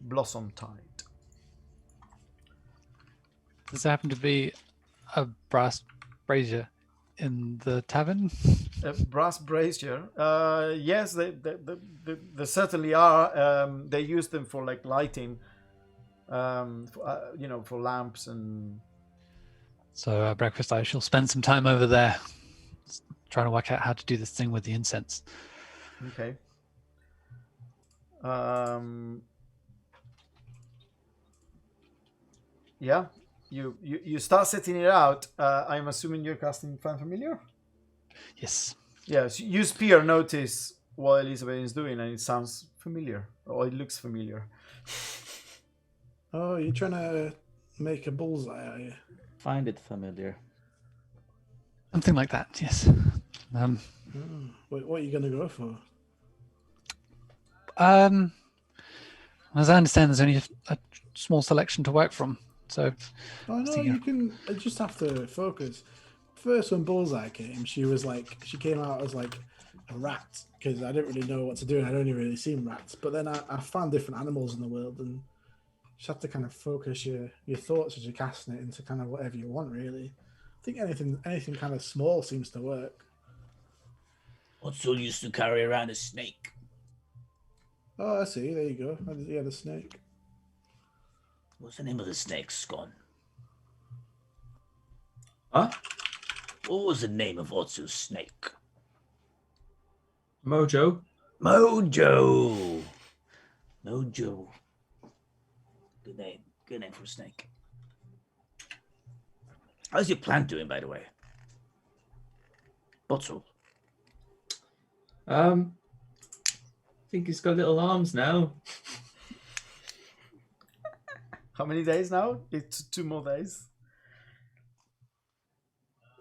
Blossom Tide. Does there happen to be a brass brazier in the tavern? A brass brazier. Yes, they certainly are. They use them for like lighting, for lamps and. So breakfast, I shall spend some time over there, trying to work out how to do this thing with the incense. Okay. Yeah, you start setting it out. I'm assuming you're casting Fan Familiar? Yes. Yes, you Spear notice what Elizabeth is doing, and it sounds familiar, or it looks familiar. Oh, you're trying to make a bullseye, are you? Find it familiar. Something like that, yes. What are you going to go for? As I understand, there's only a small selection to work from. So, Oh no, you can just have to focus. First, when Bullseye came, she came out as like a rat because I didn't really know what to do, and I'd only really seen rats. But then I found different animals in the world, and you just have to kind of focus your thoughts as you're casting it into kind of whatever you want. Really, I think anything kind of small seems to work. Otso used to carry around a snake. Oh, I see. There you go. Yeah, the snake. What's the name of the snake, Scon? Huh? What was the name of Otso's snake? Mojo. Mojo. Mojo. Good name. Good name for a snake. How's your plant doing, by the way? Bottle. I think he's got little arms now. How many days now? It's 2 more days.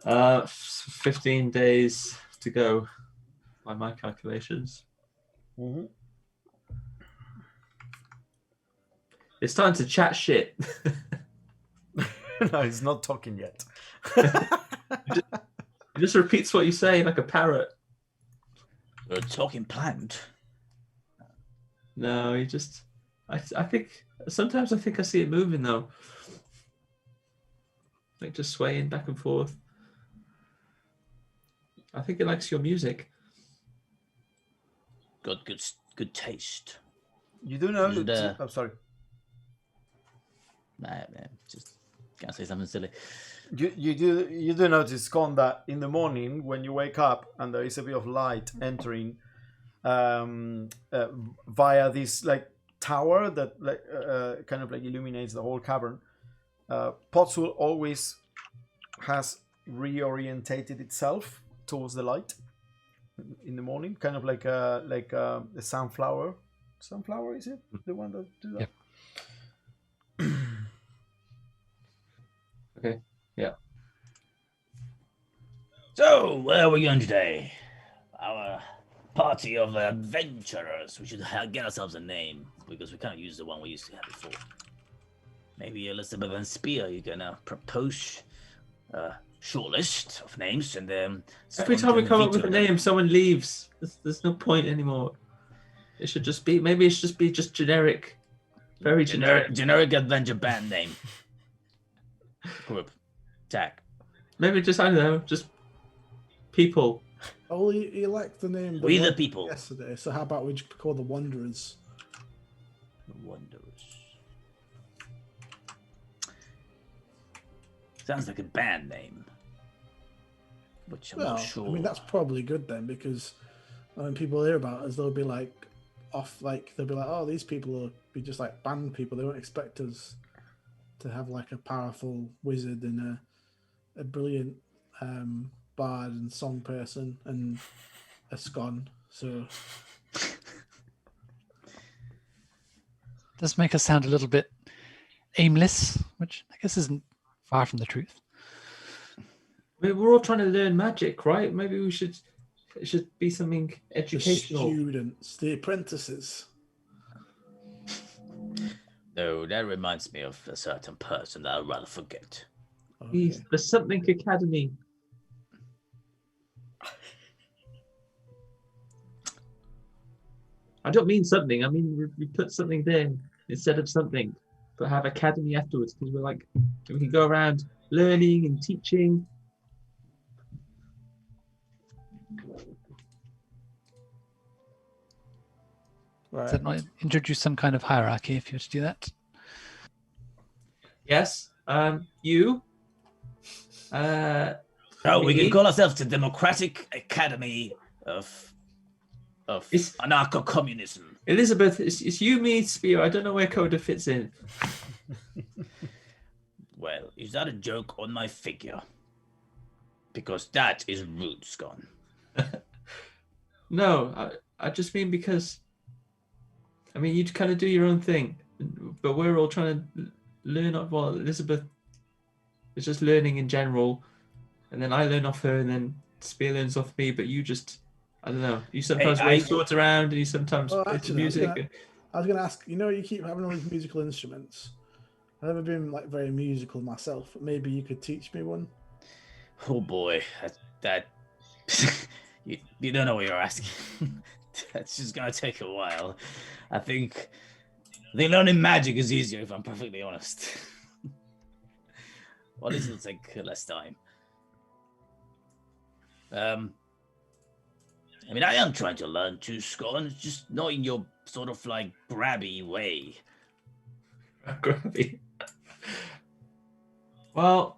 15 days to go by my calculations. Mm-hmm. It's time to chat shit. No, he's not talking yet. He just repeats what you say like a parrot. You're a talking plant. No, he just... I think... Sometimes I think I see it moving, though. Like, just swaying back and forth. I think it likes your music. Got good taste. You do know. And, I'm sorry. Nah, man, just Can I say something silly? You do notice, Con, that in the morning when you wake up and there is a bit of light entering via this like tower that kind of like illuminates the whole cavern. Potsul always has reorientated itself towards the light in the morning, kind of like a sunflower. Sunflower, is it the one that do that? Yep. Okay. Yeah. So, where are we going today? Our party of adventurers. We should get ourselves a name because we can't use the one we used to have before. Maybe Elizabeth and Spear, you can propose a short list of names and then. Every time we come up with a name, someone leaves. There's no point anymore. It should just be. Maybe it should just be generic. Very generic. Generic adventure band name. Group. Tag. Maybe just, I don't know, just people. Oh, you liked the name. We the people. Yesterday. So how about we just call the Wanderers? The Wanderers. Sounds like a band name. Which I'm not sure. I mean, that's probably good then, because when people hear about us, they'll be like, they'll be like, oh, these people will be just like band people. They won't expect us to have like a powerful wizard and a brilliant bard and song person and a scone. So Does make us sound a little bit aimless, which I guess isn't far from the truth. We're all trying to learn magic, right? Maybe it should be something educational. The students, the apprentices. No, that reminds me of a certain person that I'd rather forget. Okay. The Something Academy. I don't mean something. I mean we put something there instead of something, but have academy afterwards, because we're like, we can go around learning and teaching. Right. Does that not introduce some kind of hierarchy if you were to do that? Yes. You. We can call ourselves the Democratic Academy of anarcho-communism. Elizabeth, it's you, me, Spear. I don't know where Coda fits in. Well, is that a joke on my figure? Because that is rude, Scone. No, I just mean because, I mean, you kind of do your own thing, but we're all trying to learn. Well, Elizabeth is just learning in general, and then I learn off her, and then Spear learns off me, but you just, I don't know, you sometimes wave swords around, and you sometimes play some music. I was going to ask, you keep having all these musical instruments. I've never been like very musical myself. Maybe you could teach me one. Oh boy, that you don't know what you're asking. That's just gonna take a while. I think learning magic is easier, if I'm perfectly honest. Well, this will take less time. I mean, I am trying to learn too, Scone. It's just not in your sort of like grabby way. Grabby. Well,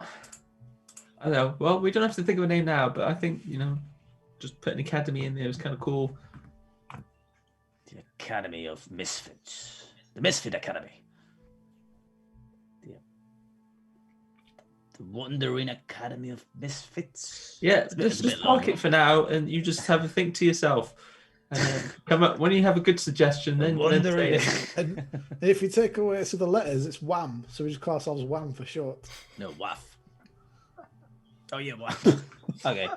I don't know. Well, we don't have to think of a name now, but I think, just put an academy in there is kind of cool. The Academy of Misfits. The Misfit Academy. The Wandering Academy of Misfits. Yeah, just park it for now, and you just have a think to yourself. And then come up when you have a good suggestion, then say it. And if you take away the letters, it's WAM. So we just call ourselves WAM for short. No, WAF. Oh yeah, WAF. Okay.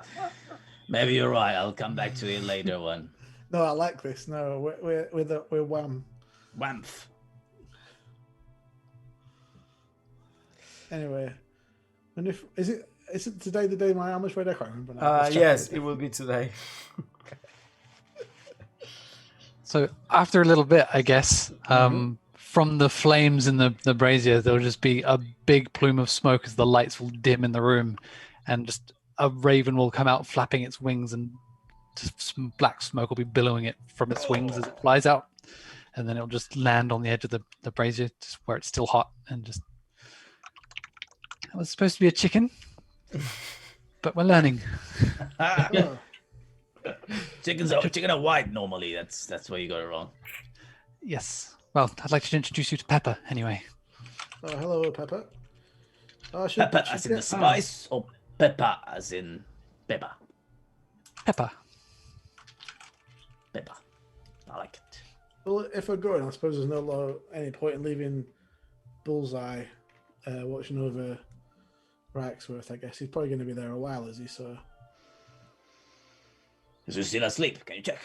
Maybe you're right. I'll come back to it later one. No, I like this. No, we're WAM. WAMF. Anyway, and is it today the day my arm is ready? I can't remember now. Yes, it will be today. So after a little bit, I guess, from the flames in the brazier, there'll just be a big plume of smoke as the lights will dim in the room, and just a raven will come out flapping its wings, and just some black smoke will be billowing it from its wings as it flies out, and then it'll just land on the edge of the brazier, just where it's still hot, and just It was supposed to be a chicken, but we're learning. Oh, Chicken are white normally. That's where you got it wrong. Yes. Well, I'd like to introduce you to Pepper, anyway. oh, hello, Pepper. Pepper as in the spice, or pepper as in pepper? Pepper. Pepper. I like it. Well, if we're going, I suppose there's any point in leaving Bullseye watching over Raxworth. I guess he's probably going to be there a while, is he? So, Is he still asleep? Can you check?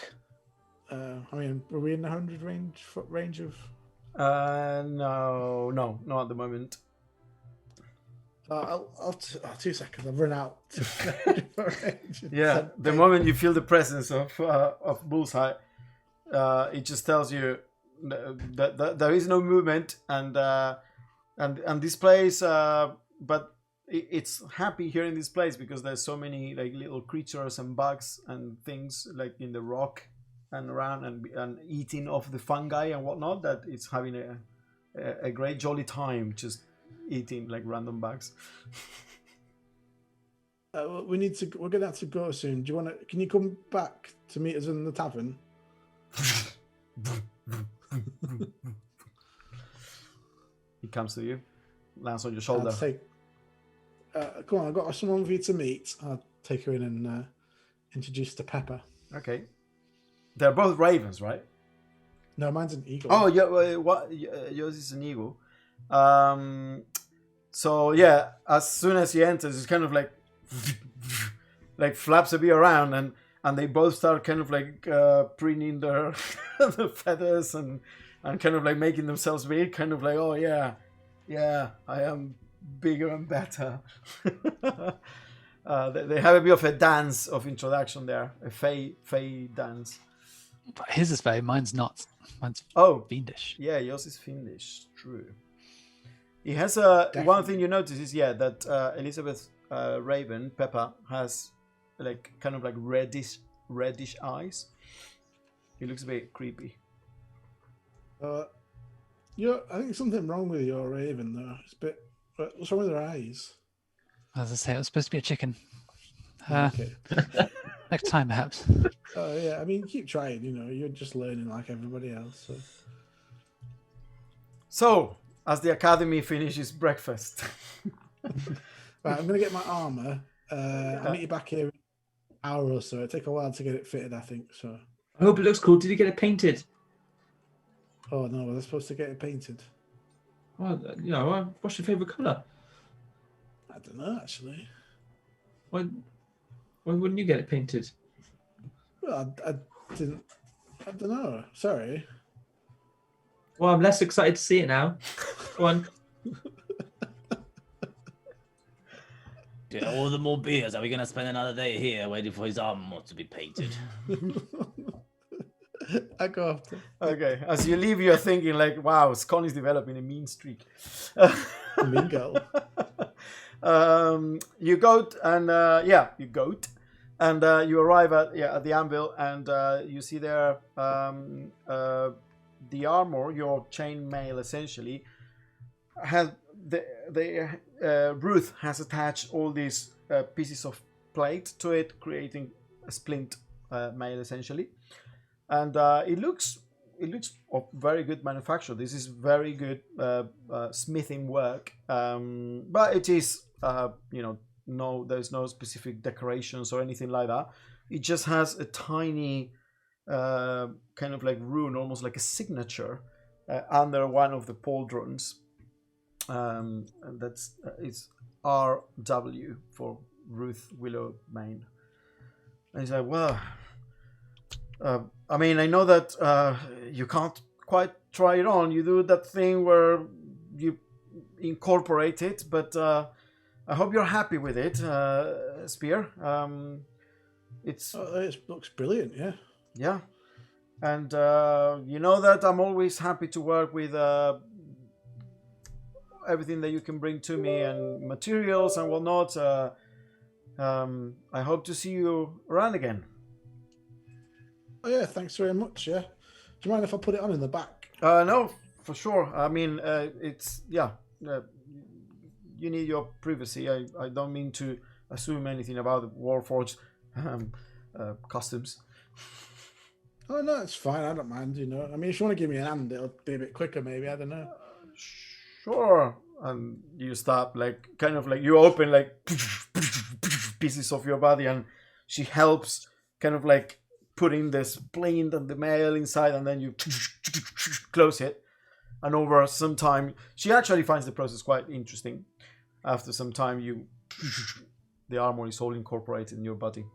I mean, were we in the 100 range of? No, not at the moment. I'll 2 seconds. I've run out. Yeah, the moment you feel the presence of Bullseye, it just tells you that there is no movement, and this place, but it's happy here in this place because there's so many like little creatures and bugs and things like in the rock and around and eating off the fungi and whatnot, that it's having a great jolly time just eating like random bugs. We're gonna have to go soon. Do you want to? Can you come back to meet us in the tavern? He comes to you, lands on your shoulder. Come on, I've got someone for you to meet. I'll take her in and introduce to Pepper. Okay, they're both ravens, right? No, mine's an eagle. Oh, yeah. What? Yours is an eagle. So yeah, as soon as he enters, it's kind of like flaps a bit around, and they both start kind of like preening their the feathers and kind of like making themselves big, kind of like, oh yeah, I am bigger and better. They have a bit of a dance of introduction there, a fey dance. But his is fey, mine's not. Mine's fiendish. Yeah, yours is fiendish. True. He has one thing you notice is that Elizabeth Raven Pepper has like kind of like reddish eyes. He looks a bit creepy. I think something wrong with your Raven though. It's a bit. What's wrong with her eyes? As I say, it was supposed to be a chicken. Okay. Next time, perhaps. Oh yeah, I mean, keep trying. You're just learning like everybody else. So, as the academy finishes breakfast, right, I'm gonna get my armor. I'll meet you back here in an hour or so. It'll take a while to get it fitted, I think. So. I hope it looks cool. Did you get it painted? Oh no, we're supposed to get it painted. Well, what's your favourite colour? I don't know actually. Why wouldn't you get it painted? Well, I didn't. I don't know. Sorry. Well, I'm less excited to see it now. Go on. Yeah, all the more beers. Are we going to spend another day here waiting for his armor to be painted? I go after. Okay, as you leave, you're thinking like, "Wow, Scon is developing a mean streak." Mean girl. You goat and you arrive at the anvil, and you see there the armor, your chainmail essentially has Ruth has attached all these pieces of plate to it, creating a splint mail essentially. And it looks of very good manufacture. This is very good smithing work, but it is there's no specific decorations or anything like that. It just has a tiny kind of like rune, almost like a signature under one of the pauldrons, and that's it's RW for Ruth Willowmane. And he's like, well. I mean, I know that you can't quite try it on. You do that thing where you incorporate it, but I hope you're happy with it, Spear. It looks brilliant, yeah. Yeah. And you know that I'm always happy to work with everything that you can bring to me and materials and whatnot. I hope to see you around again. Oh yeah, thanks very much. Yeah, do you mind if I put it on in the back? No, for sure. I mean, it's you you need your privacy. I don't mean to assume anything about the Warforged customs. Oh no, it's fine. I don't mind. You know, I mean, if you want to give me a hand, it'll be a bit quicker, maybe. I don't know. Sure. And you start like kind of like you open like pieces of your body, and she helps kind of like putting the splint and the mail inside, and then you close it. And over some time, she actually finds the process quite interesting. After some time, the armor is all incorporated in your body.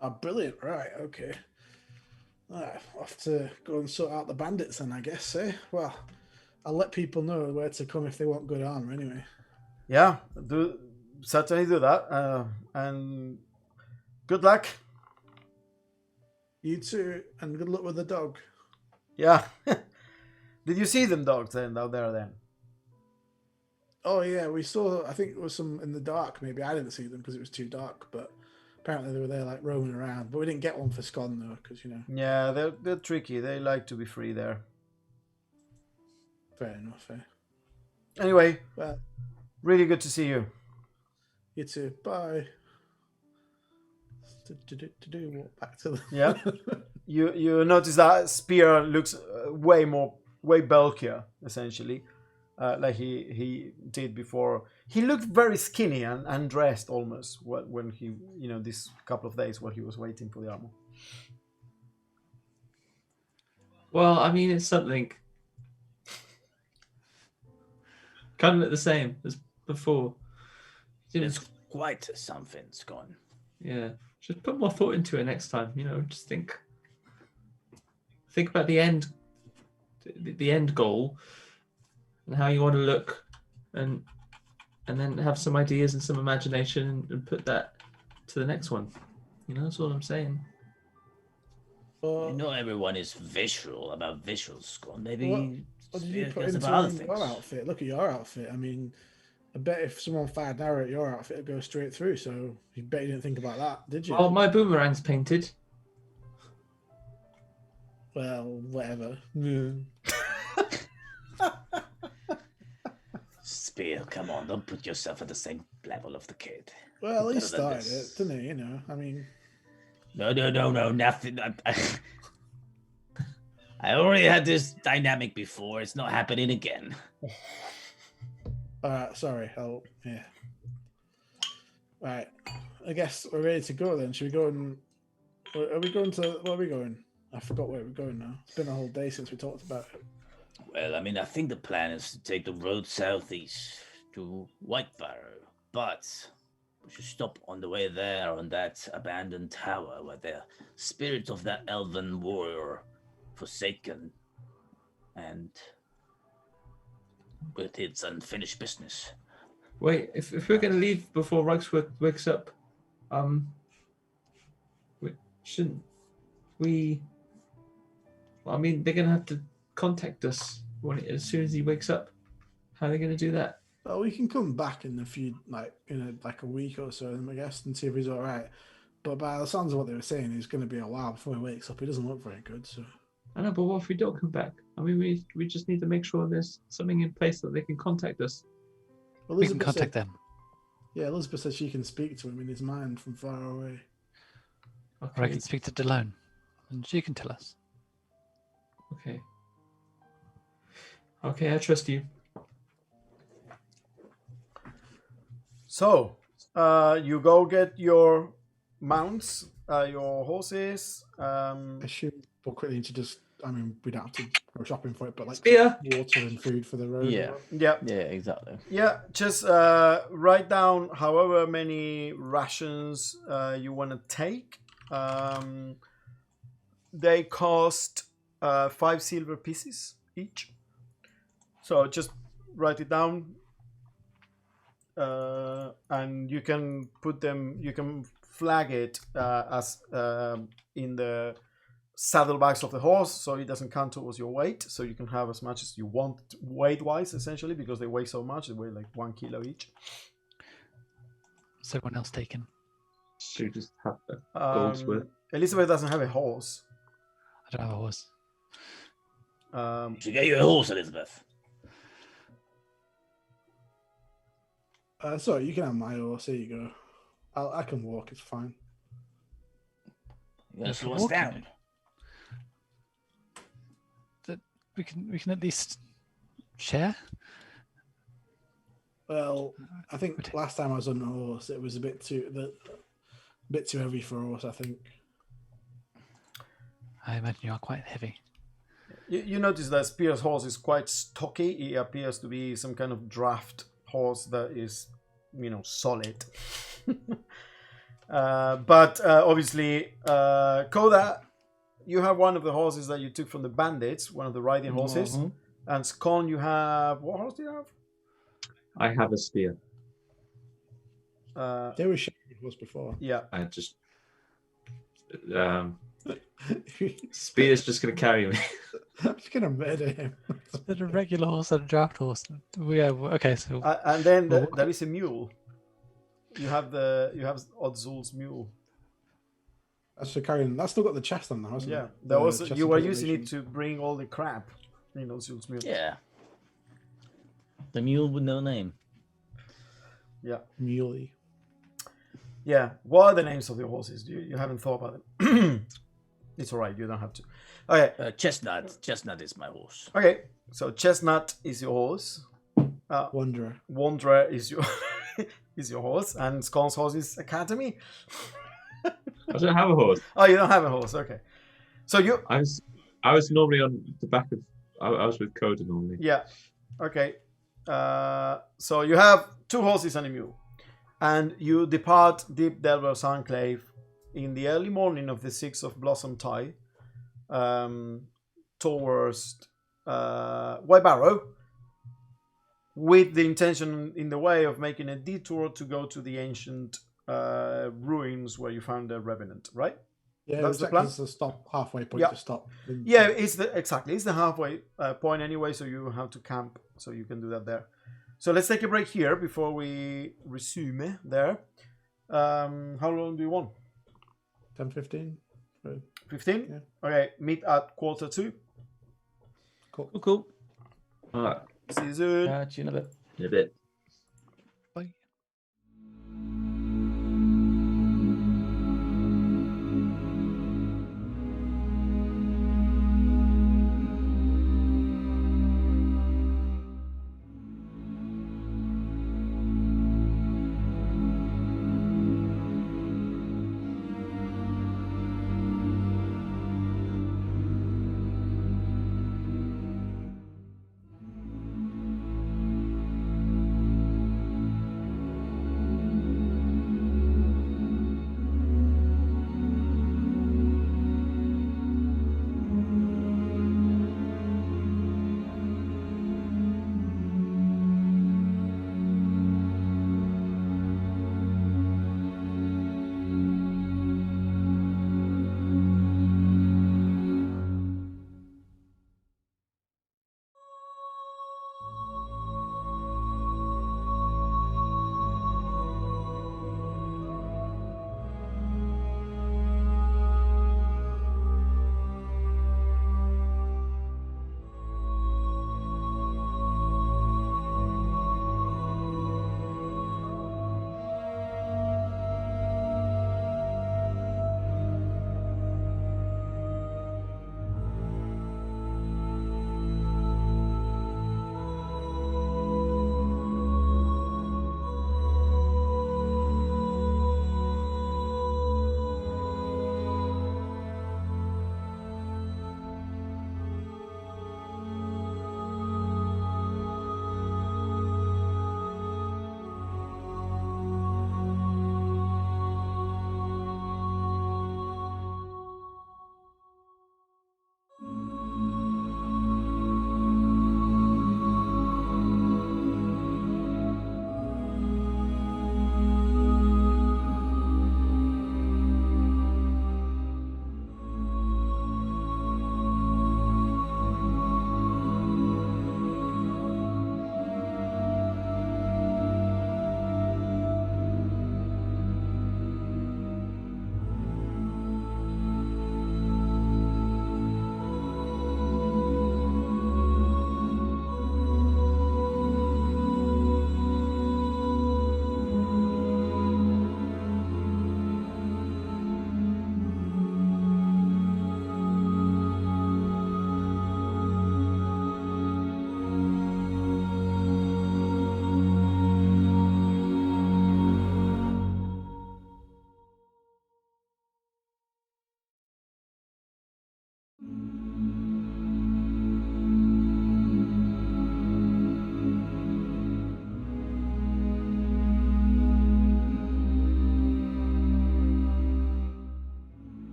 Oh, brilliant. Right, okay. I'll have to go and sort out the bandits then, I guess, eh? Well, I'll let people know where to come if they want good armor anyway. Yeah, certainly do that. And good luck. You too, and good luck with the dog. Yeah. Did you see them dogs then out there then? Oh yeah, we saw, I think it was some in the dark, maybe. I didn't see them because it was too dark, but apparently they were there like roaming around. But we didn't get one for Scone though, because, you know. Yeah, they're tricky. They like to be free there. Fair enough, eh? Anyway, Well, really good to see you. you too. Bye. Walk back to the... Yeah. You notice that Spear looks way bulkier, essentially, like he did before. He looked very skinny and dressed almost when he, this couple of days while he was waiting for the armor. Well, I mean, it's something. Kind of look the same as before. It's quite something, Scone. Yeah, just put more thought into it next time. Just think about the end goal, and how you want to look, and then have some ideas and some imagination, and put that to the next one. That's all I'm saying. Everyone is visual about visuals, Scone. Maybe what did you put it's into about other your things. outfit? Look at your outfit. I mean, I bet if someone fired an arrow at your outfit, it'd go straight through. So you bet you didn't think about that, did you? Oh, my boomerang's painted. Well, whatever. Spear, come on, don't put yourself at the same level of the kid. Well, he Better than started this. it, didn't he? I mean... No, nothing. I already had this dynamic before. It's not happening again. Sorry. Yeah. Right. I guess we're ready to go then. Should we go and... Where are we going? I forgot where we're going now. It's been a whole day since we talked about it. Well, I mean, I think the plan is to take the road southeast to White Barrow, but we should stop on the way there on that abandoned tower where the spirit of that elven warrior forsaken and with its unfinished business. Wait, if we're going to leave before Reichsworth wakes up, shouldn't we? Well, I mean, they're going to have to contact us as soon as he wakes up. How are they going to do that? Well, we can come back in a week or so, I guess, and see if he's all right. But by the sounds of what they were saying, it's going to be a while before he wakes up. He doesn't look very good, so... I know, but what if we don't come back? I mean, we just need to make sure there's something in place that they can contact us. Well, We can contact them. Yeah, Elizabeth said she can speak to him in his mind from far away. Okay. Or I can speak to Delone, and she can tell us. Okay, I trust you. So, you go get your mounts, your horses. I assume we'll quickly need to just... I mean, we don't have to go shopping for it, but like Spear. water and food for the road. Yeah. Yeah. Yeah, exactly. Yeah, just write down however many rations you want to take. They cost 5 silver pieces each. So just write it down. And you can put them, you can flag it as in the saddlebags of the horse, so it doesn't count towards your weight. So you can have as much as you want weight-wise, essentially, because they weigh so much. They weigh like 1 kilo each. Is everyone else taken? So you just have the gold's worth. Elizabeth doesn't have a horse. I don't have a horse. Should get you a horse, Elizabeth. Sorry, you can have my horse. Here you go. I can walk. It's fine. You're gonna Yes, slow us walking. down. We can at least share. Well, I think last time I was on a horse, it was a bit too heavy for a horse. I think. I imagine you are quite heavy. You notice that Spear's horse is quite stocky. He appears to be some kind of draft horse that is, solid. But obviously, Koda, you have one of the horses that you took from the bandits, one of the riding horses. Mhm. And Scone, you have... What horse do you have? I have a spear. They were sharing horse before. Yeah. I just spear's just gonna carry me. I'm just gonna murder him. Is it a regular horse and a draft horse? Yeah. Okay. So And then Well, there is a mule. You have Odzul's mule. That's for carrying. That's still got the chest on now, hasn't Yeah. it? There The was chest you of were using preservation. it to bring all the crap in Odzul's mule. Yeah. The mule with no name. Yeah. Muley. Yeah. What are the names of the horses? You haven't thought about them. It's alright, you don't have to. Okay. Chestnut. Chestnut is my horse. Okay. So Chestnut is your horse. Wanderer. Wanderer is your is your horse, and Scone's horse is Academy. I don't have a horse. Oh, you don't have a horse. Okay. So you I was normally on the back of. I was with Coda normally. Yeah. Okay. So you have 2 horses and a mule, and you depart Deep Delver's Enclave in the early morning of the 6th of Blossom Tide towards White Barrow, with the intention in the way of making a detour to go to the ancient ruins where you found the Revenant, right? Yeah, That's the exactly. plan? It's a stop halfway point Yeah. to stop. Yeah, it's the halfway point anyway, so you have to camp, so you can do that there. So let's take a break here before we resume there. How long do you want? 10, 15. 15? Yeah. Okay, meet at 1:45. Cool. Cool. All right, See you soon. Catch you in a bit. in a bit. bye.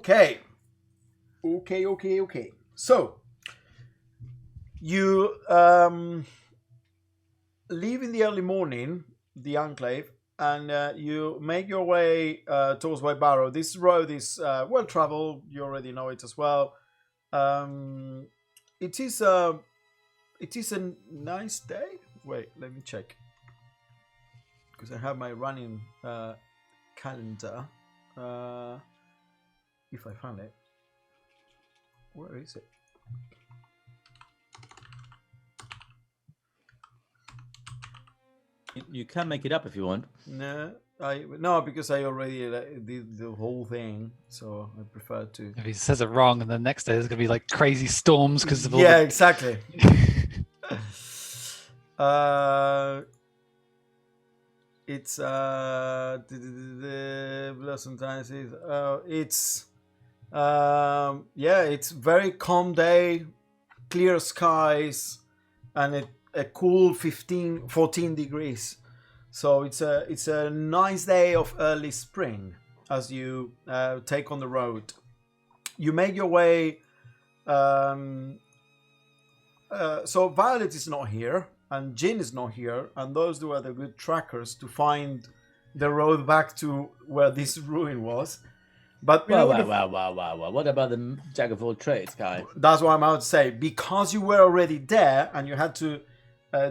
Okay. So you leave in the early morning the enclave, and you make your way towards White Barrow. This road is well traveled. You already know it as well. It is a nice day. Wait, let me check because I have my running calendar. If I found it, where is it? You can make it up if you want. No, because I already did the whole thing, so I prefer to. If he says it wrong, and the next day there's going to be like crazy storms because of all Yeah, the... exactly. It's sometimes it's very calm day, clear skies, and a cool 14 degrees. So it's a nice day of early spring as you take on the road. You make your way. So Violet is not here, and Jin is not here, and those two are the good trackers to find the road back to where this ruin was. But Wow. What about the jack of all trades guy? That's what I'm about to say. Because you were already there and you had to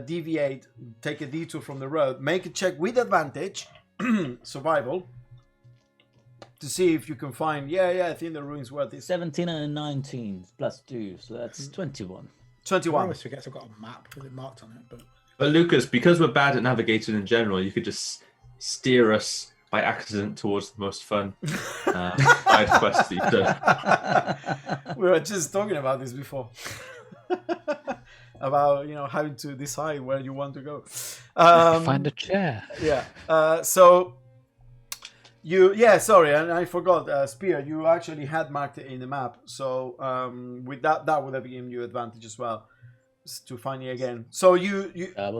deviate, take a detour from the road, make a check with advantage, survival, to see if you can find. I think the ruins were this. 17 and 19 plus 2, so that's 21. 21. I always forget I've got a map with it marked on it. But Lucas, because we're bad at navigating in general, you could just steer us by accident towards the most fun side quest that you've done. We were just talking about this before. About having to decide where you want to go. Find a chair. Yeah. So you sorry, and I forgot. Spear, you actually had marked it in the map. So with that would have given you advantage as well to find it again. So you have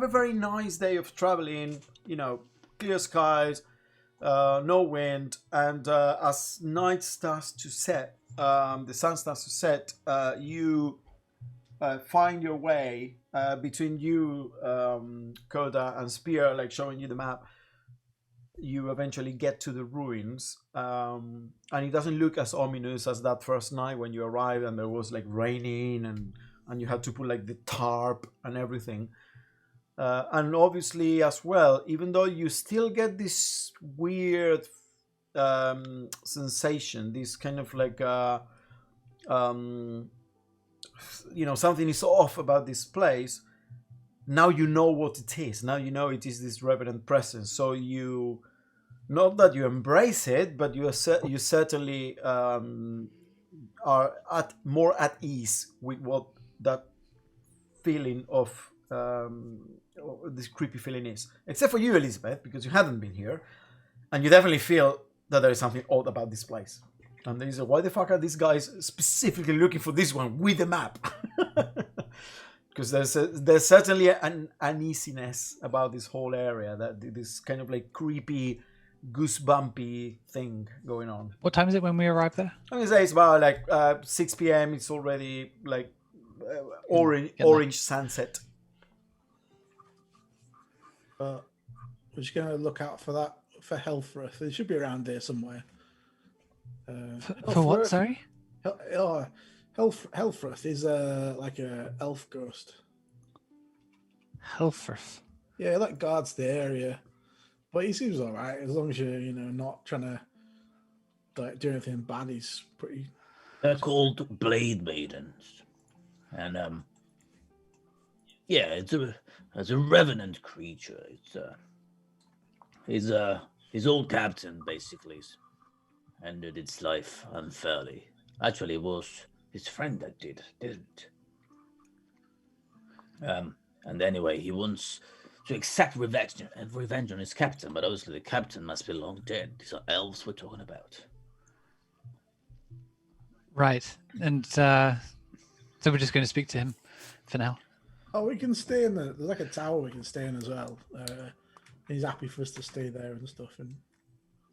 a very nice day of traveling. Clear skies, no wind, and as night starts to set. The sun starts to set. You find your way between you, Koda, and Spear, like showing you the map. You eventually get to the ruins, and it doesn't look as ominous as that first night when you arrived and there was like raining and you had to put like the tarp and everything. And obviously as well, even though you still get this weird sensation, this kind of like something is off about this place. Now you know what it is. Now you know it is this reverent presence. So you, not that you embrace it, but you certainly are more at ease with what that feeling of this creepy feeling is. Except for you, Elizabeth, because you hadn't been here, and you definitely feel that there is something odd about this place. And there is why the fuck are these guys specifically looking for this one with a map? Because there's certainly an uneasiness about this whole area, that this kind of like creepy, goosebumpy thing going on. What time is it when we arrive there? I'm gonna say it's about like 6 p.m. It's already like orange sunset. We're just gonna look out for that. For Helfrith, it should be around here somewhere. For what? Sorry. Helfrith is like a elf ghost. Helfrith. Yeah, that guards the area, but he seems all right as long as you're not trying to like do anything bad. He's pretty. They're called Blade Maidens, and it's a revenant creature. His old captain basically ended its life unfairly. Actually, it was his friend that didn't. And anyway, he wants to exact revenge on his captain, but obviously the captain must be long dead. These are elves we're talking about. Right, and so we're just going to speak to him for now. Oh, we can stay in there's like a tower we can stay in as well. He's happy for us to stay there and stuff, and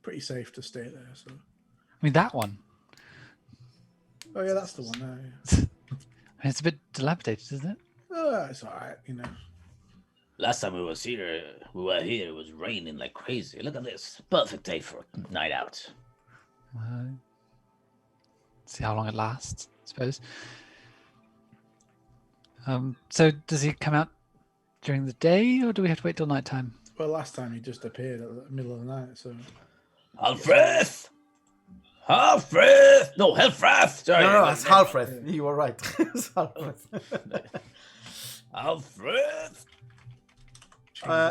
pretty safe to stay there. So. I mean, that one. Oh yeah, that's the one there. Yeah. I mean, it's a bit dilapidated, isn't it? Oh, it's all right, you know. Last time we were here, it was raining like crazy. Look at this. Perfect day for a night out. See how long it lasts, I suppose. So does he come out during the day, or do we have to wait till night time? Well, last time he just appeared at the middle of the night, so. Alfred! Alfred! No, Helfrath! Sorry. No, that's Halfred. You were right. It's Halfred. Alfred!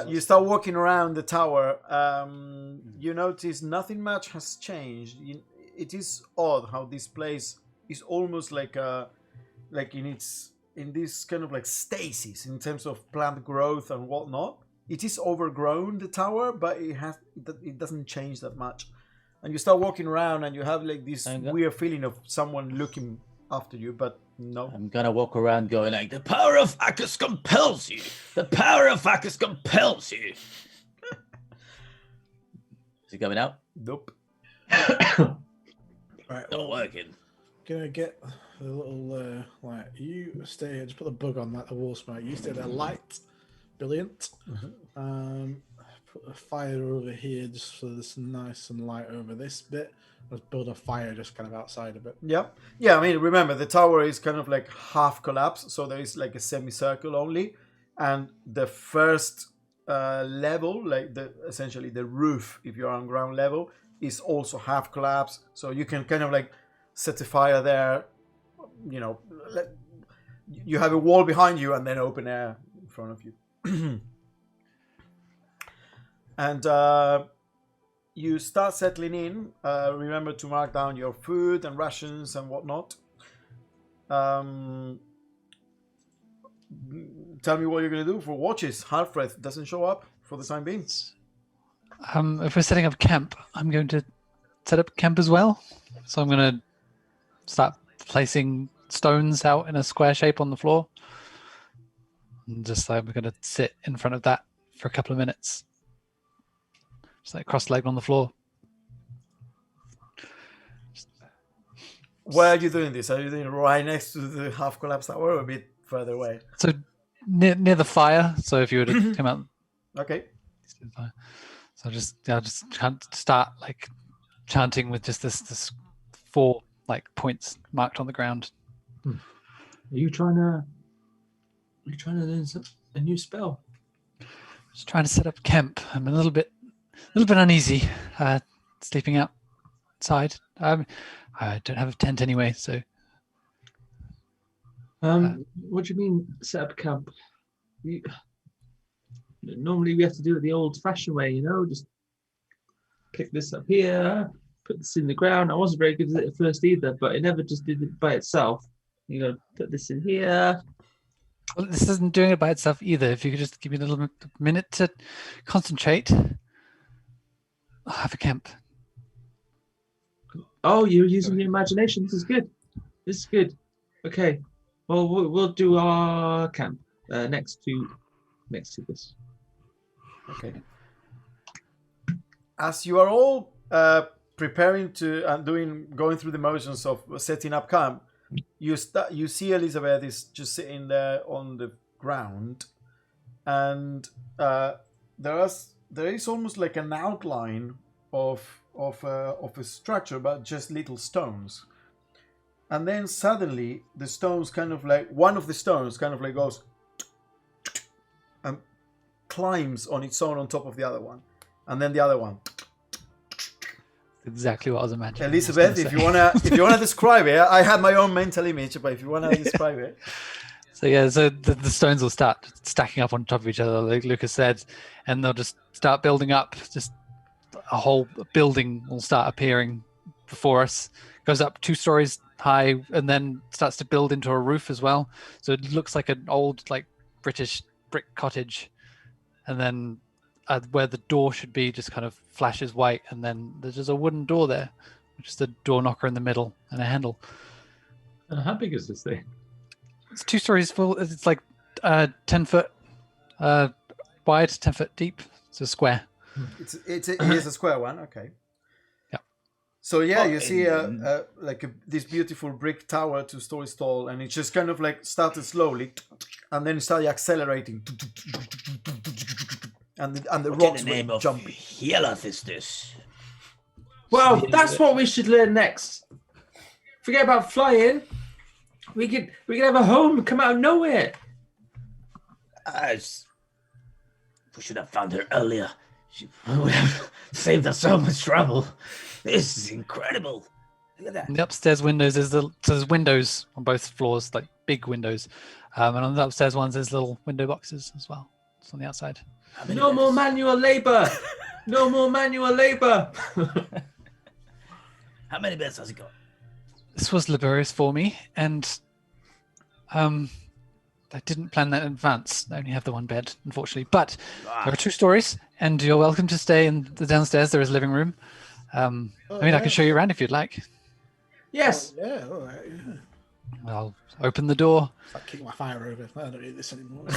You start walking around the tower. You notice nothing much has changed. It is odd how this place is almost like in this kind of like stasis in terms of plant growth and whatnot. It is overgrown, the tower, but it doesn't change that much. And you start walking around and you have like this weird feeling of someone looking after you, but no. I'm gonna walk around going like, the power of Akkus compels you! The power of Akkus compels you! Is he coming out? Nope. Right, Not working. Gonna get the little you stay here. Just put the bug on that. The wall smoke. You stay there. Light, brilliant. Put a fire over here just so there's nice and light over this bit. Let's build a fire just kind of outside of it. Yeah. I mean, remember the tower is kind of like half collapsed, so there is like a semicircle only, and the first level, like essentially the roof, if you're on ground level, is also half collapsed. So you can kind of like set a fire there. You know, you have a wall behind you and then open air in front of you. And you start settling in. Remember to mark down your food and rations and whatnot. Tell me what you're going to do for watches. Halfred doesn't show up for the time being. If we're setting up camp, I'm going to set up camp as well. So I'm going to start placing stones out in a square shape on the floor. And just like we're going to sit in front of that for a couple of minutes. Just like cross-legged on the floor. Where are you doing this? Are you doing it right next to the half-collapsed tower or a bit further away? So near the fire. So if you were to come out... Okay. So just start like chanting with just this 4 like points marked on the ground. Are you trying to learn a new spell? Just trying to set up camp. I'm a little bit uneasy sleeping outside. I don't have a tent anyway, so. What do you mean set up camp? Normally we have to do it the old-fashioned way, you know, just pick this up here, put this in the ground. I wasn't very good at it at first either, but it never just did it by itself. You know, put this in here. Well, this isn't doing it by itself either. If you could just give me a little minute to concentrate, I'll have a camp. Oh, you're using your imagination. This is good. Okay. Well, we'll do our camp next to this. Okay. As you are all preparing to and going through the motions of setting up camp, you see Elizabeth is just sitting there on the ground, and there is almost like an outline of a structure, but just little stones. And then suddenly the stones kind of like one of the stones kind of like goes and climbs on its own on top of the other one, and then the other one. Exactly what I was imagining. Elizabeth, if you wanna describe it, I had my own mental image, but if you wanna describe it. So the stones will start stacking up on top of each other, like Lucas said, and they'll just start building up. Just a whole building will start appearing before us. Goes up 2 stories high, and then starts to build into a roof as well. So it looks like an old, like British brick cottage, and then where the door should be just kind of flashes white, and then there's just a wooden door there, which is the door knocker in the middle and a handle. How big is this thing? It's 2 stories full. It's like 10 foot wide, 10 foot deep. It's a square. It is a square one. Okay. So yeah, Oh, you see and- this beautiful brick tower, 2 stories tall, and it just kind of like started slowly, and then it started accelerating, and the What in rocks the name were of jumping. Helath is this? Well, that's what we should learn next. Forget about flying. We could have a home come out of nowhere. We should have found her earlier. She would have saved us so much trouble. This is incredible. Look at that. In the upstairs windows, there's windows on both floors, like big windows, and on the upstairs ones, there's little window boxes as well. It's on the outside. No more manual labor. No more manual labor. How many beds has he got? This was laborious for me, and I didn't plan that in advance. I only have the one bed, unfortunately. But there are 2 stories, and you're welcome to stay in the downstairs. There is a living room. I can show you around if you'd like. Yes. Oh, yeah, all right. Yeah. I'll open the door. It's like kick my fire over. I don't need this anymore.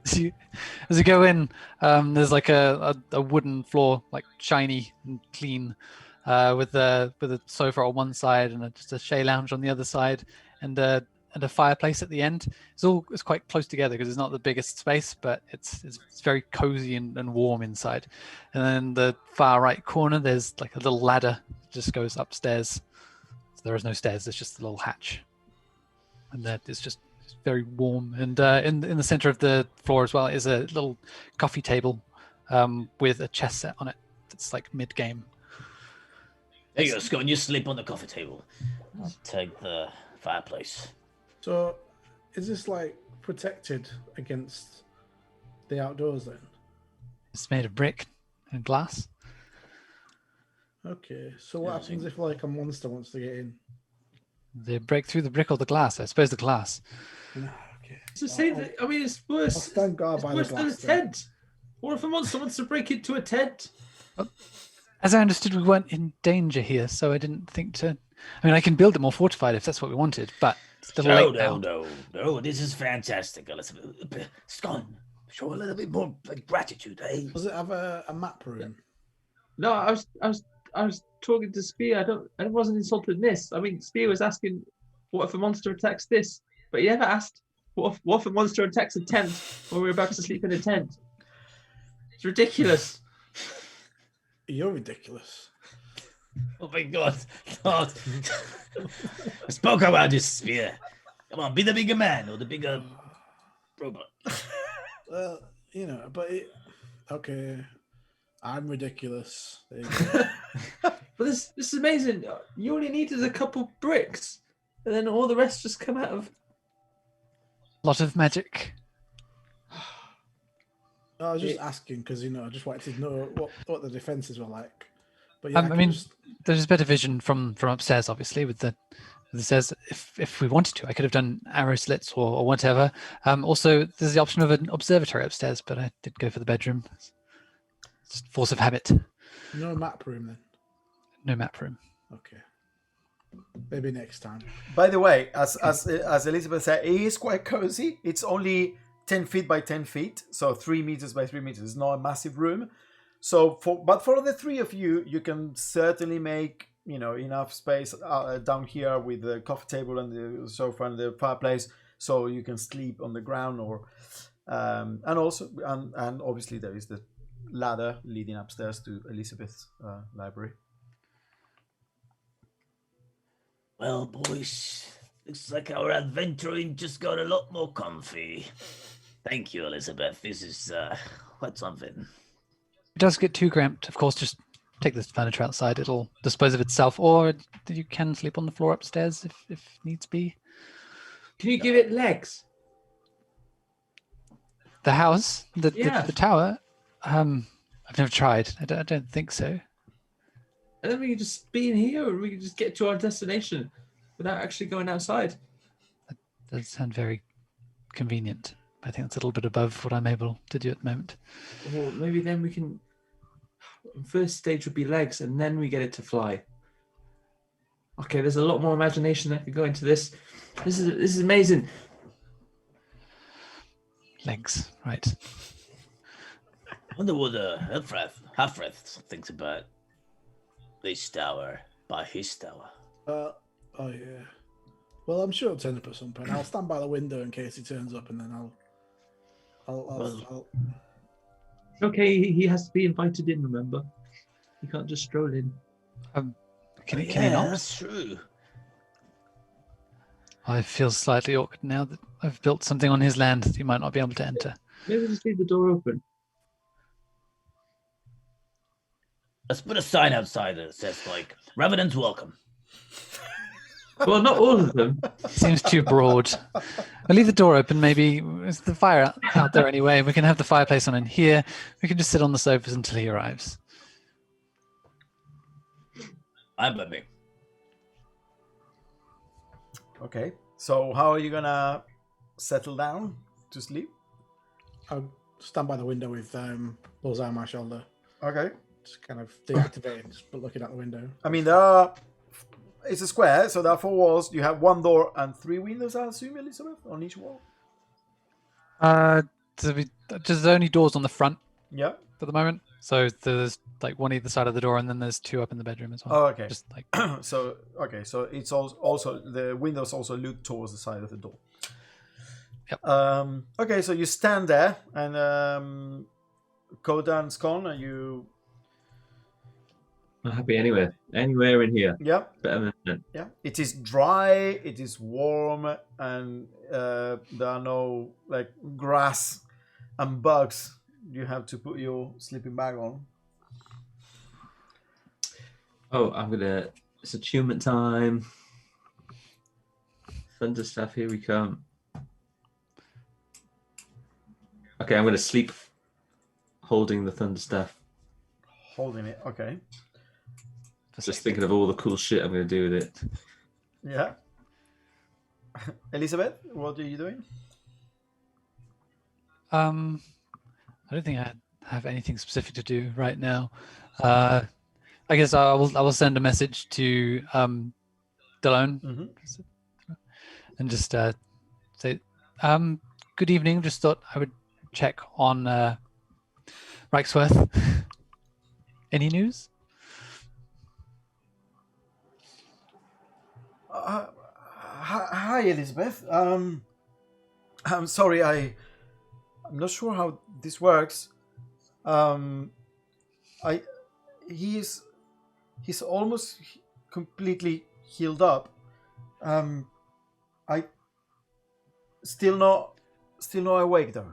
As you go in, there's like a wooden floor, like shiny and clean, with a sofa on one side and just a shea lounge on the other side, and a fireplace at the end. It's quite close together because it's not the biggest space, but it's very cozy and warm inside. And then the far right corner, there's like a little ladder that just goes upstairs. So there is no stairs. There's just a little hatch, and that is just very warm. And in the center of the floor as well is a little coffee table with a chess set on it. That's like mid-game. There you go, Scott. You sleep on the coffee table. I'll take the fireplace. So, is this like protected against the outdoors then? It's made of brick and glass. Okay. So what happens if like a monster wants to get in? They break through the brick or the glass. I suppose the glass. No, okay. So say that. I mean, it's worse. I'll stand guard It's by the worse than a glass. then. tent. What if a monster wants to break into a tent? As I understood, we weren't in danger here, so I didn't think to. I mean, I can build it more fortified if that's what we wanted, but it's a little late now. No. This is fantastic, Elizabeth. Scone, show a little bit more gratitude, eh? Does it have a map room? No, I was talking to Spear. I wasn't insulting this. I mean, Spear was asking, what if a monster attacks this? But he never asked, what if a monster attacks a tent when we're about to sleep in a tent? It's ridiculous. You're ridiculous. Oh my God. I spoke about this, Spear. Come on, be the bigger man or the bigger robot. Well, but okay. I'm ridiculous. There you go. But this is amazing. You only needed a couple bricks, and then all the rest just come out of. A lot of magic. No, I was just asking because I just wanted to know what the defenses were like. But yeah, I mean, there's better vision from upstairs, obviously, with the stairs. If we wanted to, I could have done arrow slits or whatever. Also, there's the option of an observatory upstairs, but I did go for the bedroom. Just force of habit. no map room then. No map room. Okay. Maybe next time. By the way, as Elizabeth said, it is quite cozy. It's only 10 feet by 10 feet, so 3 meters by 3 meters. It's not a massive room. So, for the 3 of you, you can certainly make enough space down here with the coffee table and the sofa and the fireplace, so you can sleep on the ground and obviously there is the ladder leading upstairs to Elizabeth's library. Well, boys, looks like our adventuring just got a lot more comfy. Thank you, Elizabeth. This is quite something. It does get too cramped. Of course, just take this furniture outside. It'll dispose of itself, or you can sleep on the floor upstairs if needs be. Can you give it legs? The house, the tower. I've never tried. I don't think so. And then we can just be in here, and we can just get to our destination without actually going outside. That does sound very convenient. I think that's a little bit above what I'm able to do at the moment. Or maybe then we can. First stage would be legs, and then we get it to fly. Okay, there's a lot more imagination that could go into this. This is amazing. Legs, right? I wonder what Halfreth thinks about this tower by his tower. Oh yeah. Well, I'm sure he'll turn up at some point. I'll stand by the window in case he turns up, and then I'll Okay, he has to be invited in, remember? He can't just stroll in. Can he Yeah, not? that's true. I feel slightly awkward now that I've built something on his land that he might not be able to enter. Maybe just leave the door open. Let's put a sign outside that says, like, residents welcome. Well, not all of them. Seems too broad. I'll leave the door open. Maybe there's the fire out there anyway. We can have the fireplace on in here. We can just sit on the sofas until he arrives. I'm with me. Okay. So how are you gonna settle down to sleep? I'll stand by the window with bullseye on my shoulder, Okay. just kind of deactivated, just looking out the window. I mean, it's a square, so there are 4 walls. You have 1 door and 3 windows, I assume, Elizabeth, on each wall. There's only doors on the front Yeah. for the moment. So there's like one either side of the door, and then there's 2 up in the bedroom as well. Oh, okay. Just like So it's also the windows also look towards the side of the door. Yep. Okay, so you stand there, and Koda and Scon, are you? I'm happy anywhere. Anywhere in here. Yeah, Better than that. yeah. It is dry. It is warm, and there are no like grass and bugs. You have to put your sleeping bag on. Oh, it's attunement time. Thunder stuff, here we come. Okay, I'm gonna sleep holding the thunder staff. Holding it. Okay. Just thinking of all the cool shit I'm gonna do with it. Yeah. Elizabeth, what are you doing? I don't think I have anything specific to do right now. I guess I will send a message to Delone Mm-hmm. and just say, good evening. Just thought I would check on Reichsworth. Any news? Hi, Elizabeth. I'm sorry. I'm not sure how this works. He's almost completely healed up. I still not awake though.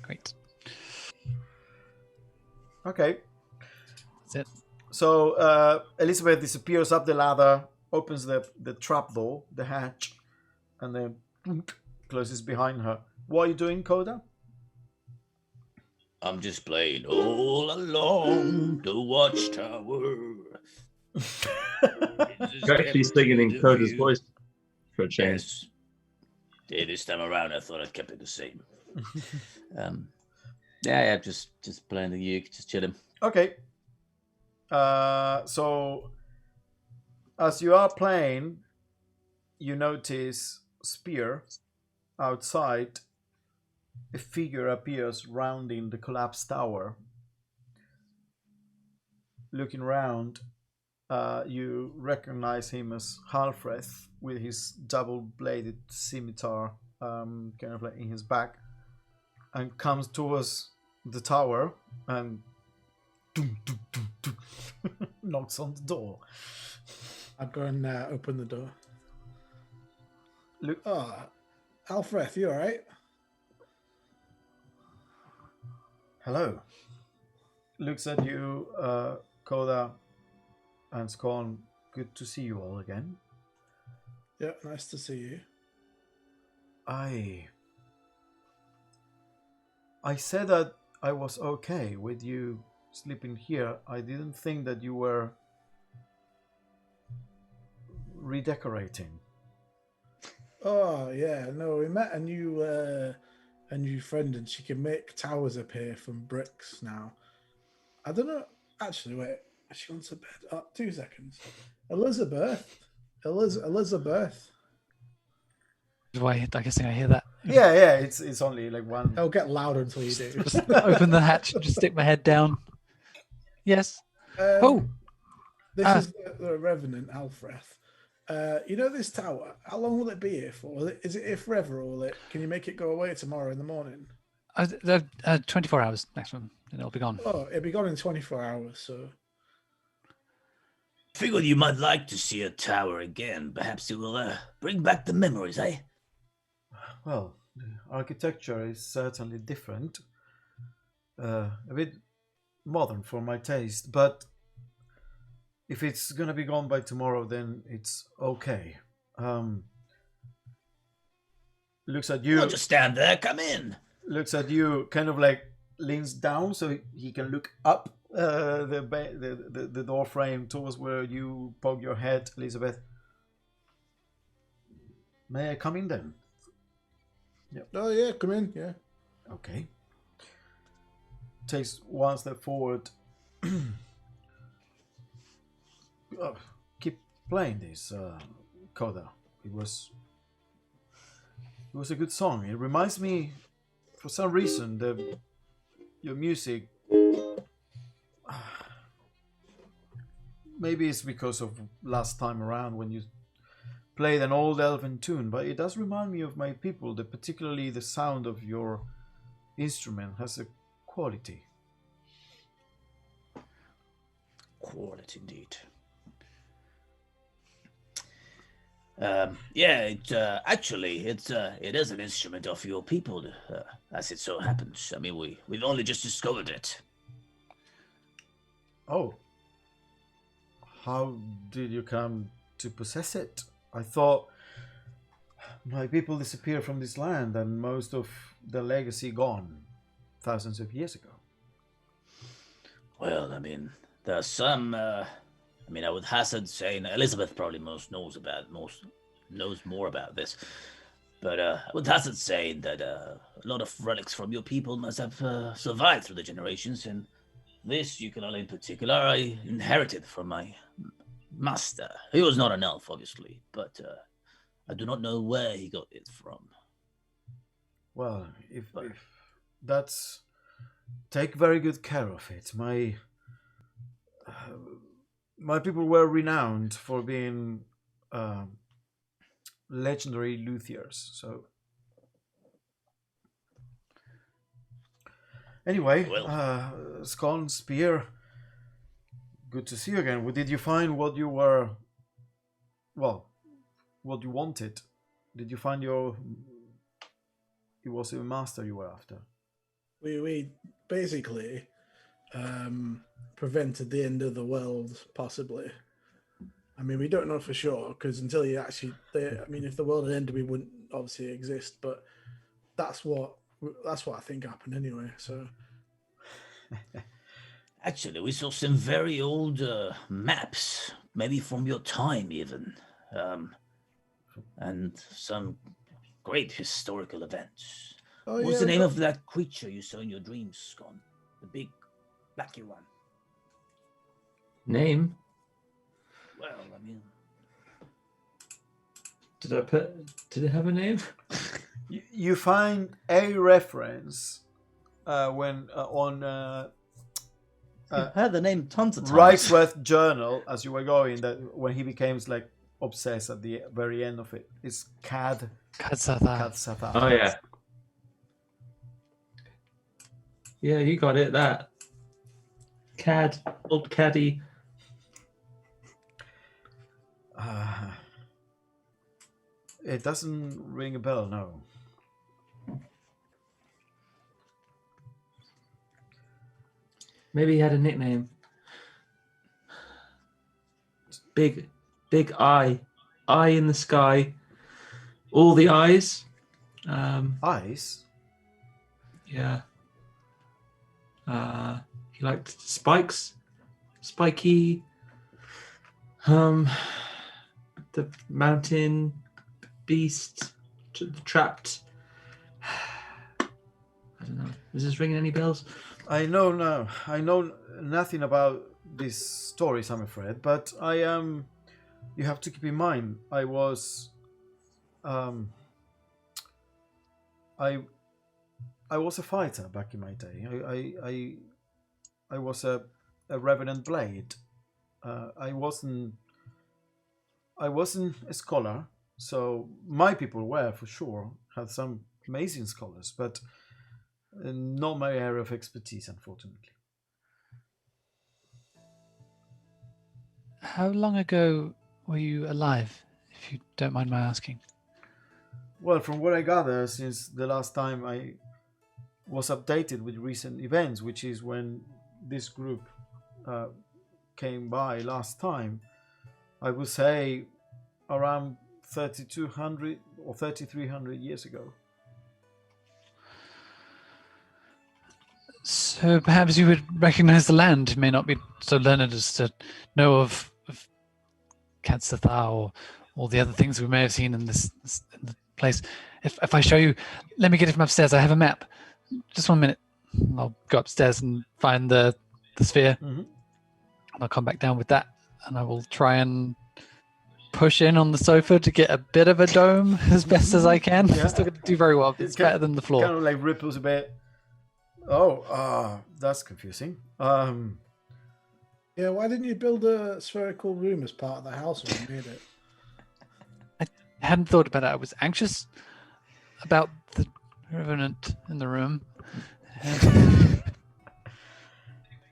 Great. Okay. That's it. So Elizabeth disappears up the ladder, opens the trap door, the hatch, and then closes behind her. What are you doing, Koda? I'm just playing all along the watchtower. You're actually singing in Coda's voice for a change. Yes. Yeah, this time around, I thought I'd kept it the same. Yeah, just playing the uke, just chilling. Okay. So as you are playing, you notice Spear outside. A figure appears rounding the collapsed tower. Looking round, you recognize him as Halfreth with his double-bladed scimitar, kind of like in his back, and comes towards the tower and knocks on the door. I'll go and open the door. Look, Oh, Alfred, you all right? hello. Looks at you, Koda and Scon. Good to see you all again. Yeah, nice to see you. I said that I was okay with you sleeping here. I didn't think that you were redecorating. Oh yeah, no, we met a new friend, and she can make towers appear from bricks now. I don't know. Actually, wait. Has she gone to bed? Oh, 2 seconds. Elizabeth. I guessing I hear that. Yeah, it's only like one. It'll get louder until you do. Just open the hatch and just stick my head down. Yes. Oh. This Ah. is the Revenant Alfreth. You know this tower? How long will it be here for? Is it here forever, or can you make it go away tomorrow in the morning? 24 hours maximum, and it'll be gone. Oh, it'll be gone in 24 hours, so... Figured you might like to see a tower again. Perhaps it will bring back the memories, eh? Well, the architecture is certainly different. A bit modern for my taste, but if it's gonna be gone by tomorrow, then it's okay. Looks at you. Don't just stand there. Come in. Looks at you, kind of like leans down so he can look up the door frame towards where you poke your head, Elizabeth. May I come in then? Yep. Oh yeah, come in. Yeah. Okay. Takes one step forward. Keep playing this, Coda. It was a good song. It reminds me, for some reason, your music. Maybe it's because of last time around when you played an old elven tune, but it does remind me of my people. Particularly the sound of your instrument has a quality. Quality indeed. It is an instrument of your people, as it so happens. I mean, we've only just discovered it. Oh. How did you come to possess it? I thought my people disappeared from this land and most of the legacy gone thousands of years ago. Well, I mean, there are some. I would hazard saying Elizabeth probably knows more about this, but I would hazard saying that a lot of relics from your people must have survived through the generations, and this ukulele in particular I inherited from my master. He was not an elf, obviously, but I do not know where he got it from. Well, if that's... Take very good care of it. My people were renowned for being legendary luthiers, so... Anyway, Scone, Spear, good to see you again. Did you find what you were... Well, what you wanted? Did you find your... It was a master you were after? We basically prevented the end of the world, possibly. I mean, we don't know for sure, because until you actually... if the world had ended, we wouldn't obviously exist, but that's what I think happened anyway, so... Actually, we saw some very old maps, maybe from your time even, and some great historical events. Oh, What's the name of that creature you saw in your dreams, Scone? The big, blacky one. Name? Well, I mean... Did it have a name? You find a reference when on You've heard the name tons of times. Riceworth journal as you were going, that when he became like obsessed at the very end of it. It's Kadsatha. Oh yeah. Yeah, you got it. That Cad, old Caddy. It doesn't ring a bell, no. Maybe he had a nickname. Big eye in the sky, all the eyes. Eyes? Yeah. He liked spikes, spiky. The mountain beast, trapped. I don't know. Is this ringing any bells? I know nothing about these stories, I'm afraid, but you have to keep in mind, I was I was a fighter back in my day. I was a revenant blade. I wasn't a scholar, so my people were for sure had some amazing scholars, but not my area of expertise, unfortunately. How long ago were you alive, if you don't mind my asking? Well, from what I gather, since the last time I was updated with recent events, which is when this group uh, came by last time, I would say around 3,200 or 3,300 years ago. So perhaps you would recognize the land. You may not be so learned as to know of Katsathar or all the other things we may have seen in this in the place. If I show you, let me get it from upstairs. I have a map. Just 1 minute. I'll go upstairs and find the sphere. Mm-hmm. And I'll come back down with that, and I will try and push in on the sofa to get a bit of a dome as best as I can. Yeah. I'm still going to do very well. But it's better than the floor. Kind of like ripples a bit. Oh, that's confusing. Yeah, why didn't you build a spherical room as part of the house when you made it? I hadn't thought about it. I was anxious about the revenant in the room.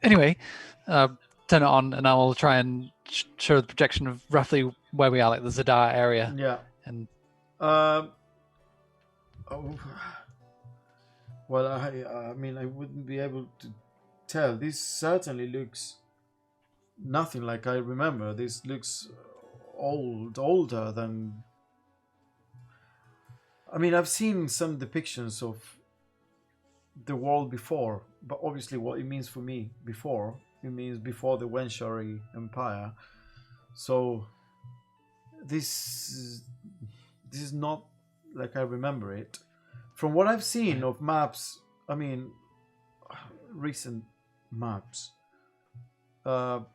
Anyway, turn it on, and I will try and show the projection of roughly where we are, like the Zadar area. Yeah. And well, I mean, I wouldn't be able to tell. This certainly looks nothing like I remember. This looks older than. I mean, I've seen some depictions of the world before, but obviously, what it means for me before, it means before the Wenshari Empire. So this is not like I remember it. From what I've seen of maps, I mean, recent maps, the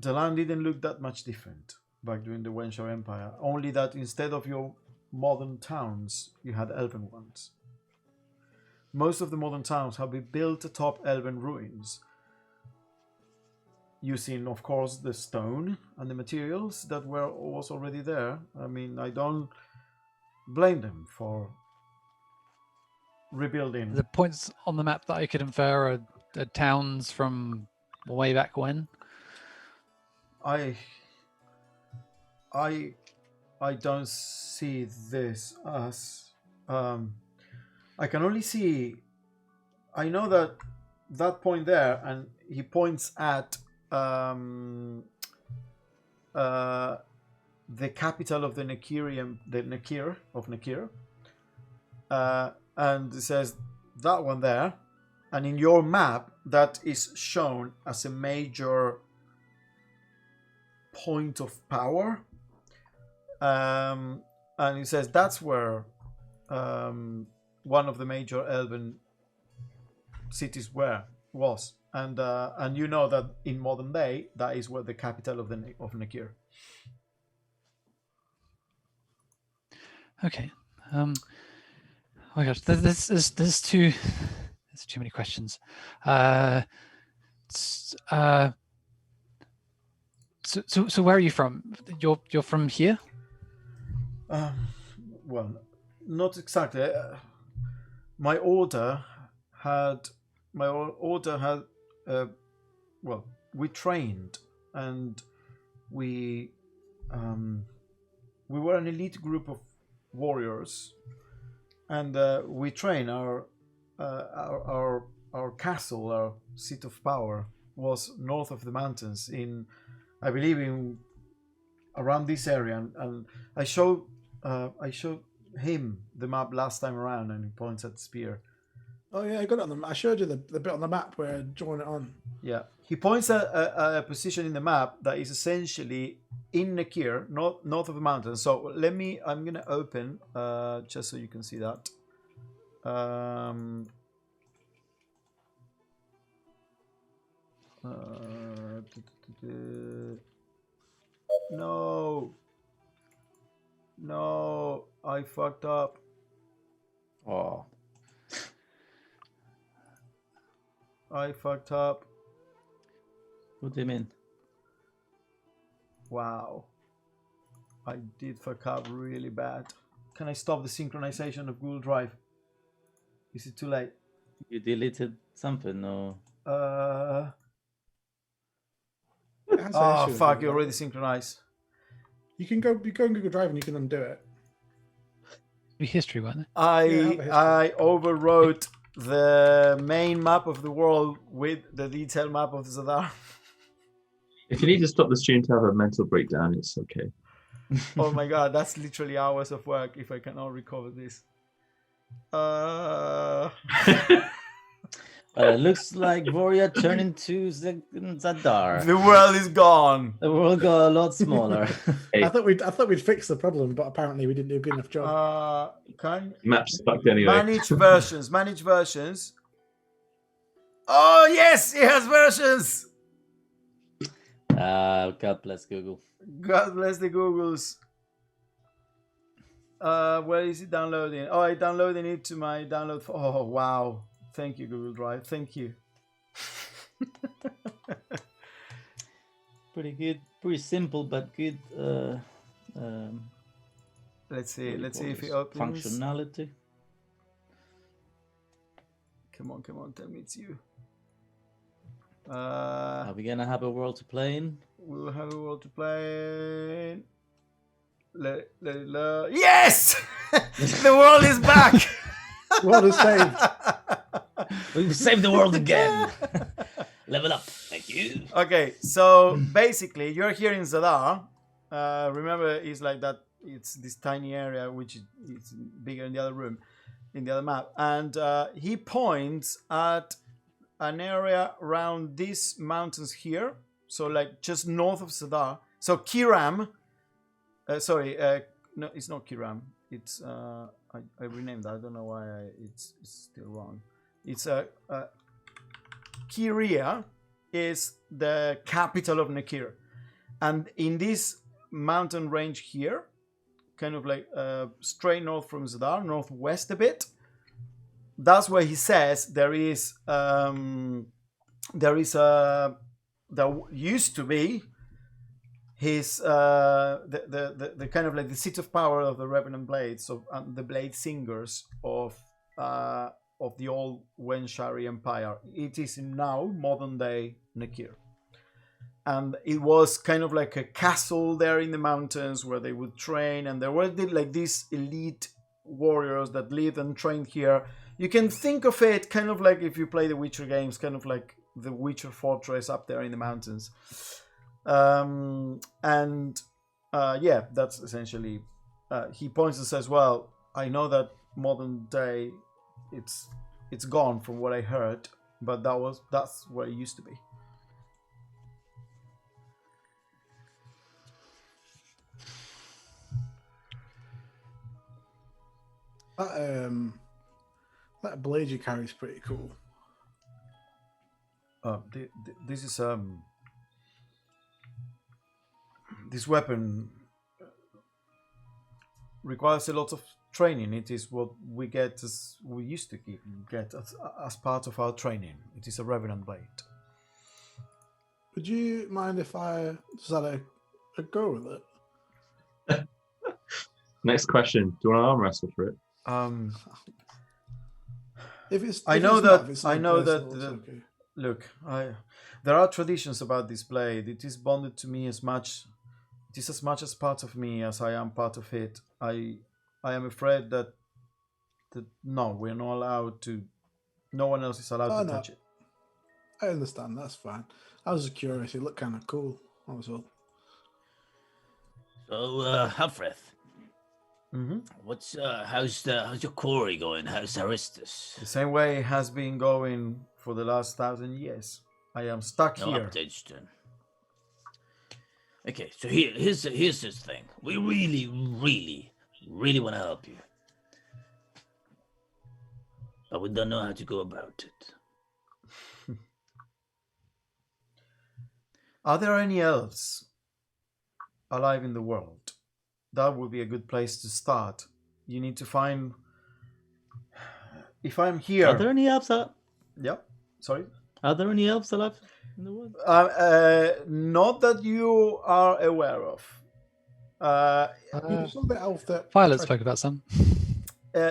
land didn't look that much different back during the Wenshar Empire. Only that instead of your modern towns, you had elven ones. Most of the modern towns have been built atop elven ruins, using, of course, the stone and the materials that was already there. I mean, I don't blame them for rebuilding. the points on the map that I could infer are towns from way back when. I don't see this as I can only see. I know that point there, and he points at the capital of the Nakir of Nakir, and it says that one there, and in your map that is shown as a major point of power, and it says that's where one of the major elven cities was, and you know that in modern day that is where the capital of Nakir. Okay. Oh my gosh, there's too many questions. So where are you from? You're from here? Well, not exactly. My order had. Well, we trained, and we were an elite group of warriors, and we train our castle, our seat of power, was north of the mountains in, I believe, in around this area, and I showed him the map last time around, and he points at the spear. Oh yeah, I got it on the. I showed you the bit on the map where I drawn it on. Yeah, he points at a position in the map that is essentially in Nakir, north of the mountain. So I'm gonna open just so you can see that. No, I fucked up. Oh, I fucked up. what do you mean? Wow. I did fuck up really bad. Can I stop the synchronization of Google Drive? Is it too late? You deleted something or? It has that Oh issue with fuck! Google You're already Drive. synchronized. You can go on Google Drive and you can undo it. Be history, weren't they? Yeah, have a history. I overwrote the main map of the world with the detailed map of Zadar. If you need to stop the stream to have a mental breakdown, it's okay. Oh my god, that's literally hours of work if I cannot recover this. It looks like Voria turned into Zadar. The world is gone. The world got a lot smaller. I thought we'd fix the problem, but apparently we didn't do a good enough job. Map's fucked anyway. Manage versions. Manage versions. Oh yes, it has versions. God bless Google. God bless the Googles. Where is it downloading? Oh, I downloading it to my download. Oh wow! Thank you, Google Drive. Thank you. Pretty good, pretty simple but good. Let's see. what do you Let's call see if this? it opens. Functionality. Come on, come on. Tell me it's you. Are we gonna have a world to play in? We'll have a world to play in. Let it load. Yes! The world is back! World is saved. We've saved the world again. Level up. Thank you. Okay, so basically, you're here in Zadar. Remember, it's like that. It's this tiny area, which is bigger in the other room, in the other map. And he points at an area around these mountains here. So, like, just north of Zadar. So, Kiram. No, it's not Kiram. It's I renamed that. I don't know why it's still wrong. It's Kiria is the capital of Nakir, and in this mountain range here, kind of like straight north from Zadar, northwest a bit. That's where he says there used to be his the kind of like the seat of power of the Revenant Blades of the Blade Singers of the old Wenshari Empire. It is now modern day Nakir, and it was kind of like a castle there in the mountains where they would train, and there were like these elite warriors that lived and trained here. You can think of it kind of like if you play the Witcher games, kind of like the Witcher fortress up there in the mountains. Yeah, that's essentially. He points and says, "Well, I know that modern day, it's gone from what I heard, but that's where it used to be." That blade you carry is pretty cool. This is this weapon requires a lot of training. It is what we get as we used to get as part of our training. It is a Revenant blade. Would you mind if I just had a go with it? Next question. Do you want to arm wrestle for it? I know that. Look, there are traditions about this blade. It is bonded to me as much. It is as much as part of me as I am part of it. I am afraid that no, we're not allowed to. No one else is allowed to touch it. I understand. That's fine. I was just curious. It looked kind of cool. That was all. So, Humphreth, Mm-hmm. how's your quarry going? How's Aristus? The same way it has been going for the last 1,000 years. I am stuck No here. updates then. Okay, so here's this thing. We really, really, really want to help you, but we don't know how to go about it. Are there any elves alive in the world? That would be a good place to start. You need to find if I'm Are here, there any elves alive? yeah, sorry. Are there any elves alive in the world? Not that you are aware of. You saw the elf that Violet spoke about some.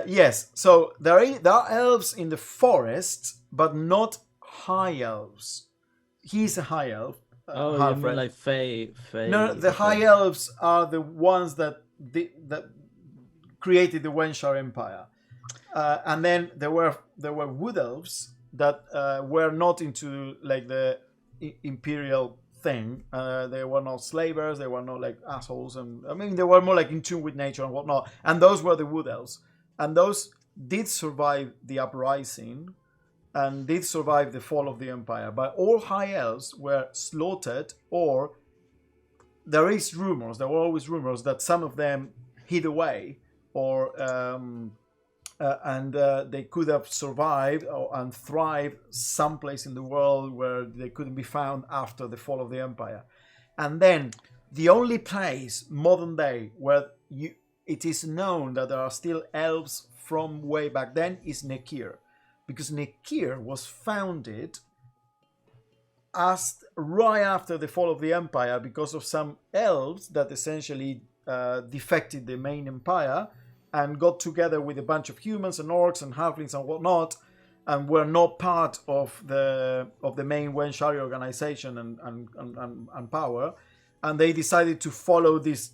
Yes, so there are elves in the forest, but not high elves. He's a high elf. Oh, you half-elf. mean like Fae? No, the okay. high elves are the ones that created the Wenshar Empire, and then there were wood elves that were not into like the imperial thing. They were not slavers. They were not like assholes, and I mean they were more like in tune with nature and whatnot. And those were the wood elves, and those did survive the uprising and did survive the fall of the empire. But all high elves were slaughtered, or there were always rumors that some of them hid away, or they could have survived and thrived someplace in the world where they couldn't be found after the fall of the empire. And then the only place modern day where it is known that there are still elves from way back then is Nekir, because Nekir was founded right after the fall of the empire because of some elves that essentially defected the main empire and got together with a bunch of humans and orcs and halflings and whatnot, and were not part of the main Wenshari organization and power, and they decided to follow this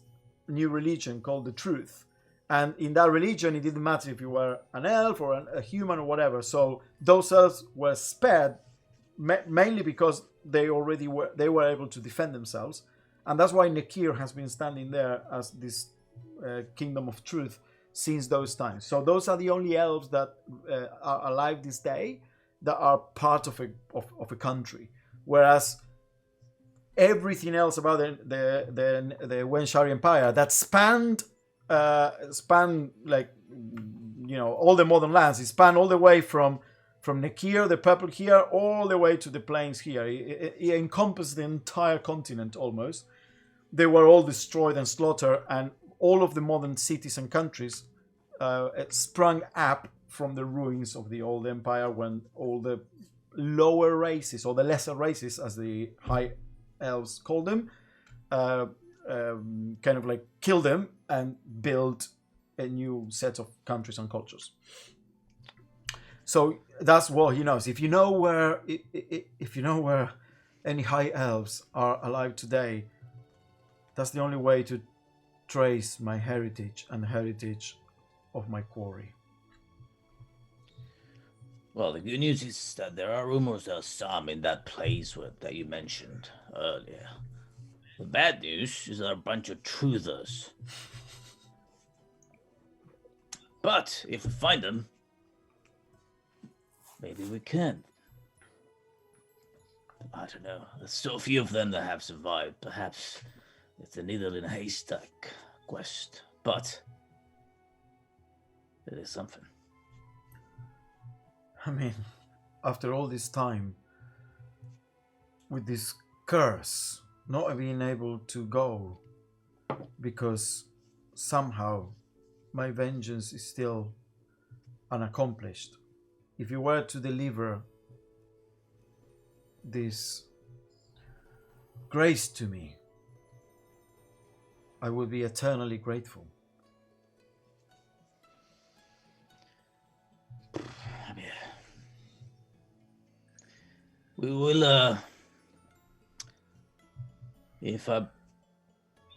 new religion called the Truth. And in that religion, it didn't matter if you were an elf or a human or whatever. So those elves were spared mainly because they were able to defend themselves, and that's why Nekir has been standing there as this kingdom of truth since those times. So those are the only elves that are alive this day that are part of a country, whereas everything else about the Wenshari Empire that spanned like all the modern lands. It spanned all the way from Nekir, the purple here, all the way to the plains here. It encompassed the entire continent almost. They were all destroyed and slaughtered, and all of the modern cities and countries sprung up from the ruins of the old empire when all the lower races, or the lesser races as the high elves called them, kind of like killed them and built a new set of countries and cultures. So that's what he knows. If you know where any high elves are alive today, that's the only way to trace my heritage and the heritage of my quarry. Well, the good news is that there are rumors there are some in that place that you mentioned earlier. The bad news is they're a bunch of truthers. But if we find them, maybe we can. I don't know. There's so few of them that have survived. Perhaps it's a needle in a haystack quest. But it is something. I mean, after all this time, with this curse, not being able to go because somehow my vengeance is still unaccomplished. If you were to deliver this grace to me, I would be eternally grateful. We will, if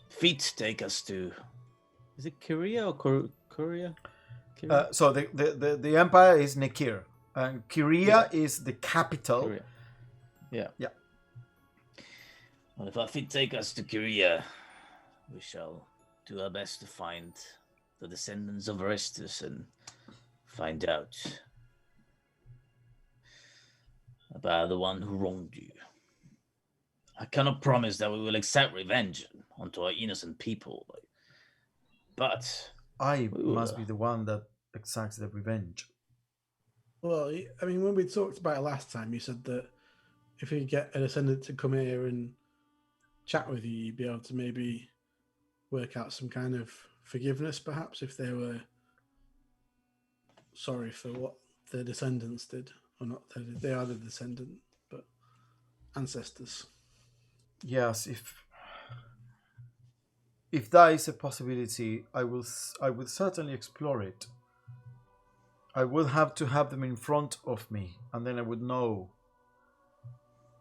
feet take us to... Is it Korea or Korea? So the empire is Nekir, and Kyria is the capital. Korea. Yeah. Yeah. Well, if our feet take us to Korea, we shall do our best to find the descendants of Orestes and find out about the one who wronged you. I cannot promise that we will accept revenge onto our innocent people, but I must be the one that exacts the revenge. Well, I mean, when we talked about it last time, you said that if you get a descendant to come here and chat with you, you'd be able to maybe work out some kind of forgiveness, perhaps, if they were sorry for what the descendants did, or not? They are the descendant, but ancestors. Yes, if that is a possibility, I will certainly explore it. I would have to have them in front of me, and then I would know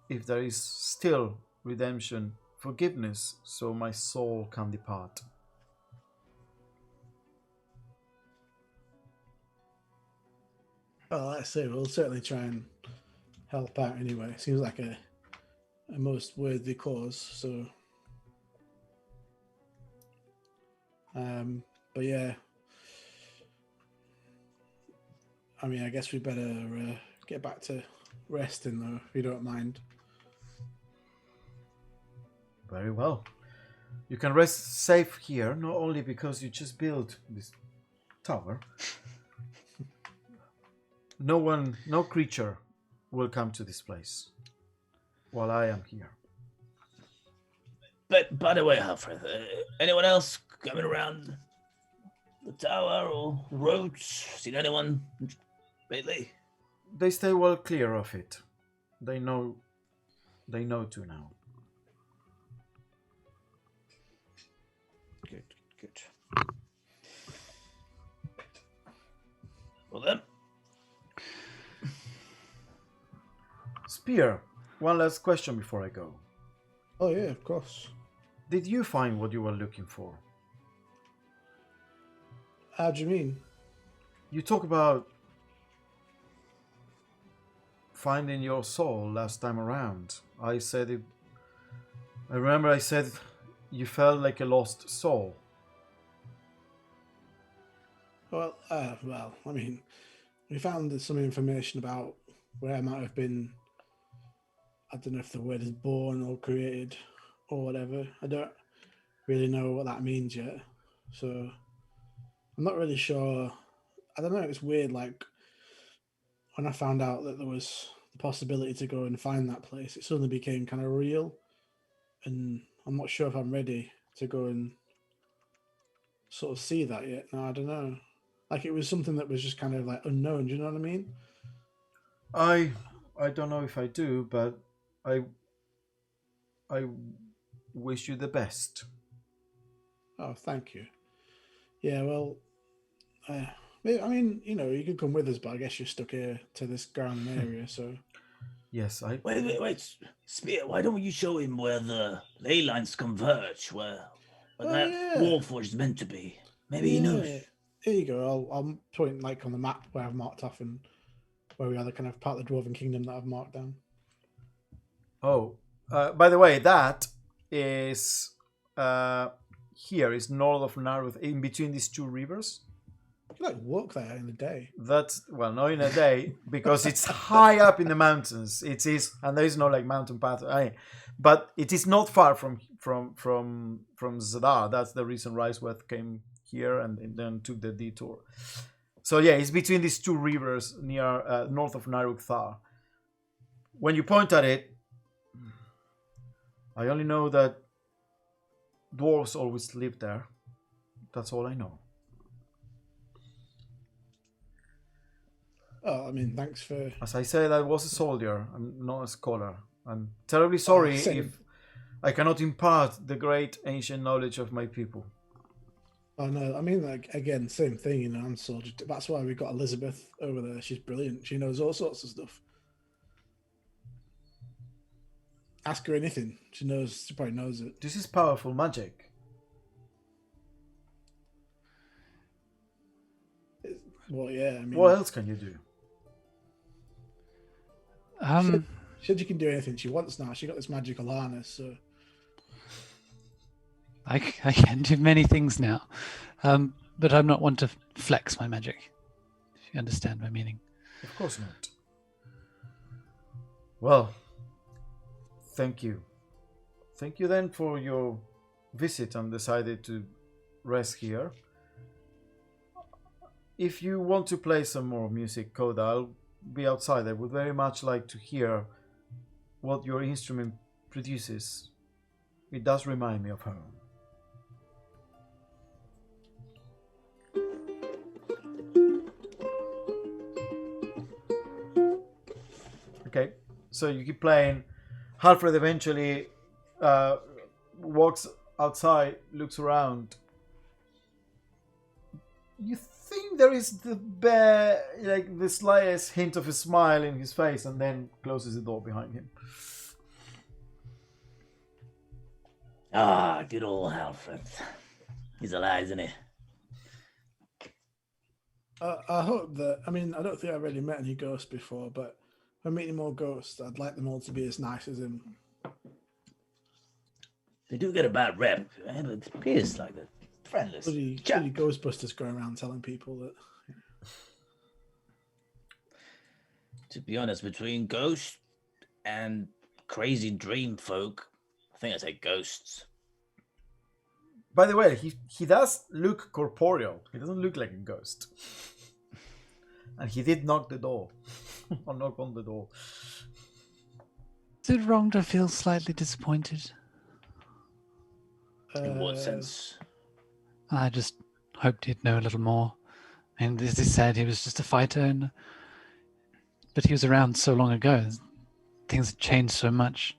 if there is still redemption, forgiveness, so my soul can depart. Well, like I say, we'll certainly try and help out anyway. Seems like a most worthy cause. So, but yeah, I mean, I guess we better get back to resting, though, if you don't mind. Very well. You can rest safe here, not only because you just built this tower. No creature will come to this place while I am here. But by the way, Alfred, anyone else coming around the tower or roads? Seen anyone lately? They stay well clear of it. They know to now. Good. Well then. Spear, one last question before I go. Oh yeah, of course. Did you find what you were looking for? How do you mean? You talk about finding your soul last time around. I remember I said you felt like a lost soul. Well, I mean, we found some information about where I might have been. I don't know if the word is born or created or whatever. I don't really know what that means yet. So I'm not really sure. I don't know. It's weird. Like when I found out that there was the possibility to go and find that place, it suddenly became kind of real. And I'm not sure if I'm ready to go and sort of see that yet. No, I don't know. Like it was something that was just kind of like unknown. Do you know what I mean? I don't know if I do, but I wish you the best. Oh, thank you. Yeah, well, I mean, you can come with us, but I guess you're stuck here to this ground area, so. Yes, Wait. Spear, why don't you show him where the ley lines converge, where that Warforge is meant to be? Maybe he knows. Here you go. I'll point like on the map where I've marked off and where we are, the kind of part of the Dwarven Kingdom that I've marked down. Oh, by the way, that is here is north of Naruth, in between these two rivers. You can like walk there in a day. That's not in a day because it's high up in the mountains. It is, and there is no like mountain path. But it is not far from Zadar. That's the reason Riceworth came here and then took the detour. So yeah, it's between these two rivers near north of Naruk-Thar. When you point at it, I only know that dwarves always lived there. That's all I know. Oh, I mean, thanks for... As I said, I was a soldier. I'm not a scholar. I'm terribly sorry if I cannot impart the great ancient knowledge of my people. Oh, no, I mean, like, again, same thing, I'm a soldier. That's why we got Elizabeth over there. She's brilliant. She knows all sorts of stuff. Ask her anything. She probably knows it. This is powerful magic. Well, yeah, I mean... What else can you do? She said you can do anything she wants now. She got this magical harness, so... I can do many things now, but I'm not one to flex my magic, if you understand my meaning. Of course not. Well, thank you. Thank you then for your visit and decided to rest here. If you want to play some more music, Coda, I'll be outside. I would very much like to hear what your instrument produces. It does remind me of home. Okay, so you keep playing. Alfred eventually walks outside, looks around. You think there is the slightest hint of a smile in his face, and then closes the door behind him. Ah, good old Alfred. He's alive, isn't he? I hope that. I mean, I don't think I've really met any ghosts before, but if I meet any more ghosts, I'd like them all to be as nice as him. They do get a bad rep, but it appears like a friendless Bloody chap. Ghostbusters going around telling people that. To be honest, between ghosts and crazy dream folk, I think I say ghosts. By the way, he does look corporeal. He doesn't look like a ghost. And he did knock the door. Or knock on the door. Is it wrong to feel slightly disappointed? In what sense? I just hoped he'd know a little more. And as he said, he was just a fighter, but he was around so long ago. Things had changed so much.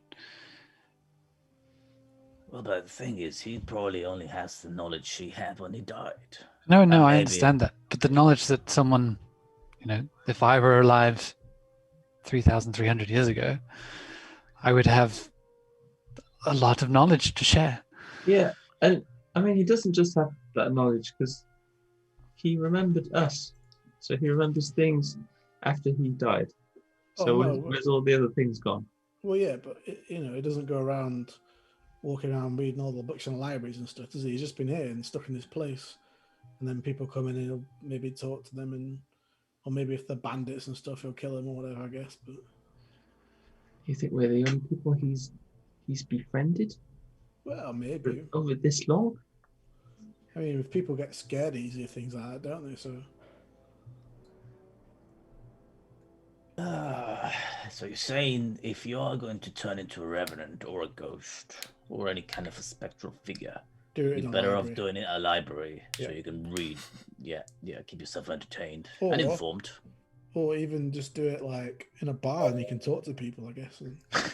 Well, but the thing is, he probably only has the knowledge he had when he died. No, I maybe- understand that. But the knowledge that someone, if I were alive 3,300 years ago, I would have a lot of knowledge to share. Yeah, and I mean, he doesn't just have that knowledge because he remembered us. So he remembers things after he died. So Oh, no. where's all the other things gone? Well, yeah, but it doesn't go around walking around reading all the books in the libraries and stuff, does he? He's just been here and stuck in this place, and then people come in and he'll maybe talk to them, or maybe if they're bandits and stuff, he'll kill them or whatever, I guess. But You think we're the only people he's befriended well, maybe. over this long? I mean, if people get scared easy of things like that, don't they? So So you're saying if you are going to turn into a revenant or a ghost or any kind of a spectral figure, do it in you're a better library. off doing it in a library so Yeah. you can read. Yeah, keep yourself entertained Or- and informed. Or even just do it like in a bar and you can talk to people, I guess. I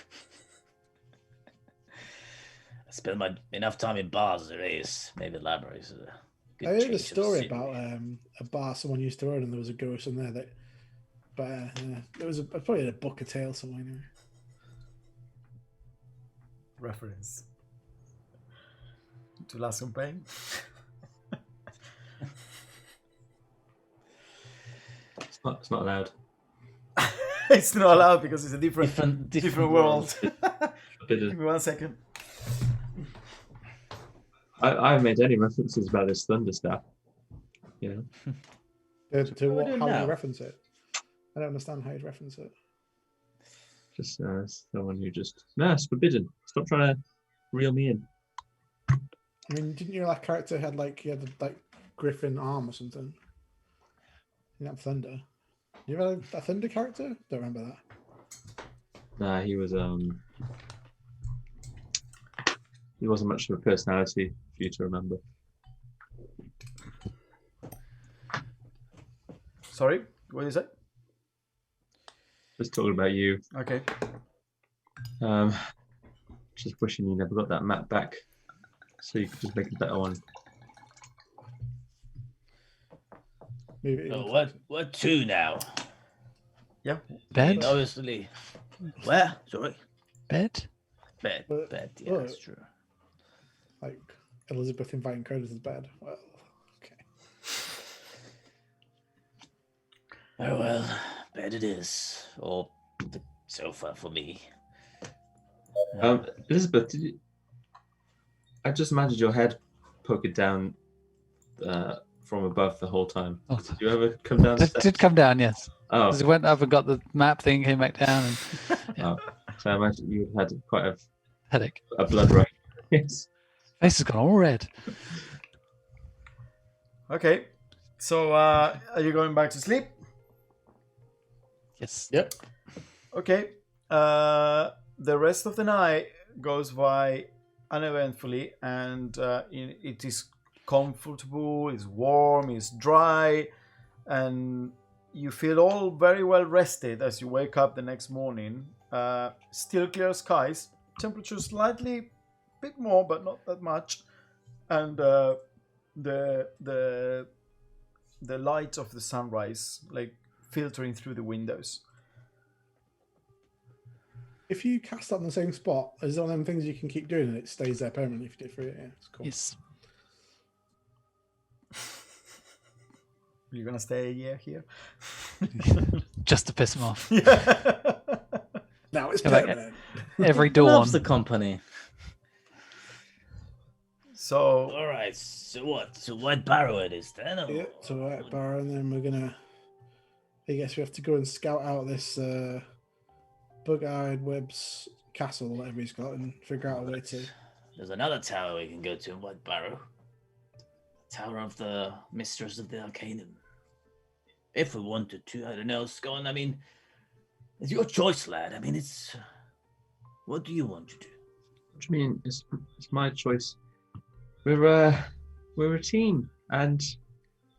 spend enough time in bars as there is. Maybe libraries are a good I heard a change of story scenery. about a bar someone used to own, and there was a ghost in there. It was probably in a book or tale somewhere. Anyway. Reference to last campaign. It's not allowed. It's not allowed because it's a different world. Give Forbidden. me 1 second. I haven't made any references about this thunder staff. You know, To what are we doing how now? you reference it? I don't understand how you reference it. just someone who just it's forbidden. Stop trying to reel me in. I mean, didn't your last character had he had like griffin arm or something? You have thunder. You have a thunder character? Don't remember that. Nah, he wasn't much of a personality for you to remember. Sorry, what is it? Just talking about you. Okay. Just wishing you never got that map back, so you could just make a better one. Maybe. So what two now? Yeah. Bed? Obviously. Where? Sorry. Bed? Bed. But- Bed. Yeah, well, that's true. Like Elizabeth inviting Curtis to bed. Well, okay. Oh well, bed it is, or the sofa for me. Elizabeth, I just imagined your head poking down from above the whole time. Oh. Did you ever come down the It steps? did come down, yes. Oh, Because it went up and got the map thing, came back down, and oh. So I imagine you had quite headache. a blood rush. Yes. Face has gone all red. Okay. So, are you going back to sleep? Yes. Yep. Okay. The rest of the night goes by uneventfully, and it is comfortable, it's warm, it's dry, and you feel all very well rested as you wake up the next morning. Still clear skies, temperature slightly bit more, but not that much, and the light of the sunrise like filtering through the windows. If you cast on the same spot, is it one of them things you can keep doing and it stays there permanently if you do it for it? Yeah, it's cool. Yes. You're gonna stay a year here? Just to piss him off. Yeah. Now it's Yeah, like, permanent. Every Loves dawn. the company. So All right. So what? So White Barrow it is then? Or... Yeah, to White Barrow, and then we're gonna. I guess we have to go and scout out this Bug-Eyed Webb's castle, whatever he's got, and figure out a way to. There's another tower we can go to in White Barrow. The Tower of the Mistress of the Arcanum. If we wanted to, I don't know, Scone. I mean, it's your choice, lad. I mean, it's. What do you want to do? What do you mean? It's my choice. We're a team, and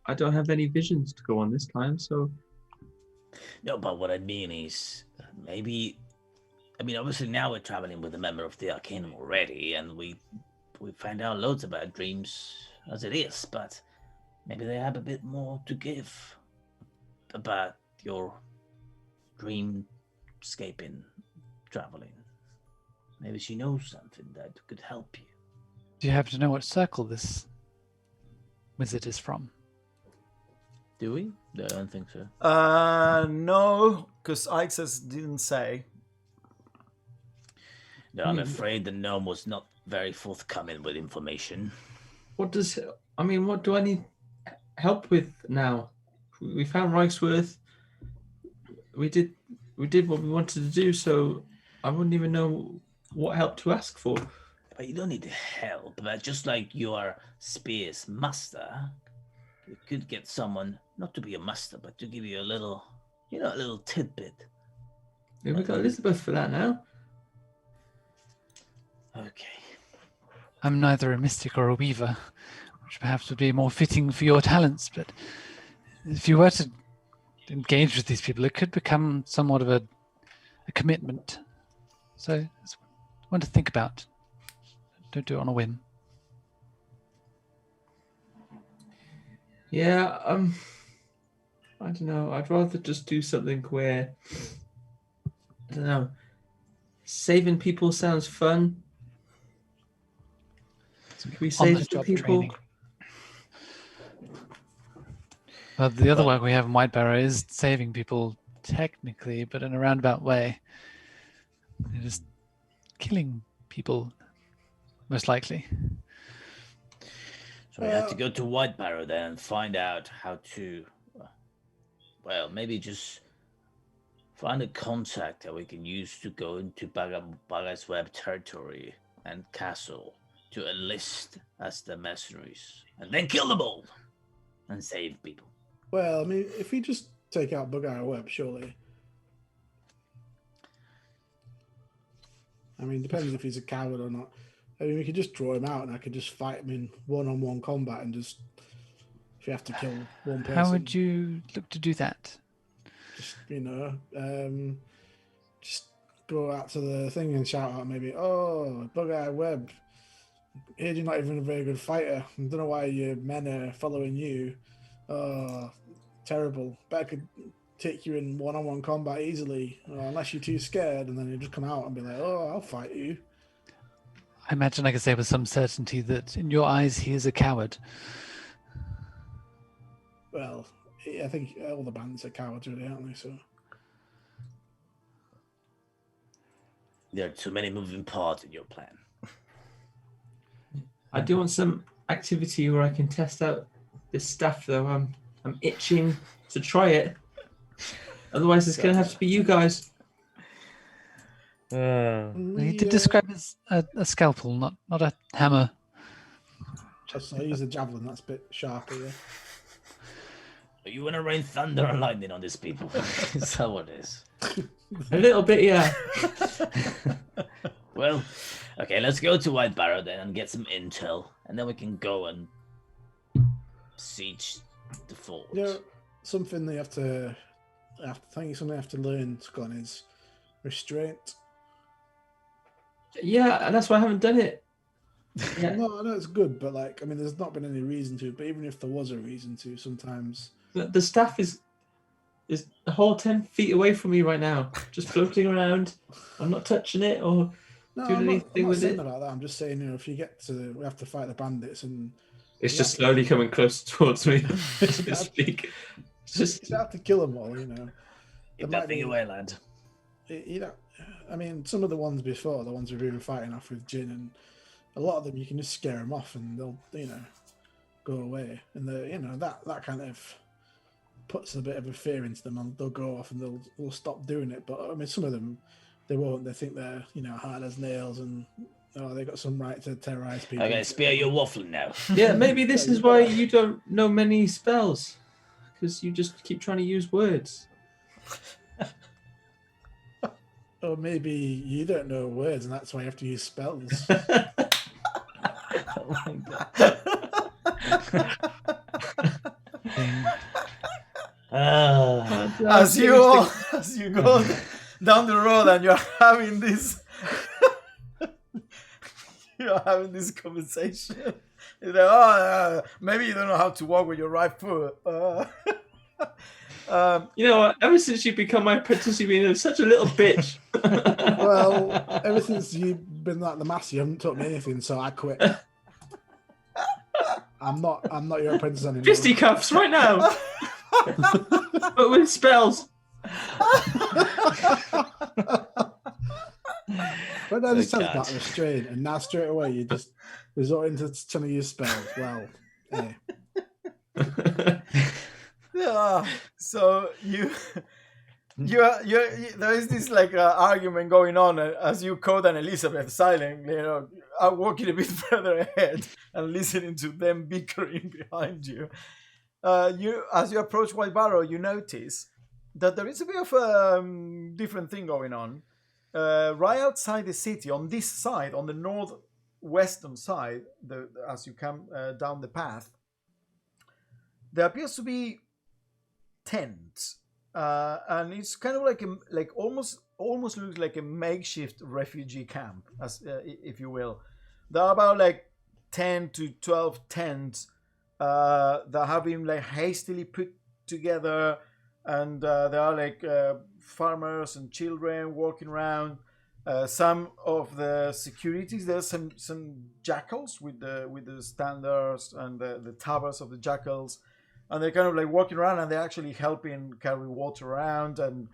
I don't have any visions to go on this time. So No, but what I mean is maybe. I mean, obviously now we're traveling with a member of the Arcanum already, and we find out loads about dreams as it is. But maybe they have a bit more to give about your dreamscaping, traveling. Maybe she knows something that could help you. Do you happen to know what circle this wizard is from? Do we? No, I don't think so. no, because Ixes didn't say. No, I'm afraid the gnome was not very forthcoming with information. what do I need help with now? We found Reichsworth. We did what we wanted to do, so I wouldn't even know what help to ask for. But you don't need help. But just like you are Spear's master, you could get someone not to be a master, but to give you a little, a little tidbit. Yeah, we got Elizabeth for that now. Okay. I'm neither a mystic or a weaver, which perhaps would be more fitting for your talents, but if you were to engage with these people, it could become somewhat of a commitment. So it's one to think about. Don't do it on a whim. Yeah, I don't know. I'd rather just do something where, I don't know, saving people sounds fun. Can we save the On-the-job people? training. Well, the other work we have in White Barrow is saving people technically, but in a roundabout way. It is killing people, most likely. So we have to go to White Barrow then and find out how to, well, maybe just find a contact that we can use to go into Baga's Web territory and castle to enlist as the mercenaries, and then kill them all and save people. Well, I mean, if we just take out Bug-Eyed Webb, surely. I mean, depends if he's a coward or not. I mean, we could just draw him out, and I could just fight him in one-on-one combat, and just if you have to kill one person. How would you look to do that? Just just go out to the thing and shout out maybe, "Oh, Bug-Eyed Webb, heard you're not even a very good fighter. I don't know why your men are following you. Oh, terrible. Bet I could take you in one-on-one combat easily, unless you're too scared." And then you just come out and be like, "Oh, I'll fight you." I imagine I could say with some certainty that in your eyes he is a coward. Well, I think all the bandits are cowards, really, aren't they? So There are too many moving parts in your plan. I do want some activity where I can test out this stuff, though. I'm itching to try it. Otherwise, it's going to have to be you guys. He did describe it as a scalpel, not a hammer. I use a javelin. That's a bit sharper. Yeah. You want to rain thunder and lightning on these people? Is that what it is? A little bit, yeah. Well, okay, let's go to White Barrow then and get some intel, and then we can go and siege the fort. You know, something they have to I think something I have to learn, Scott, is restraint. Yeah, and that's why I haven't done it. Yeah. No, I know it's good, but like, I mean, there's not been any reason to. But even if there was a reason to, sometimes The staff is a whole 10 feet away from me right now, just floating around. I'm not touching it or no, doing I'm not anything with saying it. about that. I'm just saying, if you get to, we have to fight the bandits, and It's you just have to- slowly coming close towards me as we speak. It's just you have to kill them all, Keep There that might thing be- away, lad. I mean, some of the ones before, the ones we've been fighting off with Jin, and a lot of them you can just scare them off, and they'll, go away, and that kind of puts a bit of a fear into them, and they'll go off and they'll stop doing it. But I mean, some of them they won't. They think they're hard as nails, and they got some right to terrorize people. Okay, Spear, you're waffling now. yeah. Maybe this is why you don't know many spells, because you just keep trying to use words. Or maybe you don't know words, and that's why you have to use spells. Oh my god. As you go down the road and you're having this conversation. You're like, maybe you don't know how to walk with your right foot. You know what? Ever since you've become my apprentice, you've been such a little bitch. Well, ever since you've been like the master, you haven't taught me anything, so I quit. I'm not your apprentice anymore. Fisticuffs right now, but with spells. But then it says God. about restraint, and now straight away you just resort into trying to use spells. Well, yeah. Yeah. So there is this argument going on as you, Code and Elizabeth, silently, are walking a bit further ahead and listening to them bickering behind you. As you approach White Barrow, you notice that there is a bit of a different thing going on. Right outside the city, on this side, on the northwestern side, as you come down the path, there appears to be tents, and it's kind of like almost looks like a makeshift refugee camp, as if you will. There are about 10 to 12 tents that have been hastily put together, and there are farmers and children walking around. Some of the securities, there's some jackals with the standards and the tabards of the jackals, and they're kind of walking around, and they're actually helping carry water around. And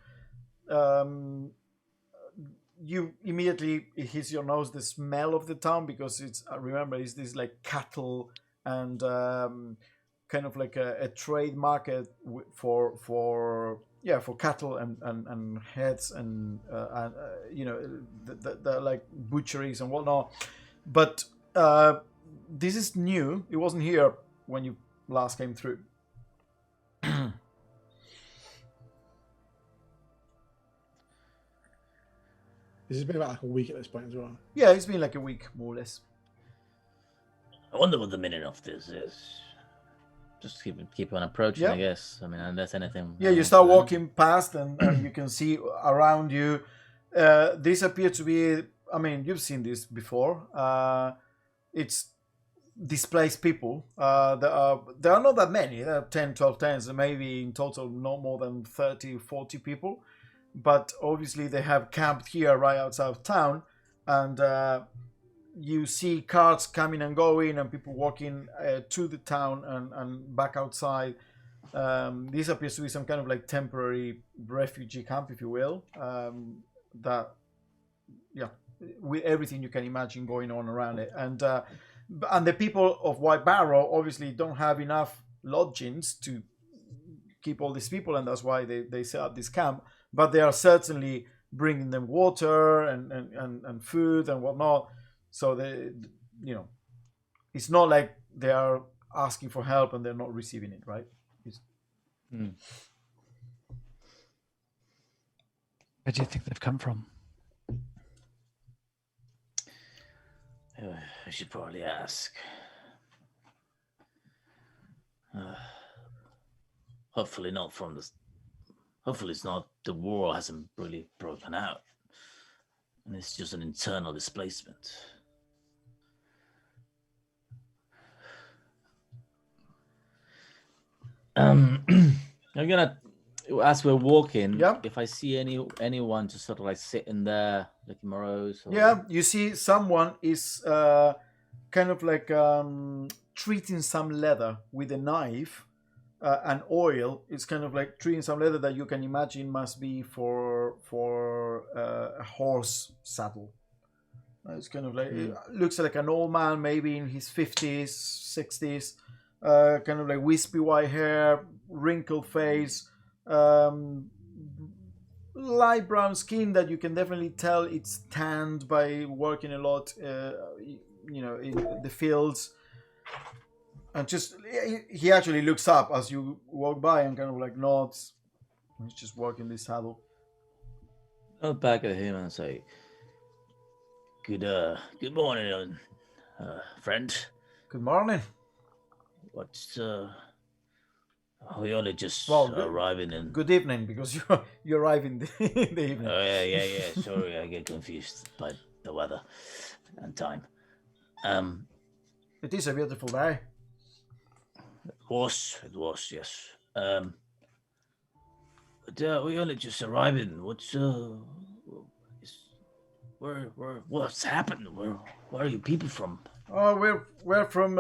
you immediately, it hits your nose the smell of the town, because it's this cattle and kind of a trade market for cattle and heads and the butcheries and whatnot. But this is new. It wasn't here when you last came through. This has been about a week at this point as well. Yeah, it's been a week, more or less. I wonder what the meaning of this is. Just keep on approaching, Yeah. I guess. I mean, unless anything. Yeah, you start walking past, and you can see around you. This appears to be. I mean, you've seen this before. It's displaced people. There are not that many. There are 10, 12 tens, and maybe in total not more than 30, 40 people. But obviously they have camped here right outside of town, and you see carts coming and going, and people walking to the town and back outside. This appears to be some kind of temporary refugee camp, if you will. With everything you can imagine going on around it, and the people of White Barrow obviously don't have enough lodgings to keep all these people, and that's why they set up this camp. But they are certainly bringing them water and food and whatnot. So it's not like they are asking for help and they're not receiving it, right? Where do you think they've come from? I should probably ask. Hopefully not from the Hopefully, it's not the war hasn't really broken out, and it's just an internal displacement. I'm gonna, as we're walking, Yeah. if I see anyone just sort of like sitting there looking morose. Or... Yeah, you see someone is kind of like treating some leather with a knife and oil. It's kind of like treating some leather that you can imagine must be for a horse saddle. It's kind of like it looks like an old man, maybe in his 50s, 60s, kind of like wispy white hair, wrinkled face, light brown skin that you can definitely tell it's tanned by working a lot, in the fields. And just he actually looks up as you walk by and kind of like nods. He's just working this saddle. I'll back at him and say, Good morning, friend. Good morning. What's we only just Well, arriving in. Good evening, because you arrive in the evening. Oh yeah. Sorry, I get confused by the weather and time. It is a beautiful day. It was, yes. But we only just arriving. What's happened? Where are you people from? Oh, we're from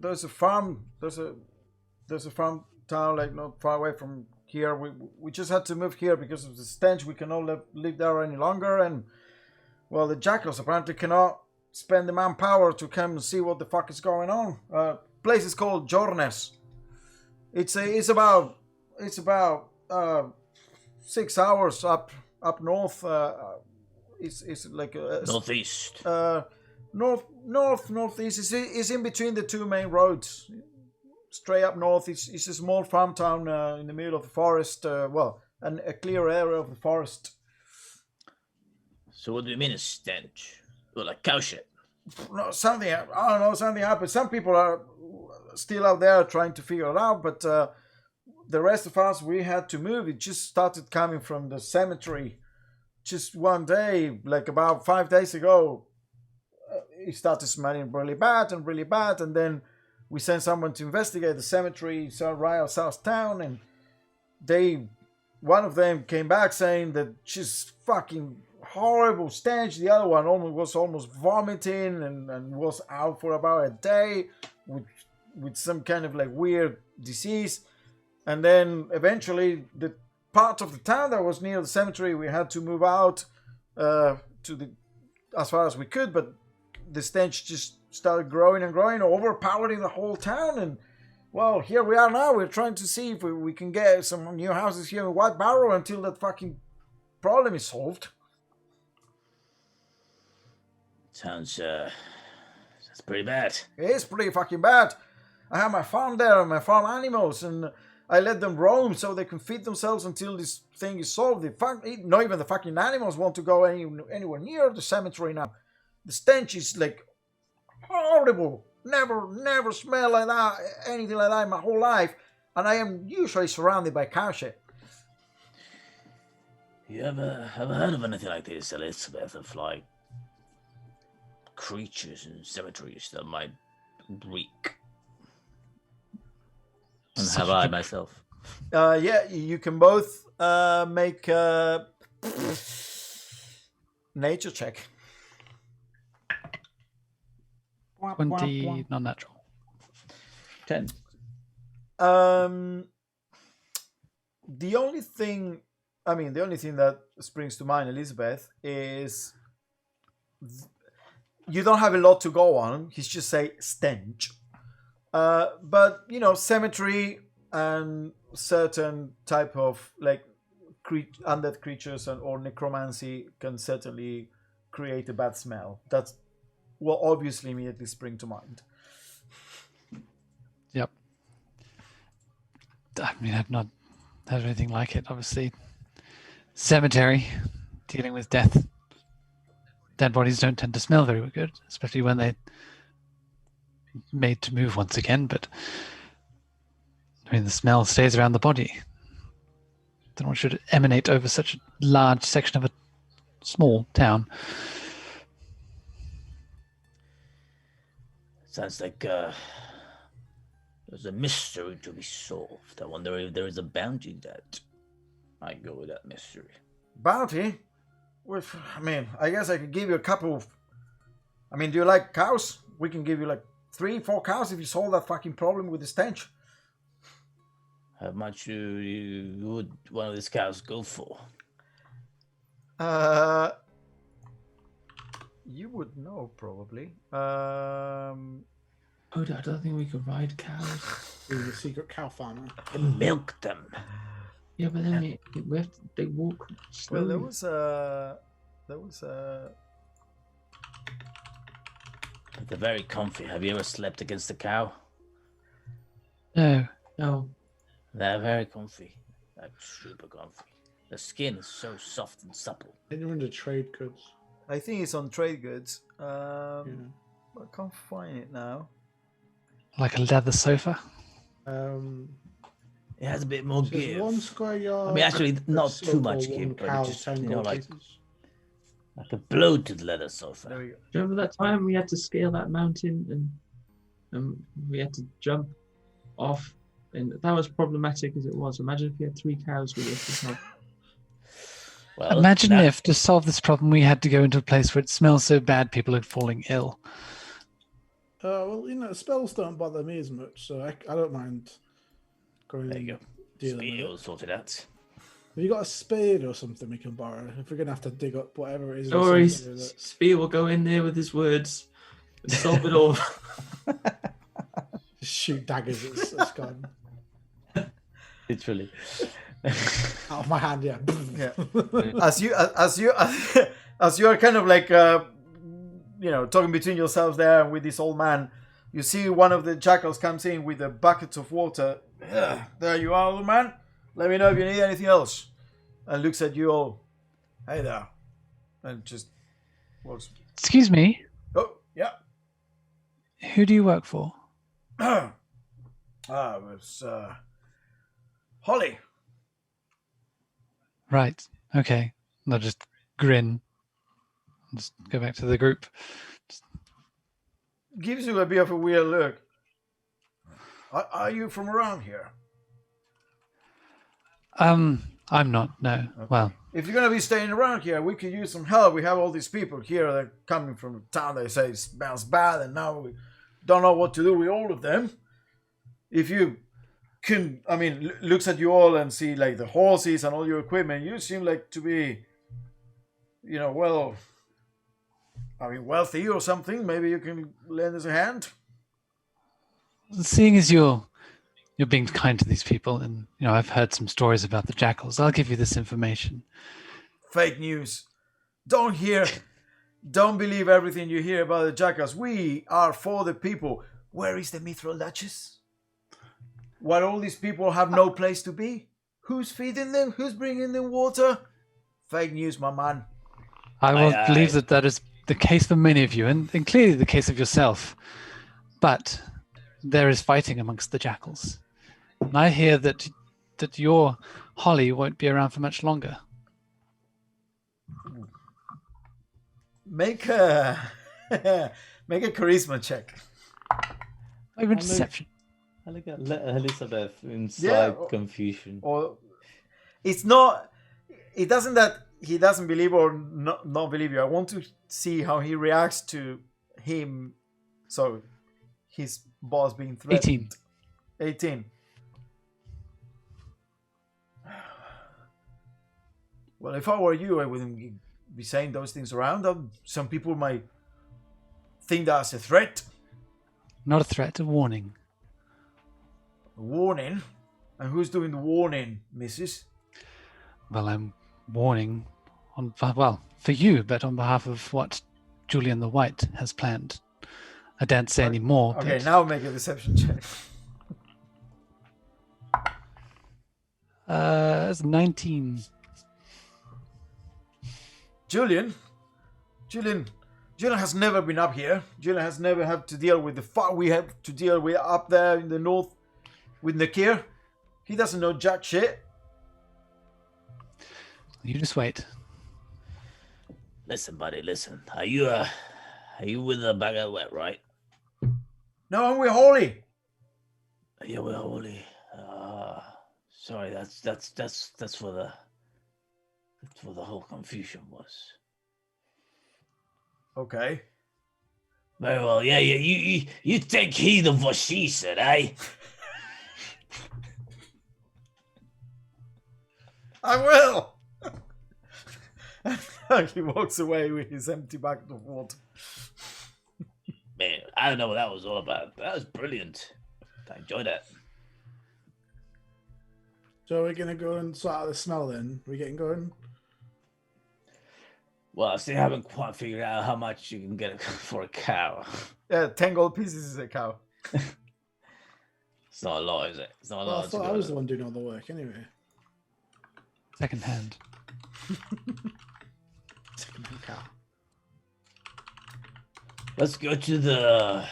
there's a farm there's a farm town like not far away from here. We just had to move here because of the stench. We cannot live there any longer, and well, the jackals apparently cannot spend the manpower to come and see what the fuck is going on. Place is called Jornes. It's about 6 hours up north. It's like northeast. Northeast. Is in between the two main roads. Straight up north. It's a small farm town in the middle of the forest. And a clear area of the forest. So what do you mean a stench? Well, like cow shit. No, something happened. Some people are still out there trying to figure it out, but the rest of us, we had to move. It just started coming from the cemetery. Just one day, like about 5 days ago, it started smelling really bad, and then we sent someone to investigate the cemetery right outside town, and one of them came back saying that just fucking horrible stench. The other one was almost vomiting and was out for about a day with some kind of like weird disease. And then eventually the part of the town that was near the cemetery, we had to move out as far as we could, but the stench just started growing and growing, overpowering the whole town. And well, here we are now. We're trying to see if we can get some new houses here in White Barrow until that fucking problem is solved. Sounds pretty bad. It is pretty fucking bad. I have my farm there, my farm animals, and I let them roam so they can feed themselves until this thing is solved. Not even the fucking animals want to go anywhere near the cemetery now. The stench is like horrible. Never smelled like that, anything like that in my whole life. And I am usually surrounded by cow shit. You ever heard of anything like this, Elizabeth, of like creatures in cemeteries that might reek? And have I myself? Yeah, you can both make a nature check. 20 non-natural. 10. The only thing that springs to mind, Elizabeth, is you don't have a lot to go on. He's just say stench. But cemetery and certain type of like undead creatures or necromancy can certainly create a bad smell. That's will obviously immediately spring to mind. Yep. I mean, I've not had anything like it. Obviously, cemetery, dealing with death. Dead bodies don't tend to smell very good, especially when they're made to move once again. But I mean, the smell stays around the body. Then what should emanate over such a large section of a small town? Sounds like there's a mystery to be solved. I wonder if there is a bounty that might go with that mystery. Bounty? I mean, I guess I could give you a couple of... I mean, do you like cows? We can give you like 3-4 cows if you solve that fucking problem with the stench. How much would one of these cows go for? You would know probably. Oh, I don't think we could ride cows. He's a secret cow farmer. And milk them. Yeah, but then they walk slowly. Well, there was a. They're very comfy. Have you ever slept against a cow? No. No. They're very comfy. Like super comfy. The skin is so soft and supple. Then you're into trade goods. I think it's on trade goods. Yeah. I can't find it now. Like a leather sofa? It has a bit more Says give. 1 square yard. I mean, actually, not so too much called give, one but cow, it just, 10 you know, gold like pieces. a bloated leather sofa. There we go. Do you remember that time we had to scale that mountain and we had to jump off? And that was problematic as it was. Imagine if you had 3 cows with us as well. Well, Imagine that- if, to solve this problem, we had to go into a place where it smells so bad people are falling ill. Well, spells don't bother me as much, so I don't mind going There you go. and dealing with Spear it. sorted out. Have you got a spade or something we can borrow? If we're going to have to dig up whatever it is. Don't or worry, something with it. Spear will go in there with his words and solve it all. Just shoot daggers at Scott. Literally. Out of my hand, yeah. Yeah. as you are kind of like talking between yourselves there with this old man, you see one of the jackals comes in with a bucket of water. There you are, old man. Let me know if you need anything else. And looks at you all. Hey there. And just walks. Excuse me, Oh, yeah. who do you work for? It's Holly. Right, okay. I'll just grin. I'll just go back to the group. Gives you a bit of a weird look. Are you from around here? I'm not, no. Well, If you're gonna be staying around here, we could use some help. We have all these people here that are coming from a town. They say it smells bad, and now we don't know what to do with all of them. If you can, looks at you all and see like the horses and all your equipment. You seem like to be, wealthy or something. Maybe you can lend us a hand. seeing as you're being kind to these people, and I've heard some stories about the jackals, I'll give you this information. Fake news. Don't believe everything you hear about the jackals. We are for the people. Where is the Mithril Duchess? While all these people have no place to be? Who's feeding them? Who's bringing them water? Fake news, my man. I will Aye, believe aye. that is the case for many of you, and clearly the case of yourself. But there is fighting amongst the jackals. And I hear that your Holly won't be around for much longer. Make a charisma check. Or even deception. I look at Elizabeth in Yeah, slight confusion. Or it's not. It doesn't that he doesn't believe or not believe you. I want to see how he reacts to him. So his boss being threatened. 18. Well, if I were you, I wouldn't be saying those things around. Some people might think that's a threat, Not a threat, a warning. a warning. And who's doing the warning, Mrs.? Well, I'm warning for you, but on behalf of what Julian the White has planned. I daren't say any more. Okay, but, now make a deception check. it's 19. Julian has never been up here. Julian has never had to deal with the fire we have to deal with up there in the north with Nakir. He doesn't know jack shit. You just wait. Listen, buddy, listen. Are you with the bag of wet, right? No, I'm with Holly. Yeah, we're holy. Sorry, that's where the whole confusion was. Okay. Very well, yeah, you take heed of what she said, eh? I will. He walks away with his empty bucket of water. Man, I don't know what that was all about. That was brilliant. I enjoyed that. So we're gonna go and sort out the smell then. We're getting going. Well, I still haven't quite figured out how much you can get for a cow. Yeah, 10 gold pieces is a cow. It's not a lot, is it? It's not a Well, I lot. thought I was the one doing all the work anyway. Second hand. Second-hand cow. Let's go to the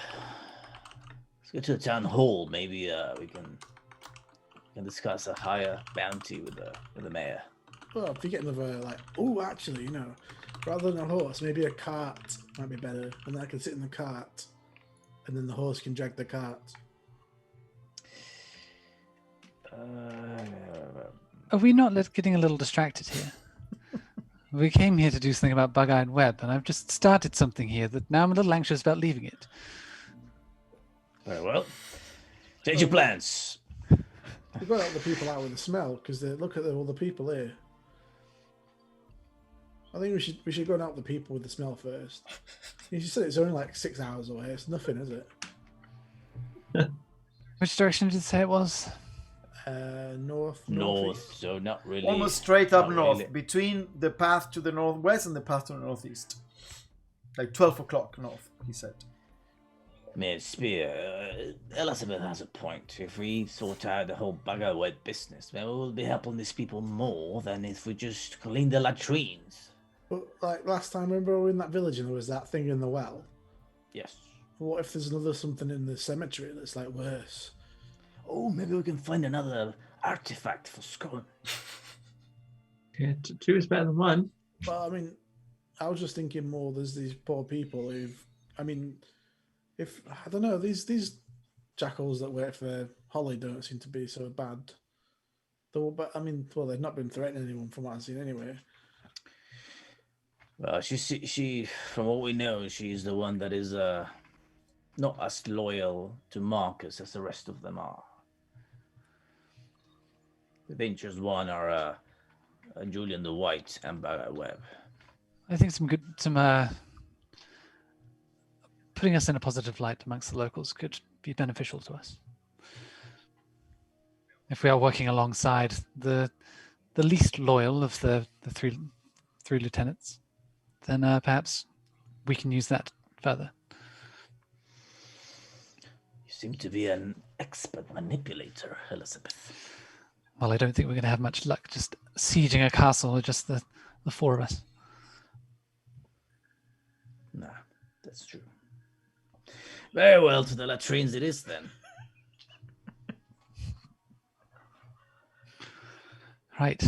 town hall. Maybe we can discuss a higher bounty with the mayor. Well, if you get another actually, rather than a horse, maybe a cart might be better, and then I can sit in the cart, and then the horse can drag the cart. Are we not getting a little distracted here? We came here to do something about Bug-Eyed Web, and I've just started something here that now I'm a little anxious about leaving it. Very well. Change your plans. We've got to help the people out with the smell, because look at all the people here. I think we should go and help the people with the smell first. You said it's only like 6 hours away. It's nothing, is it? Which direction did you say it was? North. North, so not really. Almost straight up not north, really. between the path to the northwest and the path to the northeast. Like 12 o'clock north, he said. Mayor Spear, Elizabeth has a point. If we sort out the whole bugger web business, then we'll be helping these people more than if we just clean the latrines. But like last time, remember we were in that village and there was that thing in the well? Yes. What if there's another something in the cemetery that's like worse? Oh, maybe we can find another artifact for Scotland. Yeah, two is better than one. But I mean, I was just thinking more. There's these poor people if I don't know, these jackals that work for Holly don't seem to be so bad. But I mean, well, they've not been threatening anyone from what I've seen anyway. Well, she, from what we know, she's the one that is not as loyal to Marcus as the rest of them are. The dangerous one are Julian the White and Bugger Webb. I think putting us in a positive light amongst the locals could be beneficial to us. If we are working alongside the least loyal of the three lieutenants, then perhaps we can use that further. You seem to be an expert manipulator, Elizabeth. Well, I don't think we're going to have much luck just sieging a castle with just the four of us. No, that's true. Very well, to the latrines it is then. Right.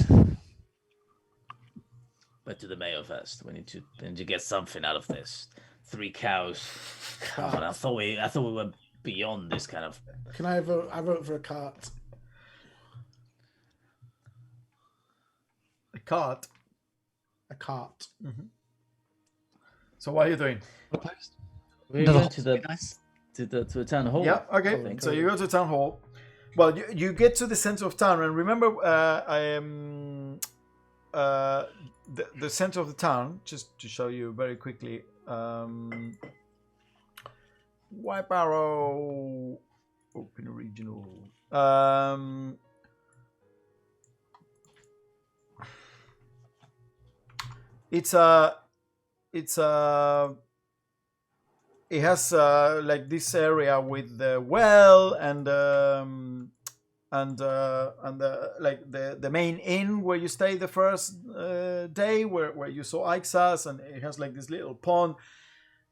But to the mayor first. We need to get something out of this. 3 cows. Come on, I thought we were beyond this kind of. Can I vote? I vote for a cart. A cart. A cart. Mm-hmm. So what are you doing? We're Another going to the nice. to the town hall. Yeah, okay. think. So you go to town hall. Well, you get to the center of town, and remember, the center of the town. Just to show you very quickly, White Barrow, open regional. It has like this area with the well and like the main inn where you stay the first day where you saw Ixas, and it has like this little pond,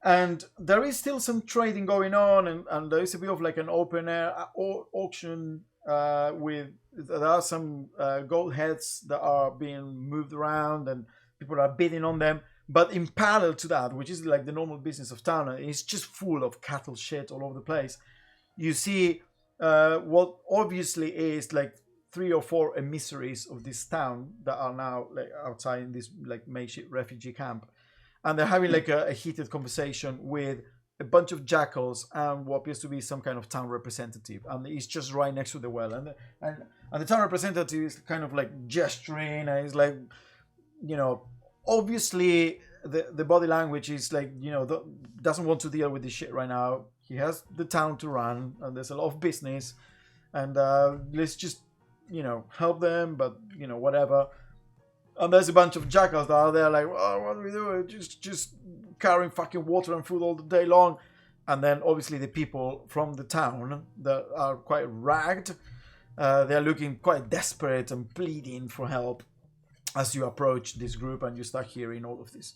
and there is still some trading going on, and there is a bit of like an open air auction there are some gold heads that are being moved around and people are bidding on them. But in parallel to that, which is like the normal business of town, and it's just full of cattle shit all over the place. You see what obviously is like 3 or 4 emissaries of this town that are now like outside in this like makeshift refugee camp, and they're having like a heated conversation with a bunch of jackals and what appears to be some kind of town representative, and he's just right next to the well, and the town representative is kind of like gesturing, and he's like, you know, obviously the body language is like, you know, doesn't want to deal with this shit right now. He has the town to run, and there's a lot of business, and let's just, you know, help them, but you know, whatever. And there's a bunch of jackals that are there like, oh, what do we do? Just carrying fucking water and food all the day long. And then obviously the people from the town that are quite ragged, they're looking quite desperate and pleading for help as you approach this group and you start hearing all of this.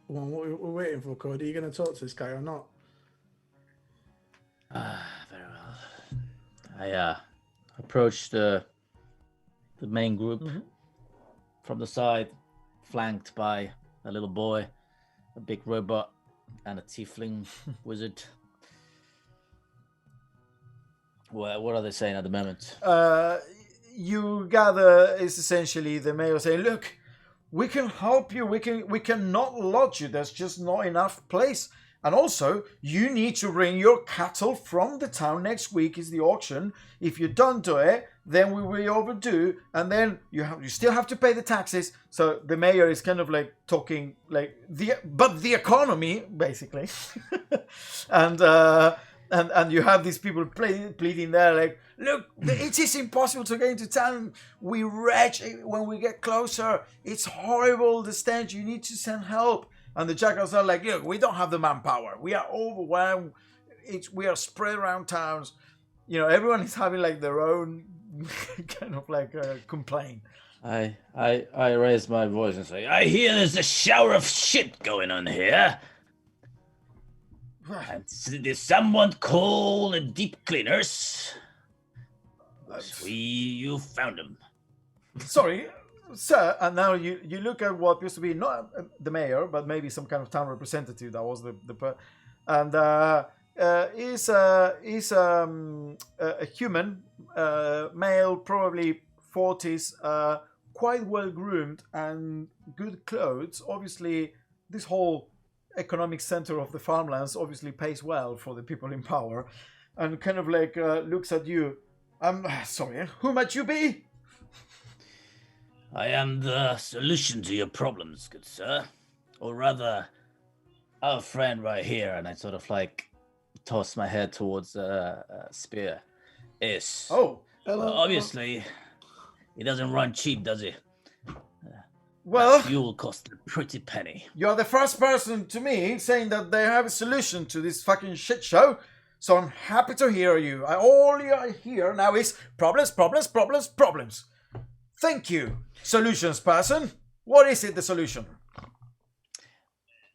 Well, what we're waiting for, Cody. Are you going to talk to this guy or not? Very well. I approached the main group from the side, flanked by a little boy, a big robot, and a tiefling wizard. What are they saying at the moment? You gather is essentially the mayor saying, look, we can help you. We can not lodge you. There's just not enough place. And also, you need to bring your cattle from the town. Next week is the auction. If you don't do it, then we will overdue, and then you still have to pay the taxes. So the mayor is kind of like talking like the economy basically, and you have these people pleading there like, look, it is impossible to get into town. We retch when we get closer. It's horrible, the stench. You need to send help. And the jackals are like, look, we don't have the manpower. We are overwhelmed. We are spread around towns. You know, everyone is having like their own kind of like complaint. I raise my voice and say, I hear there's a shower of shit going on here. And did someone call the deep cleaners? You found them. Sorry, sir. And now you look at what used to be not the mayor, but maybe some kind of town representative. That was is a human, male, probably 40s, quite well groomed and good clothes. Obviously, this whole economic center of the farmlands obviously pays well for the people in power, and kind of like looks at you. Sorry, who might you be? I am the solution to your problems, good sir. Or rather, our friend right here, and I sort of like toss my head towards Spear, is... Oh, obviously, he doesn't run cheap, does he? Well, fuel cost a pretty penny. You're the first person to me saying that they have a solution to this fucking shit show, so I'm happy to hear you. All you hear now is problems. Thank you, solutions person. What is it, the solution?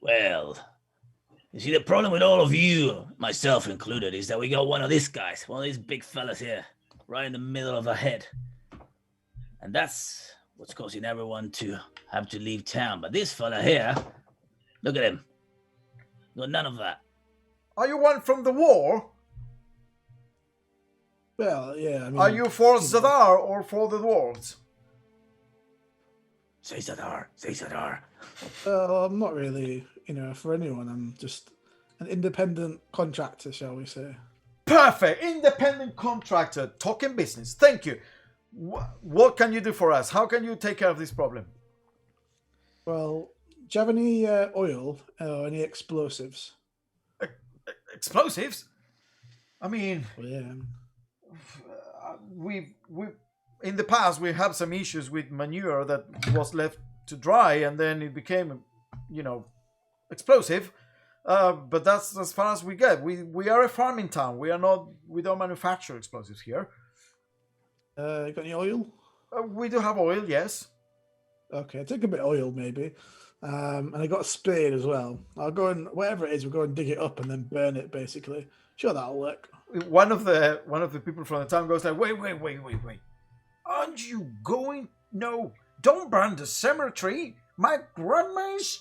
Well, you see, the problem with all of you, myself included, is that we got one of these guys, one of these big fellas here, right in the middle of our head. And that's what's causing everyone to have to leave town. But this fella here, look at him. Got none of that. Are you one from the war? Well, yeah. I mean, are you for Zadar or for the dwarves? Say Zadar. I'm not really, for anyone. I'm just an independent contractor, shall we say. Perfect. Independent contractor. Talking business. Thank you. What can you do for us? How can you take care of this problem? Well, do you have any oil or any explosives? Explosives? I mean, well, yeah. We in the past we had some issues with manure that was left to dry, and then it became, explosive. But that's as far as we get. We are a farming town. We don't manufacture explosives here. Got any oil? We do have oil, yes. Okay, take a bit of oil maybe. And I got a spade as well. I'll go and whatever it is, we'll go and dig it up and then burn it. Basically, sure that'll work. One of the people from the town goes like, wait. Aren't you going? No, don't burn the cemetery. My grandma is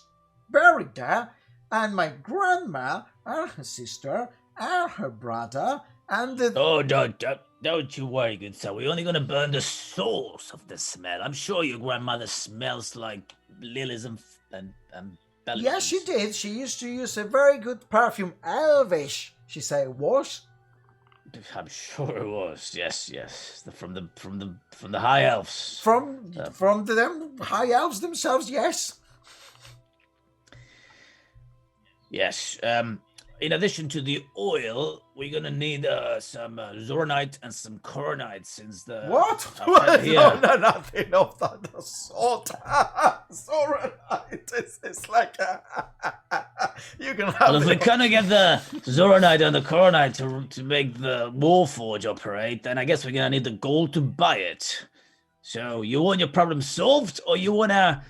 buried there, and my grandma and her sister and her brother and the... Oh, don't you worry, good sir. We're only going to burn the source of the smell. I'm sure your grandmother smells like lilies and belly Yes, she buttons. did. She used to use a very good perfume, Elvish. She said it was. I'm sure it was. Yes. From the high elves. From them high elves themselves, yes. Yes. In addition to the oil, we're gonna need some zoronite and some coronite, since the What? Yeah. No, nothing of that sort. Sorry, it's like you can have. Well, if we it. can't get the zoronite and the coronite to make the warforge operate, then I guess we're gonna need the gold to buy it. So you want your problem solved, or you wanna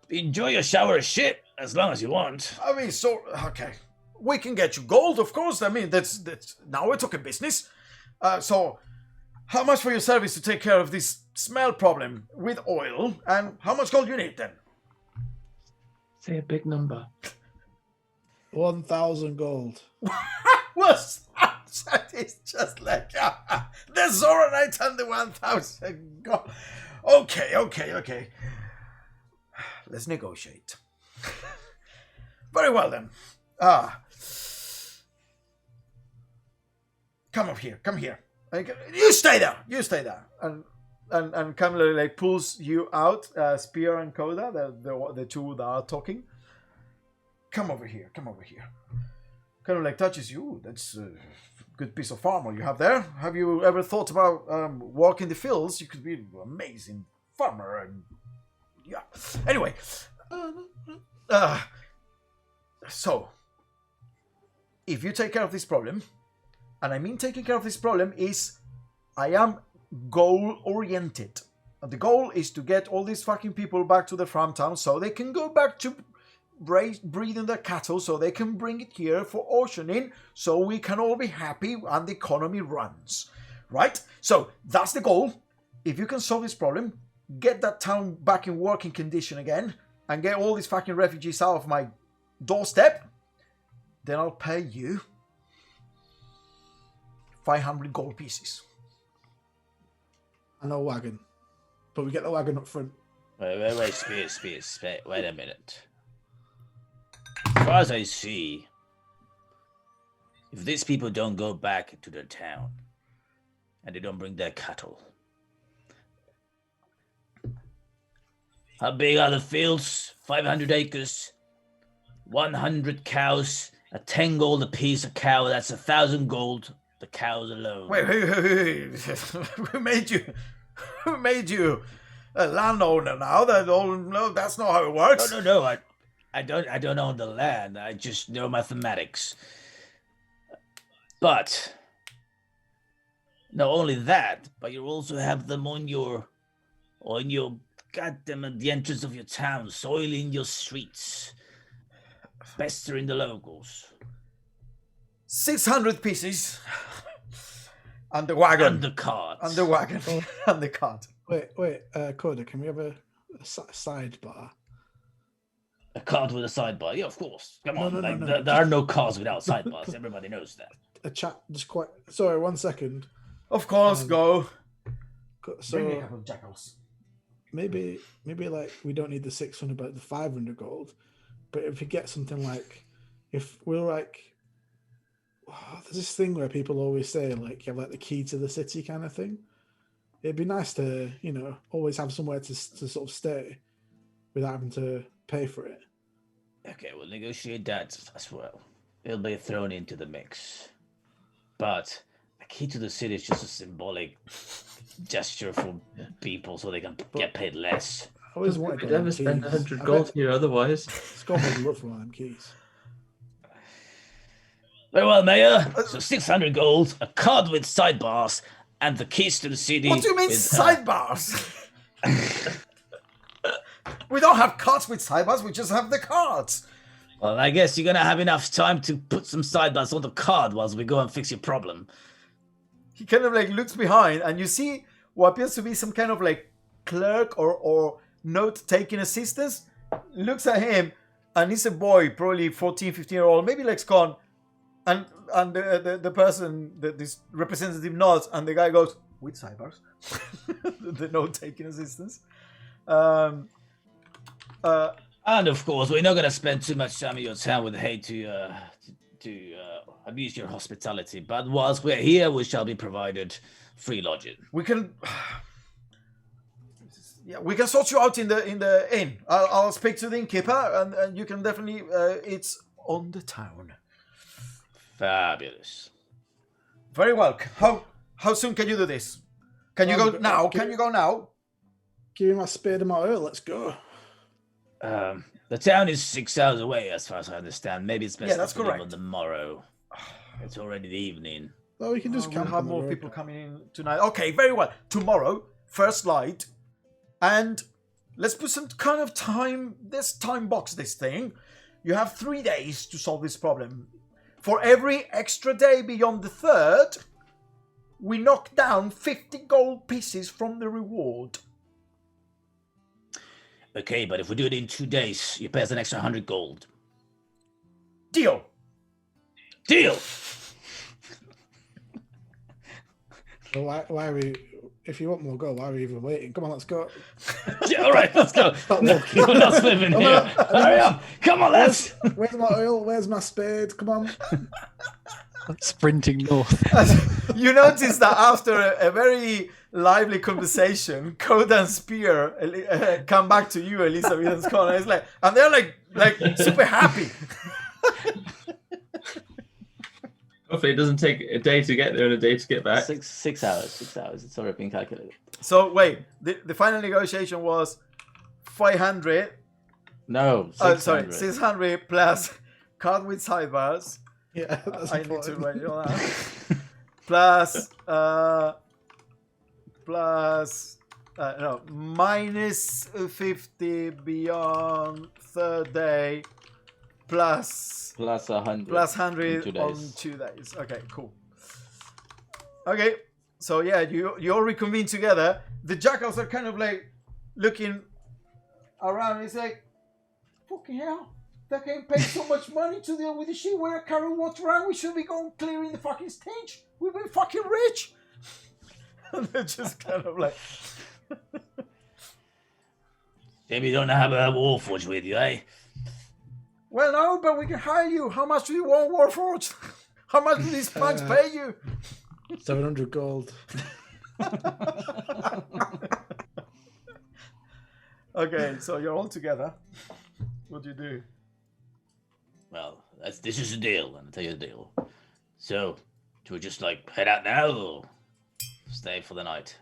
enjoy your shower of shit as long as you want? I mean, okay. We can get you gold, of course. I mean, that's now we're talking business. So, how much for your service to take care of this smell problem with oil, and how much gold you need then? Say a big number. 1,000 gold. What's that? It's just like the Zoronite and the 1,000 gold. Okay. Let's negotiate. Very well then. Come up here. Come here. You stay there. And Kamala like pulls you out. Spear and Koda, the two that are talking. Come over here. Kind of like touches you. That's a good piece of armor you have there. Have you ever thought about walking the fields? You could be an amazing farmer. And yeah. Anyway. So, if you take care of this problem, and I mean taking care of this problem is, I am goal-oriented. The goal is to get all these fucking people back to the farm town so they can go back to breeding their cattle, so they can bring it here for auctioning, so we can all be happy and the economy runs. Right? So, that's the goal. If you can solve this problem, get that town back in working condition again, and get all these fucking refugees out of my doorstep, then I'll pay you 500 gold pieces. And a wagon. But we get the wagon up front. Wait, Spear, wait a minute. As far as I see, if these people don't go back to their town, and they don't bring their cattle, how big are the fields? 500 acres, 100 cows, a 10 gold a piece a cow, that's 1,000 gold, the cows alone. Wait. Who made you a landowner now? No, that's not how it works. No, I don't own the land, I just know mathematics. But, not only that, but you also have them on your goddamn at the entrance of your town, soiling your streets, pestering the locals. 600 pieces. And the wagon. And the cart. And the wagon. And the cart. Wait, Coda, can we have a sidebar? A cart with a sidebar? Yeah, of course. Come on. No. There are no cars without sidebars. Everybody knows that. A chat, just quite. Sorry, 1 second. Of course, go. Bring me a So couple of jackals. maybe like we don't need the 600, but the 500 gold. But if we get something like, if we're like, there's this thing where people always say like you have like the key to the city kind of thing. It'd be nice to, always have somewhere to sort of stay without having to pay for it. Okay, we'll negotiate that as well. It'll be thrown into the mix. But the key to the city is just a symbolic gesture for people so they can get paid less. I always wanted We'd one of never them spend keys. 100 I gold bet here otherwise. Scott would love one of them keys. Very well, Mayor. So 600 gold, a card with sidebars, and the keys to the city. What do you mean with, sidebars? With don't have carts with sidebars. We just have the carts. Well, I guess you're gonna have enough time to put some sidebars on the card whilst we go and fix your problem. He kind of like looks behind, and you see what appears to be some kind of like clerk or note-taking assistant. Looks at him, and he's a boy, probably 14, 15-year-old, maybe legs gone. And the person, this representative nods, and the guy goes, with sidebars. The note-taking assistants. And of course, we're not gonna spend too much time in your town with hate to abuse your hospitality. But whilst we're here, we shall be provided free lodging. We can, yeah, we can sort you out in the inn. I'll speak to the innkeeper, and you can definitely. It's on the town. Fabulous. Very well. How soon can you do this? Can you go now? Can you go now? Give me my spade and my oil. Let's go. The town is 6 hours away, as far as I understand. Maybe it's best that's to leave correct. on the morrow. It's already the evening. Well, we can just We'll camp have on the more road. people coming in tonight. Okay, very well. Tomorrow, first light, and let's put some kind of time. Let's time box this thing. You have 3 days to solve this problem. For every extra day beyond the third, we knock down 50 gold pieces from the reward. Okay, but if we do it in 2 days, you pay us an extra 100 gold. Deal. Deal! Well, why are we? If you want more gold, why are we even waiting? Come on, let's go. Yeah, all right, let's go. Stop No, walking. we're not living here. Hurry up! Come on, lads! Where's my oil? Where's my spade? Come on. Sprinting north. You notice that after a very lively conversation, Code and Spear come back to you, Elizabeth and Scott, and it's like, and they're like super happy. Hopefully, it doesn't take a day to get there and a day to get back. 6 hours. 6 hours. It's already been calculated. So wait, the final negotiation was 500. No, 600. 600 plus card with sidebars. Yeah, that's I need to important. write it all out. plus minus 50 beyond third day, plus Plus 100. plus 100 in 2 on days. 2 days. Okay, cool. Okay, so yeah, you all reconvene together. The jackals are kind of like looking around. It's like, fucking hell, they can pay so much money to deal with the shit. We're carrying water around. We should be going clearing the fucking stage. We've been fucking rich. And they're just kind of like, Maybe you don't have a warforge with you, eh? well, no, but we can hire you. How much do you want, Warforged? How much do these punks pay you? 700 gold. Okay, so you're all together. What do you do? Well, this is the deal. I'll tell you the deal. So, do we just like head out now or stay for the night?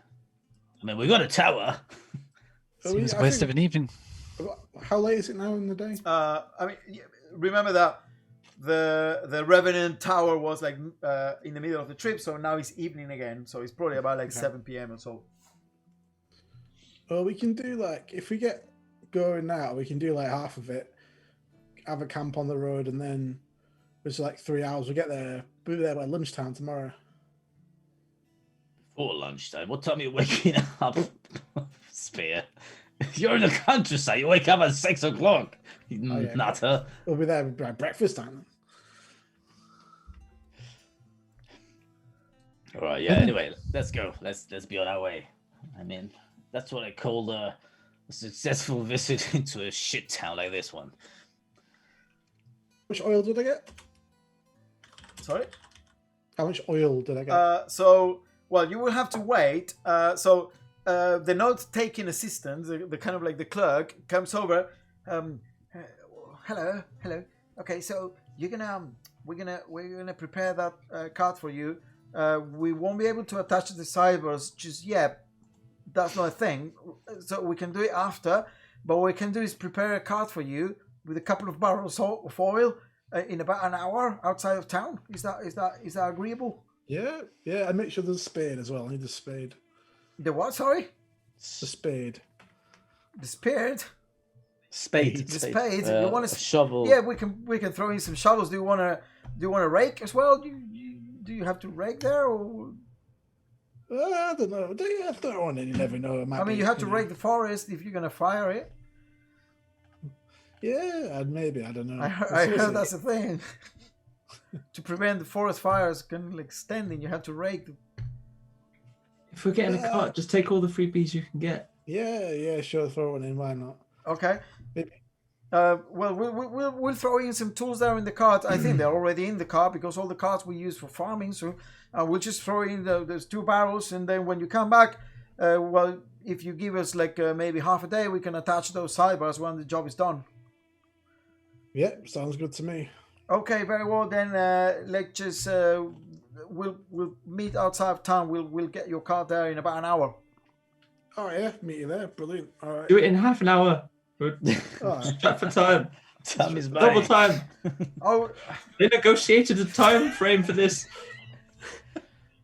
I mean, we got a tower. Seems a I waste of think- an evening. How late is it now in the day? I mean, remember that the Revenant Tower was like in the middle of the trip, so now it's evening again. So it's probably about like 7 p.m. or so. Well, we can do like, if we get going now, we can do like half of it, have a camp on the road, and then it's like 3 hours. We get there, we'll be there by lunchtime tomorrow. Before lunchtime. What time are you waking up, Spear? You're in the countryside. You wake up at 6 o'clock. You Oh, yeah. nutter. We'll be there by breakfast time. All right. Yeah. Anyway, let's go. Let's be on our way. I mean, that's what I call a successful visit into a shit town like this one. Which oil did I get? Sorry. How much oil did I get? So, well, you will have to wait. The note-taking assistant, the kind of like the clerk, comes over. Hello. Okay, so we're gonna prepare that card for you. We won't be able to attach the sidebars just yet. That's not a thing. So we can do it after. But what we can do is prepare a card for you with a couple of barrels of oil in about an hour outside of town. Is that agreeable? Yeah. And make sure there's a spade as well. I need the spade. The what? Sorry, The spade. the spirit. Spade. The spades. You want a shovel. Yeah, we can throw in some shovels. Do you want to rake as well? Do you have to rake there, or? I don't know. Do you have to on it? You never know. I mean, you have to rake the forest if you're gonna fire it. Yeah, maybe. I don't know. I heard that's a thing. To prevent the forest fires can extending, you have to rake. If we're getting a cart, just take all the freebies you can get. Yeah, sure. Throw one in. Why not? Okay. Maybe. Well, we'll throw in some tools there in the cart. I think they're already in the cart because all the carts we use for farming. So we'll just throw in those 2 barrels, and then when you come back, well, if you give us like maybe half a day, we can attach those sidebars when the job is done. Yeah, sounds good to me. Okay, very well then. Let's just we'll meet outside of town. We'll get your cart there in about an hour. Oh yeah, meet you there. Brilliant. All right. Do it in half an hour. All right. Strap for time. Time is Double money. time. Oh, They negotiated a time frame for this.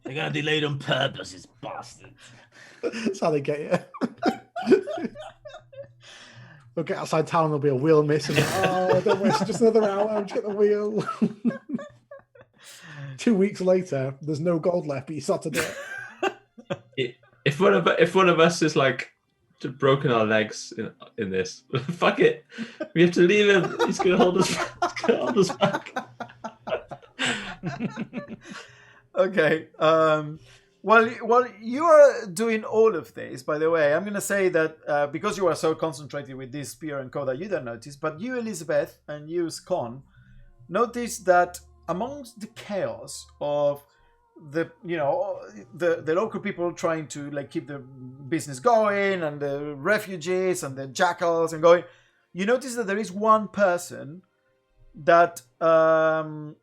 They're gonna delay it on purpose, these bastards. That's how they get you. We'll get outside town. There'll be a wheel missing. Oh, don't waste just another hour. I'll get the wheel. 2 weeks later, there's no gold left, but you start to do it. If one of us is like just broken our legs in this, fuck it. We have to leave him. He's gonna hold us back. okay. While you are doing all of this, by the way, I'm going to say that because you are so concentrated with this spear and coda, you don't notice, but you, Elizabeth, and you, Scon, notice that amongst the chaos of the local people trying to like keep the business going, and the refugees and the jackals and going, you notice that there is one person that doesn't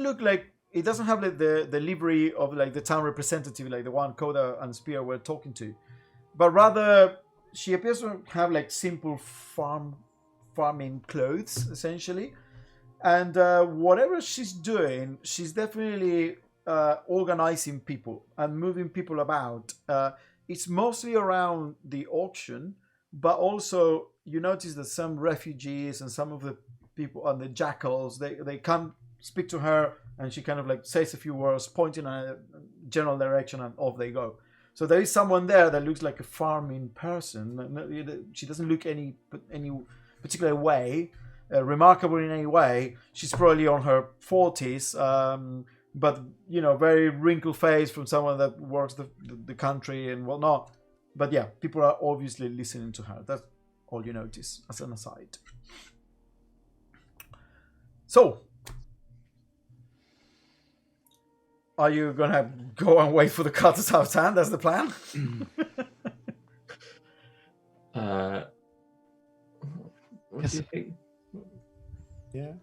look like. It doesn't have like the livery of like the town representative, like the one Coda and Spear were talking to, but rather she appears to have like simple farming clothes essentially, and whatever she's doing, she's definitely organizing people and moving people about. It's mostly around the auction, but also you notice that some refugees and some of the people and the jackals they come speak to her. And she kind of like says a few words, pointing in a general direction, and off they go. So there is someone there that looks like a farming person. She doesn't look any particular way, remarkable in any way. She's probably on her 40s, but very wrinkled face from someone that works the country and whatnot. But yeah, people are obviously listening to her. That's all you notice as an aside. So. Are you gonna go and wait for the car to start town? That's the plan. What do you think? Yeah.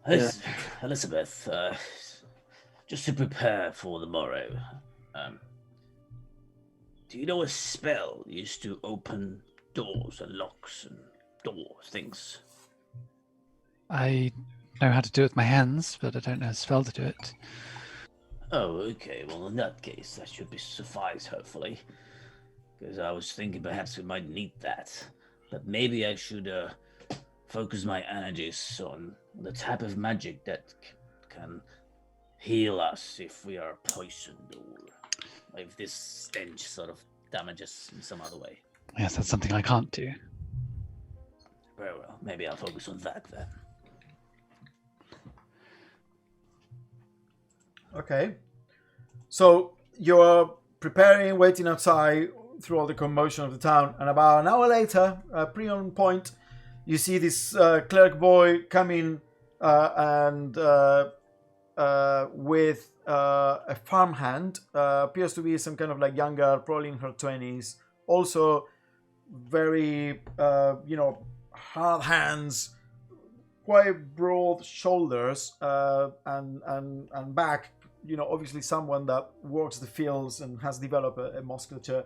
Elizabeth, just to prepare for the morrow, do you know a spell used to open doors and locks and doors, things? I know how to do it with my hands, but I don't know a spell to do it. Oh, okay. Well, in that case, that should suffice, hopefully. Because I was thinking perhaps we might need that. But maybe I should focus my energies on the type of magic that can heal us if we are poisoned, or if this stench sort of damages in some other way. Yes, that's something I can't do. Very well. Maybe I'll focus on that then. Okay. So you're preparing, waiting outside through all the commotion of the town, and about an hour later, pretty on point, you see this clerk boy coming and with a farmhand. Appears to be some kind of like younger, probably in her 20s. Also, very hard hands, quite broad shoulders, and back. Obviously someone that works the fields and has developed a musculature,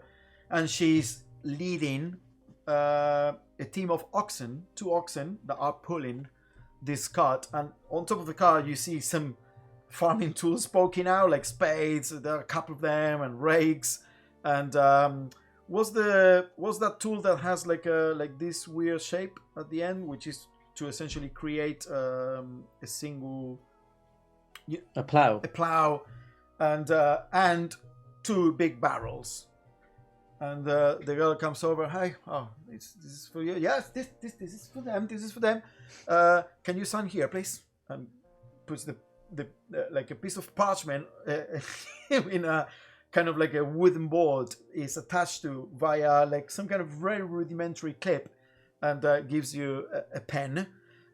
and she's leading a team of oxen, 2 oxen that are pulling this cart, and on top of the cart you see some farming tools poking out, like spades. There are a couple of them, and rakes, and what's that tool that has like this weird shape at the end, which is to essentially create a single A plow. and two big barrels. And the girl comes over. Hey, this is for you. Yes, this is for them. This is for them. Can you sign here, please? And puts the like a piece of parchment in a kind of like a wooden board is attached to via like some kind of very rudimentary clip, and gives you a pen.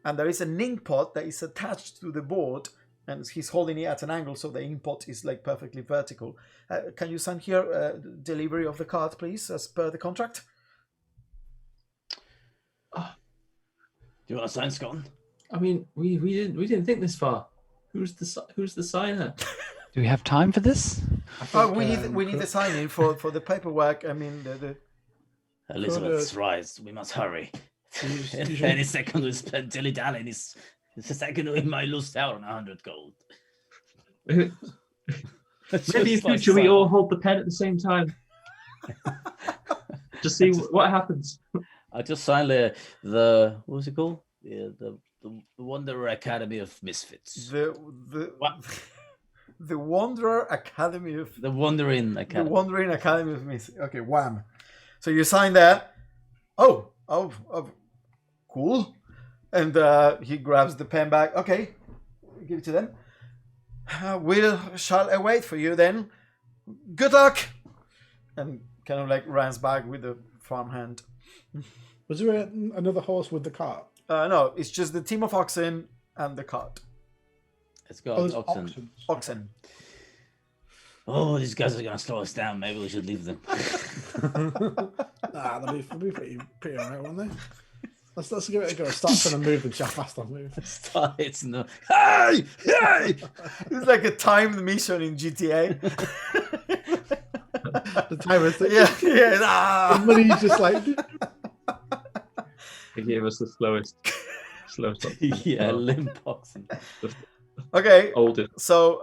And there is an ink pot that is attached to the board, and he's holding it at an angle so the ink pot is like perfectly vertical. Can you sign here delivery of the card, please, as per the contract? Do you want to sign, Scott? I mean, we didn't think this far. Who's the signer? Do we have time for this? We need the signing for the paperwork. I mean the Elizabeth's right. We must hurry. Any second we spend dilly-dallying is the second we might lose out on 100 gold. Maybe in future we all hold the pen at the same time. Just see what happens. I just signed the what was it called? The Wanderer Academy of Misfits. The Wanderer Academy of The Wandering Academy. The Wandering Academy of Misfits. Okay, wham. So you sign that. Oh, cool. And he grabs the pen back. Okay, give it to them. We shall await for you then. Good luck. And kind of like runs back with the farmhand. Was there another horse with the cart? No, it's just the team of oxen and the cart. Let's go. there's Oxen. Oxen. Oh, these guys are going to slow us down. Maybe we should leave them. Nah, they'll be pretty alright, won't they? Let's give it a go. Start trying to move and see how fast I'll move. It's no. Hey! It's like a timed mission in GTA. The timer thing. Yeah. Somebody's just like. He gave us the slowest Yeah, limp oxen. Okay. oldest. So,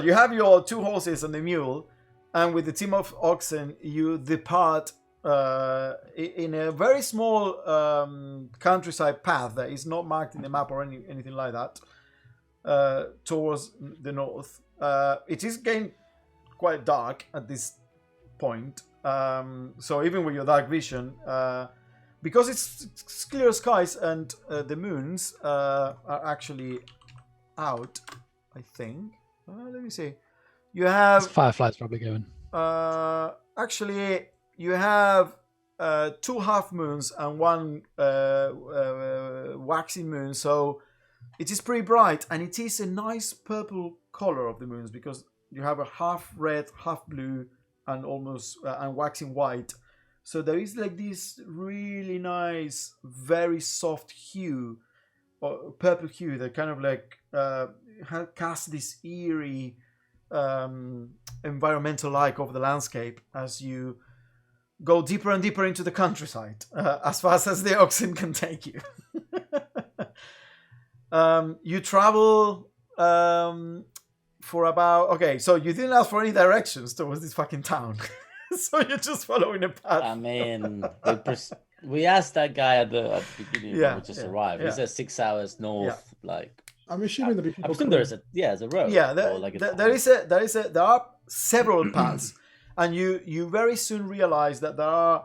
you have your two horses and the mule, and with the team of oxen, you depart in a very small countryside path that is not marked in the map or anything like that, towards the north. It is getting quite dark at this point, so even with your dark vision, because it's clear skies and the moons are actually out, I think. Let me see. You have Firefly's probably going. actually you have 2 half moons and 1 waxing moon, so it is pretty bright, and it is a nice purple color of the moons because you have a half red, half blue, and almost and waxing white. So there is like this really nice, very soft hue, or purple hue that kind of like casts this eerie environmental like over the landscape as you go deeper and deeper into the countryside, as fast as the oxen can take you. You travel for about... Okay, so you didn't ask for any directions towards this fucking town. So you're just following a path. I mean, we asked that guy at the beginning when we just arrived. He said 6 hours north, like... I'm assuming there'll be people. I assume there's a road. Yeah, or like there are several paths, and you very soon realize that there are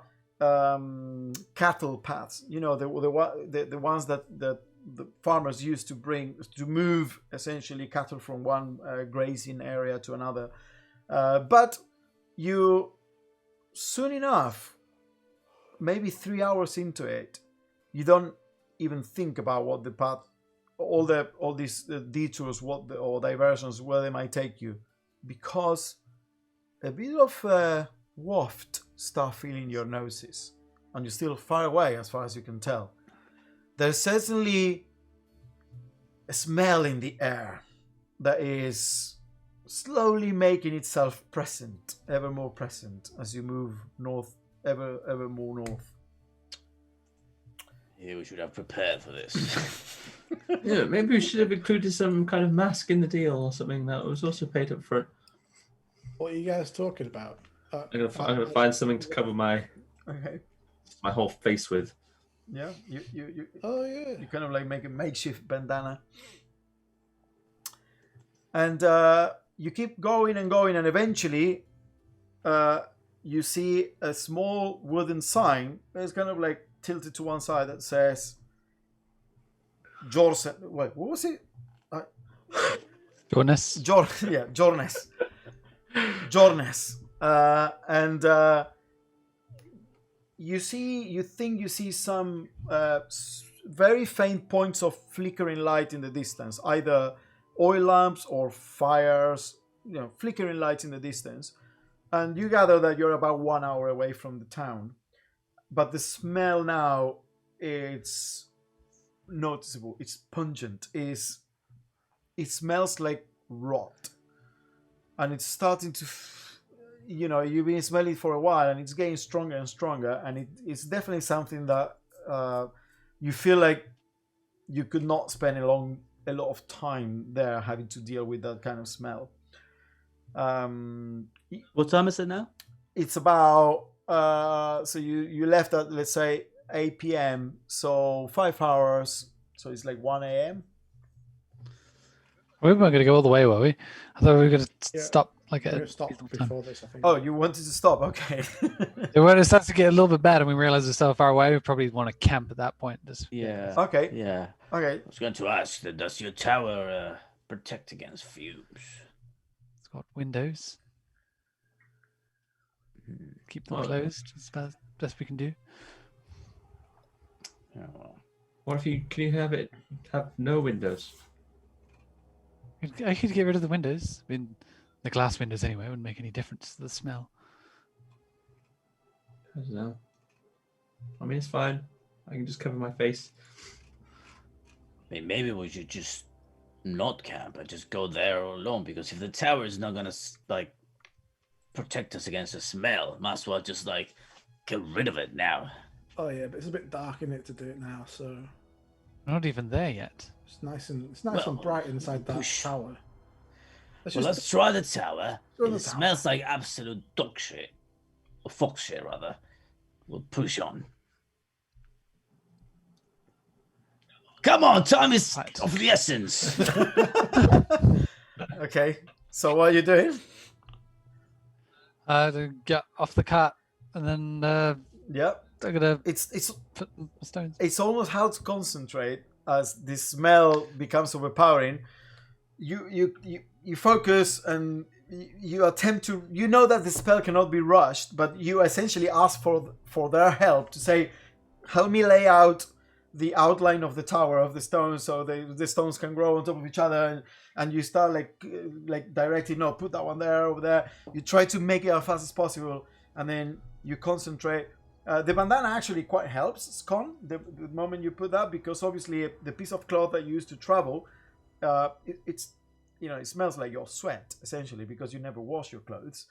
cattle paths. You know, the ones that the farmers use to move essentially cattle from one grazing area to another. But you soon enough, maybe 3 hours into it, you don't even think about what the path, all these detours, or diversions, where they might take you, because a bit of waft start filling your noses, and you're still far away as far as you can tell. There's certainly a smell in the air that is slowly making itself present, ever more present, as you move north, ever more north. Yeah, we should have prepared for this. Yeah, maybe we should have included some kind of mask in the deal or something that was also paid up front. What are you guys talking about? I'm gonna find something to cover my Okay. whole face with. Yeah. You Oh yeah. you kind of like make a makeshift bandana. And you keep going and going, and eventually you see a small wooden sign that's kind of like tilted to one side that says Jorsen. Wait, what was it? Jonas. Yeah, Jornes. Jornes. And you think you see some very faint points of flickering light in the distance, either oil lamps or fires, flickering lights in the distance. And you gather that you're about 1 hour away from the town. But the smell now, it's noticeable. It's pungent. It smells like rot. And it's starting to, you've been smelling it for a while, and it's getting stronger and stronger. And it's definitely something that you feel like you could not spend a lot of time there having to deal with that kind of smell. What time is it now? It's about so you left at, let's say, 8 p.m. so 5 hours, so it's like 1 a.m. We weren't going to go all the way, were we? I thought we were going to Yeah. stop like We're a gonna stop before this, I think. Oh, you wanted to stop? Okay. When it starts to get a little bit bad and we realize it's so far away, we probably want to camp at that point. Just Yeah. Okay. Yeah. Okay. I was going to ask, does your tower protect against fumes? It's got windows. Keep them Well- closed. It's about best we can do. Yeah, well, What if can you have no windows? I could get rid of the windows. I mean, the glass windows anyway wouldn't make any difference to the smell. I don't know. I mean, it's fine. I can just cover my face. maybe we should just not camp and just go there all alone, because if the tower is not gonna like protect us against the smell, might as well just like get rid of it now. Oh yeah, but it's a bit dark in it to do it now, so We're not even there yet. it's nice and bright inside that push. tower. Well, let's try the tower. Try If the it tower. smells like absolute dog shit, or fox shit rather, we'll push on. Come on, time is Right. of the essence. Okay. So what are you doing? To get off the cart and then Yep. I'm gonna It's put the stones. it's almost hard to concentrate as the smell becomes overpowering. You focus and you attempt to. You know that the spell cannot be rushed, but you essentially ask for their help to say, "Help me lay out the outline of the tower of the stones, so the stones can grow on top of each other." And you start like directing. No, put that one there, over there. You try to make it as fast as possible, and then you concentrate. The bandana actually quite helps, Scon, the moment you put that, because obviously the piece of cloth that you use to travel, it's it smells like your sweat essentially, because you never wash your clothes,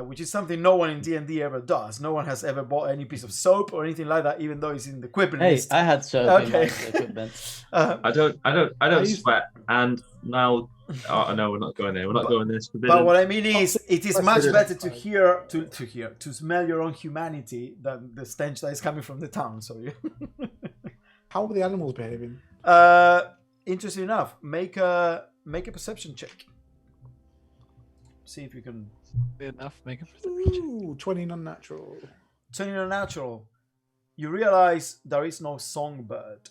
which is something no one in D&D ever does. No one has ever bought any piece of soap or anything like that, even though it's in the equipment Hey, list. I had soap in my Okay. equipment. I don't sweat, and now. Oh no, we're not going there. We're not going this. But what I mean is, it is much Forbidden. better to smell your own humanity than the stench that is coming from the town. So you. How are the animals behaving? Interesting enough, make a perception check. See if you can. Enough, make it. Ooh, 20 non-natural. Turning on natural, you realize there is no songbird,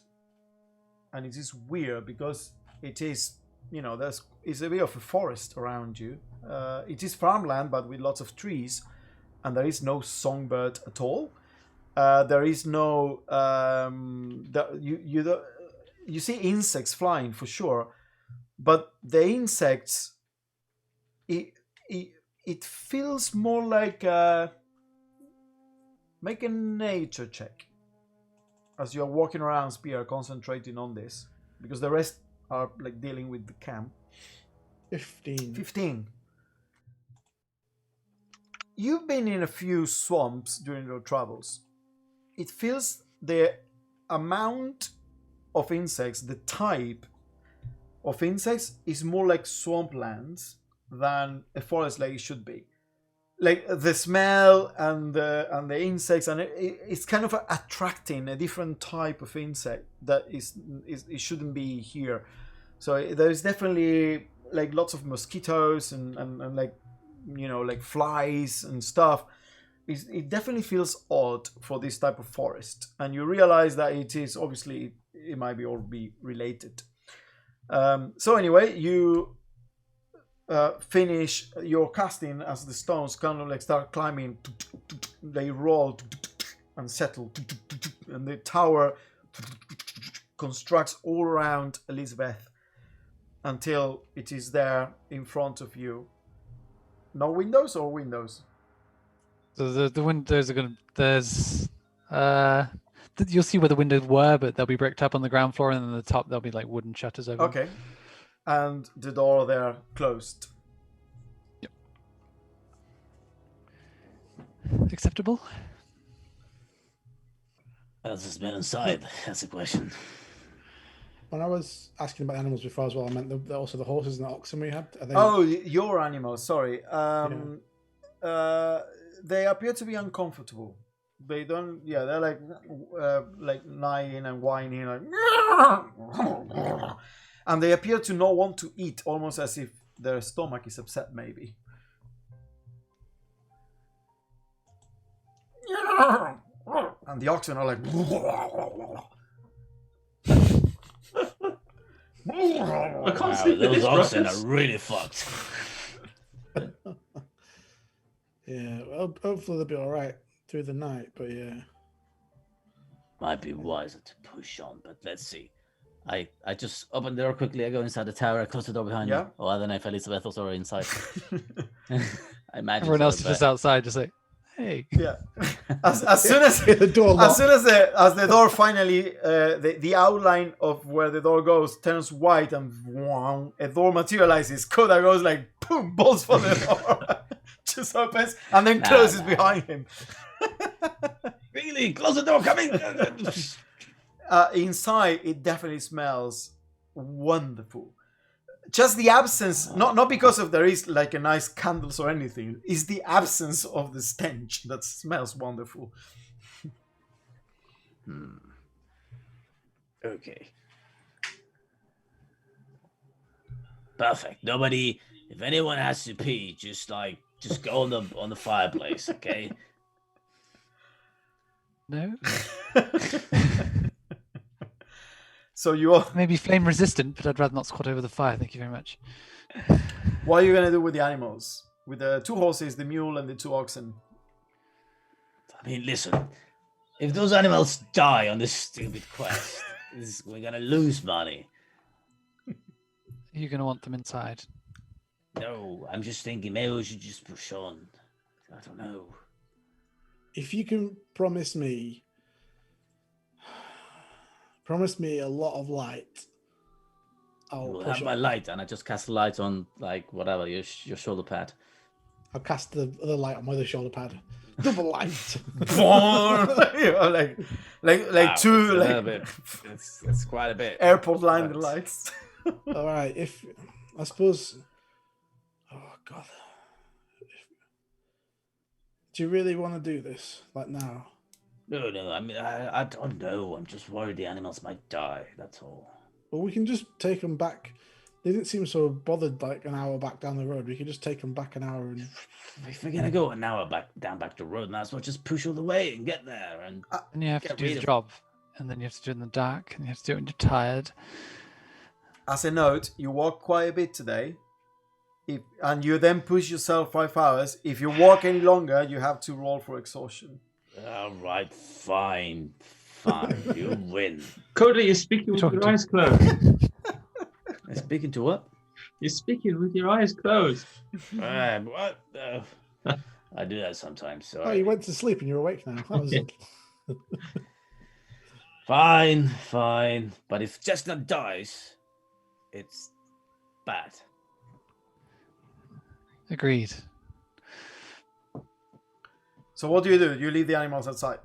and it is weird because it is, it's a bit of a forest around you. It is farmland, but with lots of trees, and there is no songbird at all. There is no you see insects flying for sure, but the insects, it feels more like make a nature check as you're walking around Spear, concentrating on this, because the rest are like dealing with the camp. 15. 15. You've been in a few swamps during your travels. It feels the amount of insects, the type of insects, is more like swamplands than a forest like it should be. like the smell and the insects, and it's kind of attracting a different type of insect that is it shouldn't be here. So there's definitely like lots of mosquitoes and like like flies and stuff. It definitely feels odd for this type of forest, and you realize that it is obviously it might be all be related. So anyway, you finish your casting as the stones kind of like start climbing. They roll and settle, and the tower constructs all around Elizabeth until it is there in front of you. No windows or windows? So the windows are gonna. There's you'll see where the windows were, but they'll be bricked up on the ground floor, and then on the top there'll be like wooden shutters over. Okay, and the door there closed. Yep. Acceptable. How's the smell inside? That's a question. When I was asking about animals before as well, I meant also the horses and the oxen we had. Are they... Oh, your animals. Sorry. They appear to be uncomfortable. They don't. Yeah, they're like lying and whining, like, and they appear to not want to eat, almost as if their stomach is upset, maybe. And the oxen are like. I can't Wow, sleep with those this, oxen Ruckus. are really fucked. Yeah, well, hopefully they'll be all right through the night. But yeah, Might be wiser to push on, but let's see. I just open the door quickly. I go inside the tower. I close the door behind me. Yeah. Oh, I don't know if Elizabeth was already inside. I imagine Everyone so, else is but- just outside, just like, hey. Yeah. As soon as the door as soon as the door finally the outline of where the door goes turns white and a door materializes, Koda goes like boom, balls for the door, just opens and then closes behind him. Really? Close the door, coming! Inside, it definitely smells wonderful. Just the absence, not because of there is like a nice candles or anything, is the absence of the stench that smells wonderful. Okay. Perfect. Nobody, if anyone has to pee, just go on the fireplace, okay? No? So you are. Maybe flame resistant, but I'd rather not squat over the fire. Thank you very much. What are you gonna do with the animals? With the 2 horses, the mule, and the 2 oxen? I mean, listen, if those animals die on this stupid quest, we're gonna lose money. You're going to want them inside. No, I'm just thinking maybe we should just push on. I don't know. if you can promise me a lot of light, I'll You'll push have my on. light, and I just cast the light on, like, whatever, your shoulder pad. I'll cast the other light on my other shoulder pad. Double light. You know, like Wow, two it's a little like bit. It's quite a bit. airport line But- lights. All right. If I suppose. Oh God. Do you really want to do this like now? No, I mean, I don't know. I'm just worried the animals might die. That's all. Well, we can just take them back. They didn't seem so bothered like an hour back down the road. We can just take them back an hour and. If we're gonna go an hour back the road, might as well just push all the way and get there. And And you have to Get do rid the of- job. And then you have to do it in the dark. And you have to do it when you're tired. As a note, you walk quite a bit today. And you then push yourself 5 hours. If you walk any longer, you have to roll for exhaustion. all right, fine, you win. Coda, you're speaking with Talking your to- eyes closed. Speaking to what? You're speaking with your eyes closed. What? I do that sometimes. So Oh, you went to sleep and you're awake now. That was Fine. But if Chestnut dies, it's bad. Agreed. So what do? You leave the animals outside?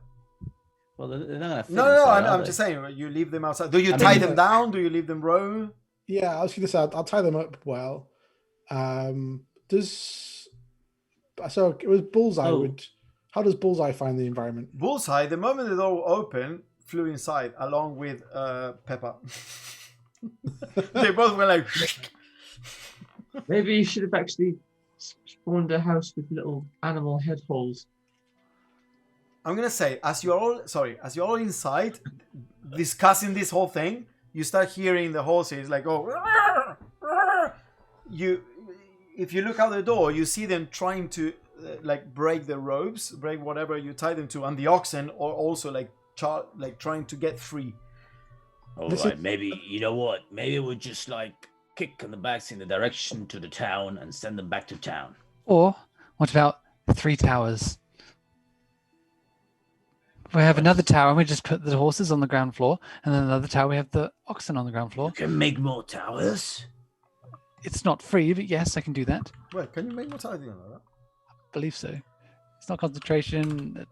Well, they're not gonna fit No, inside, are I'm they? just saying. You leave them outside. Do you I tie mean, them down? Do you leave them row? Yeah, I was going to say I'll tie them up well. So it was Bullseye. Oh. How does Bullseye find the environment? Bullseye, the moment the door opened, flew inside along with Peppa. They both were like. Maybe you should have actually spawned a house with little animal head holes. I'm gonna say, as you're all inside discussing this whole thing, you start hearing the horses like go. "Rrr, rrr." If you look out the door, you see them trying to like break the ropes, break whatever you tie them to, and the oxen are also like trying to get free. All right, maybe you know what? Maybe we'll just like kick on the backs in the direction to the town and send them back to town. Or what about 3 towers? We have another tower and we just put the horses on the ground floor, and then another tower we have the oxen on the ground floor. You can make more towers. It's not free, but yes, I can do that. Wait, can you make more tidings like that? I believe so. It's not concentration.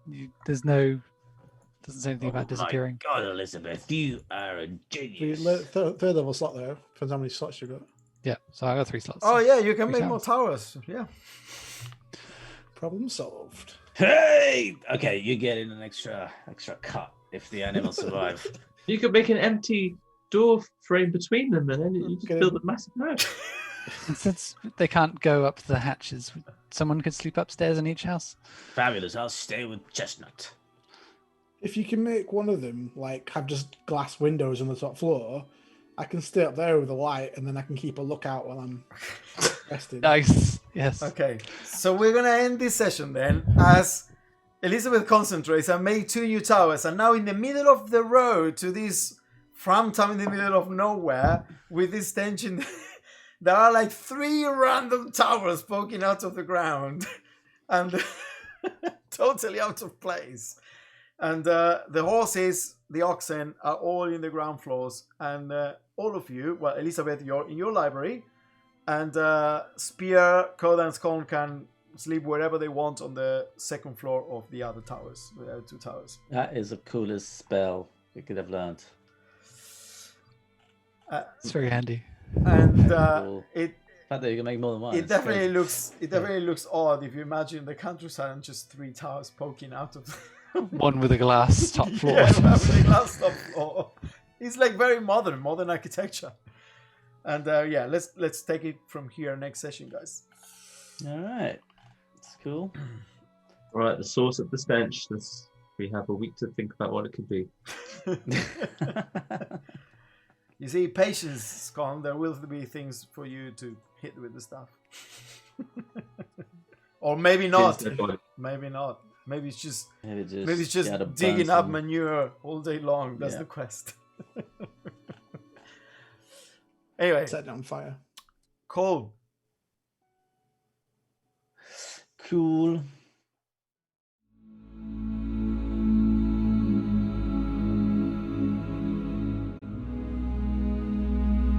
There's no. Doesn't say anything about disappearing. My God, Elizabeth, you are a The genius. third level slot there. Depends how many slots you've got. Yeah, so I got 3 slots. Oh yeah, you can 3 make more towers. Yeah. Problem solved. Hey, okay, you're getting an extra cut if the animals survive. You could make an empty door frame between them, and then you just Get build it. a massive house. And since they can't go up the hatches, someone could sleep upstairs in each house. Fabulous. I'll stay with Chestnut. If you can make one of them like have just glass windows on the top floor, I can stay up there with a light, and then I can keep a lookout while I'm resting. Nice. Yes. Okay, so we're gonna end this session then as Elizabeth concentrates and made 2 new towers, and now in the middle of the road to this farm town in the middle of nowhere with this tension, there are like 3 random towers poking out of the ground and totally out of place. And the horses, the oxen are all in the ground floors, and all of you, well, Elizabeth, you're in your library, and Spear, Coda, and Scone can sleep wherever they want on the second floor of the other towers, the other 2 towers. That is the coolest spell we could have learned. It's very handy. And Cool. it The fact that you can make more than one. it is definitely crazy. looks odd if you imagine the countryside and just 3 towers poking out of. One with a glass top floor. Yeah, with a glass top floor. It's like very modern architecture. And yeah, let's take it from here next session, guys. All right. It's cool. Right, the source of the stench. We have a week to think about what it could be. You see, patience, Scone. There will be things for you to hit with the stuff. Or maybe not. Maybe not. Maybe it's just gotta burn digging up some- manure all day long. That's Yeah. the quest. Anyway, Set it on fire. cool. Cool.